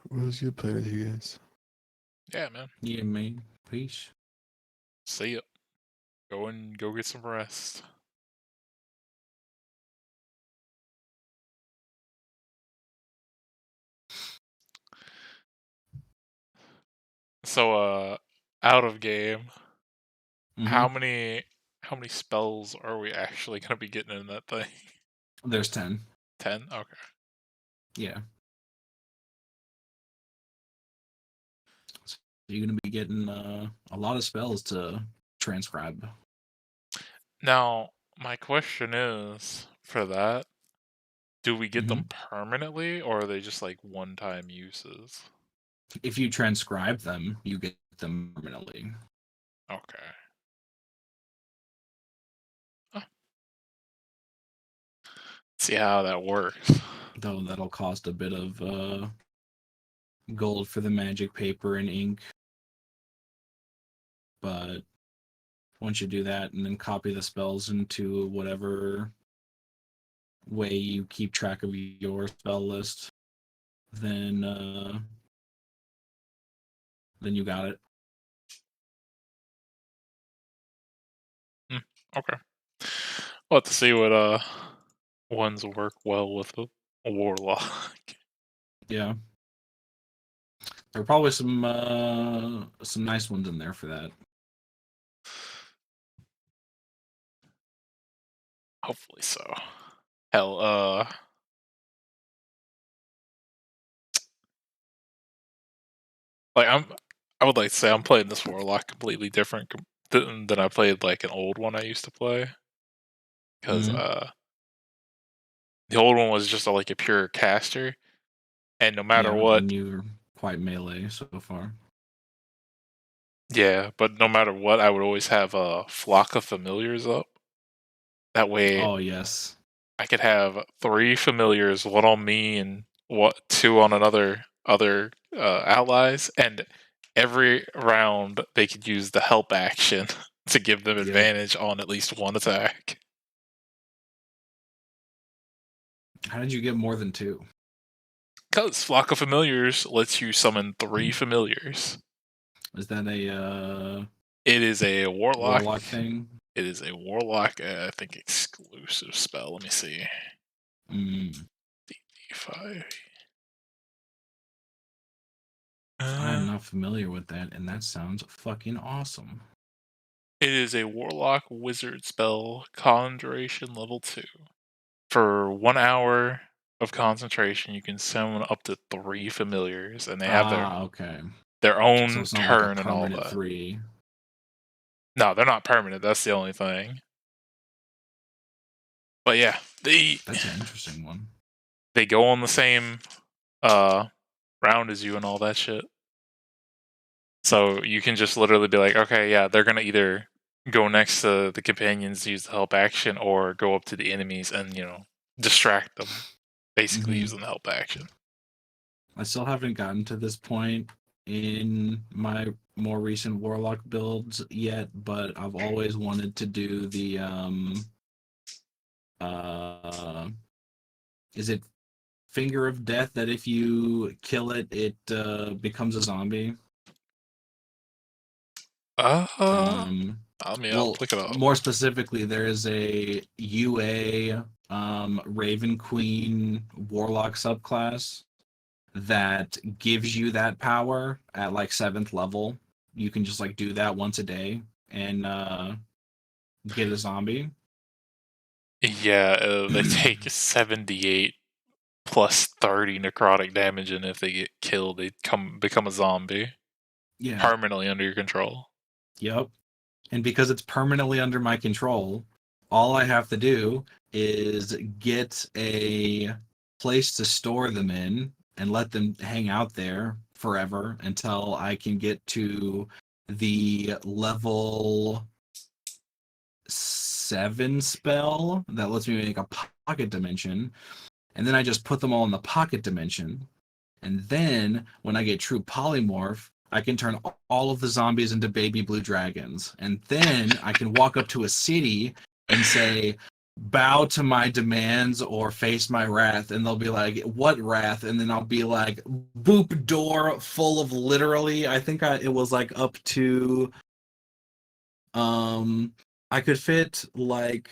Speaker 2: What was good playing with you guys?
Speaker 1: Yeah, man.
Speaker 3: Yeah, man. Peace.
Speaker 1: See ya. Go get some rest. So out of game,
Speaker 3: Mm-hmm.
Speaker 1: how many spells are we actually gonna be getting in that thing?
Speaker 3: There's 10.
Speaker 1: 10? Okay.
Speaker 3: Yeah. You're gonna be getting a lot of spells to transcribe.
Speaker 1: Now, my question is, for that, do we get
Speaker 3: Mhm.
Speaker 1: them permanently, or are they just like one-time uses?
Speaker 3: If you transcribe them, you get them permanently.
Speaker 1: Okay. Huh. See how that works.
Speaker 3: Though that'll cost a bit of gold for the magic paper and ink. But once you do that and then copy the spells into whatever way you keep track of your spell list, then you got it.
Speaker 1: Okay. We'll have to see what ones work well with a warlock.
Speaker 3: Yeah. There are probably some nice ones in there for that.
Speaker 1: Hopefully so. Hell, like I would like to say I'm playing this warlock completely different than I played like an old one I used to play, because
Speaker 3: Mhm.
Speaker 1: the old one was just like a pure caster, and no matter
Speaker 3: Yeah,
Speaker 1: what,
Speaker 3: and you're quite melee so far.
Speaker 1: yeah, but no matter what, I would always have a flock of familiars up. That way,
Speaker 3: Oh yes.
Speaker 1: I could have 3 familiars, 1 on me and 2 on other allies, and every round they could use the help action to give them
Speaker 3: Yep.
Speaker 1: advantage on at least 1 attack.
Speaker 3: How did you get more than 2?
Speaker 1: Because Flock of Familiars lets you summon 3 familiars.
Speaker 3: Is that
Speaker 1: It is a warlock.
Speaker 3: warlock thing?
Speaker 1: It is a warlock, I think, exclusive spell. Let me see.
Speaker 3: Mm.
Speaker 1: D5.
Speaker 3: I'm not familiar with that, and that sounds fucking awesome.
Speaker 1: It is a warlock wizard spell, conjuration level 2. For 1 hour of concentration, you can summon up to 3 familiars, and they have
Speaker 3: Okay.
Speaker 1: their
Speaker 3: So
Speaker 1: own
Speaker 3: it's not like a
Speaker 1: turn and all
Speaker 3: permanent
Speaker 1: that.
Speaker 3: 3.
Speaker 1: No, they're not permanent. That's the only thing. But yeah,
Speaker 3: That's an interesting one.
Speaker 1: they go on the same round as you and all that shit. So you can just literally be like, okay, yeah, they're gonna either go next to the companions, use the help action, or go up to the enemies and distract them, basically
Speaker 3: Mhm.
Speaker 1: using the help action.
Speaker 3: I still haven't gotten to this point in my more recent warlock builds yet, but I've always wanted to do the is it Finger of Death, that if you kill it, it becomes a zombie?
Speaker 1: I mean, I'll
Speaker 3: Well,
Speaker 1: look it up.
Speaker 3: more specifically, there is a UA Raven Queen Warlock subclass that gives you that power at like 7th level. You can just like do that once a day and get a zombie.
Speaker 1: Yeah, they take 78 plus 30 necrotic damage, and if they get killed, they become a zombie
Speaker 3: Yeah.
Speaker 1: permanently under your control.
Speaker 3: Yep. And because it's permanently under my control, all I have to do is get a place to store them in and let them hang out there forever until I can get to the level 7 spell that lets me make a pocket dimension. And then I just put them all in the pocket dimension. And then when I get true polymorph, I can turn all of the zombies into baby blue dragons. And then I can walk up to a city and say, bow to my demands or face my wrath. And they'll be like, what wrath? And then I'll be like, boop door full of literally, I think it was like up to, I could fit like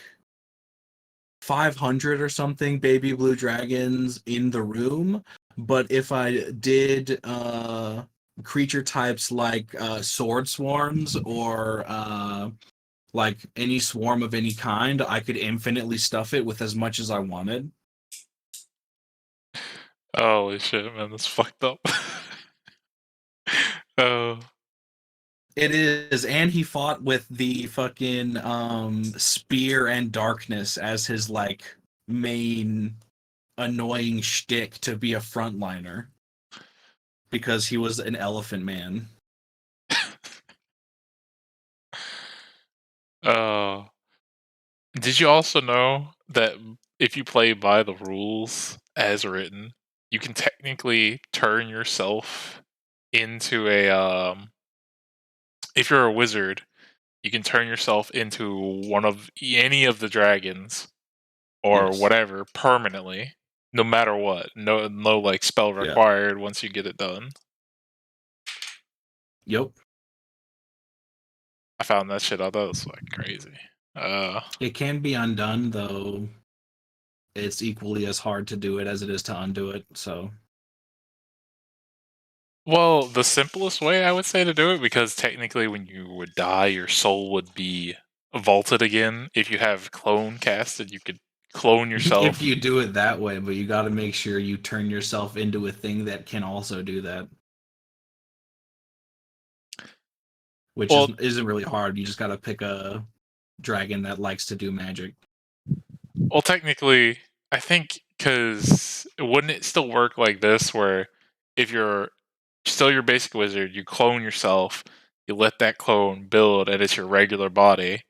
Speaker 3: 500 or something baby blue dragons in the room, but if I did creature types like sword swarms or like any swarm of any kind, I could infinitely stuff it with as much as I wanted.
Speaker 1: Holy shit, man, that's fucked up. Oh,
Speaker 3: It is, and he fought with the fucking spear and darkness as his like main annoying shtick to be a frontliner because he was an elephant man.
Speaker 1: Uh, did you also know that if you play by the rules as written, you can technically turn yourself into a if you're a wizard, you can turn yourself into one of any of the dragons or
Speaker 3: Yes.
Speaker 1: whatever permanently, no matter what. No like spell
Speaker 3: Yeah.
Speaker 1: required once you get it done.
Speaker 3: Yep.
Speaker 1: I found that shit out. That was like crazy.
Speaker 3: It can be undone, though it's equally as hard to do it as it is to undo it, so
Speaker 1: Well, the simplest way I would say to do it, because technically when you would die, your soul would be vaulted again. If you have clone casted, you could clone yourself.
Speaker 3: if you do it that way, but you got to make sure you turn yourself into a thing that can also do that. Which
Speaker 1: Well,
Speaker 3: isn't really hard. You just got to pick a dragon that likes to do magic.
Speaker 1: Well, technically, I think because wouldn't it still work like this, where if you're still your basic wizard, you clone yourself, you let that clone build, and it's your regular body,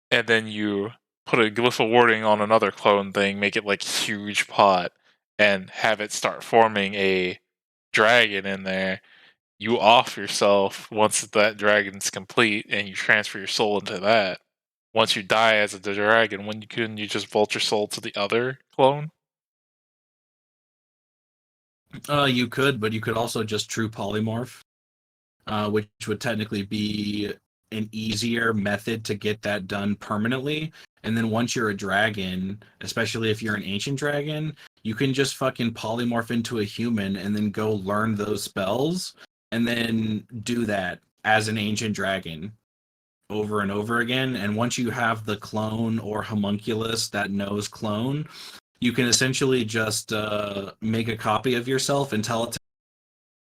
Speaker 1: and then you put a glyph of warding on another clone thing, make it like huge pot, and have it start forming a dragon in there. You off yourself once that dragon's complete, and you transfer your soul into that. Once you die as a dragon, when you couldn't you just vault your soul to the other clone?
Speaker 3: You could, but you could also just true polymorph, which would technically be an easier method to get that done permanently. And then once you're a dragon, especially if you're an ancient dragon, you can just fucking polymorph into a human and then go learn those spells and then do that as an ancient dragon over and over again. And once you have the clone or homunculus that knows clone, you can essentially just make a copy of yourself and tell it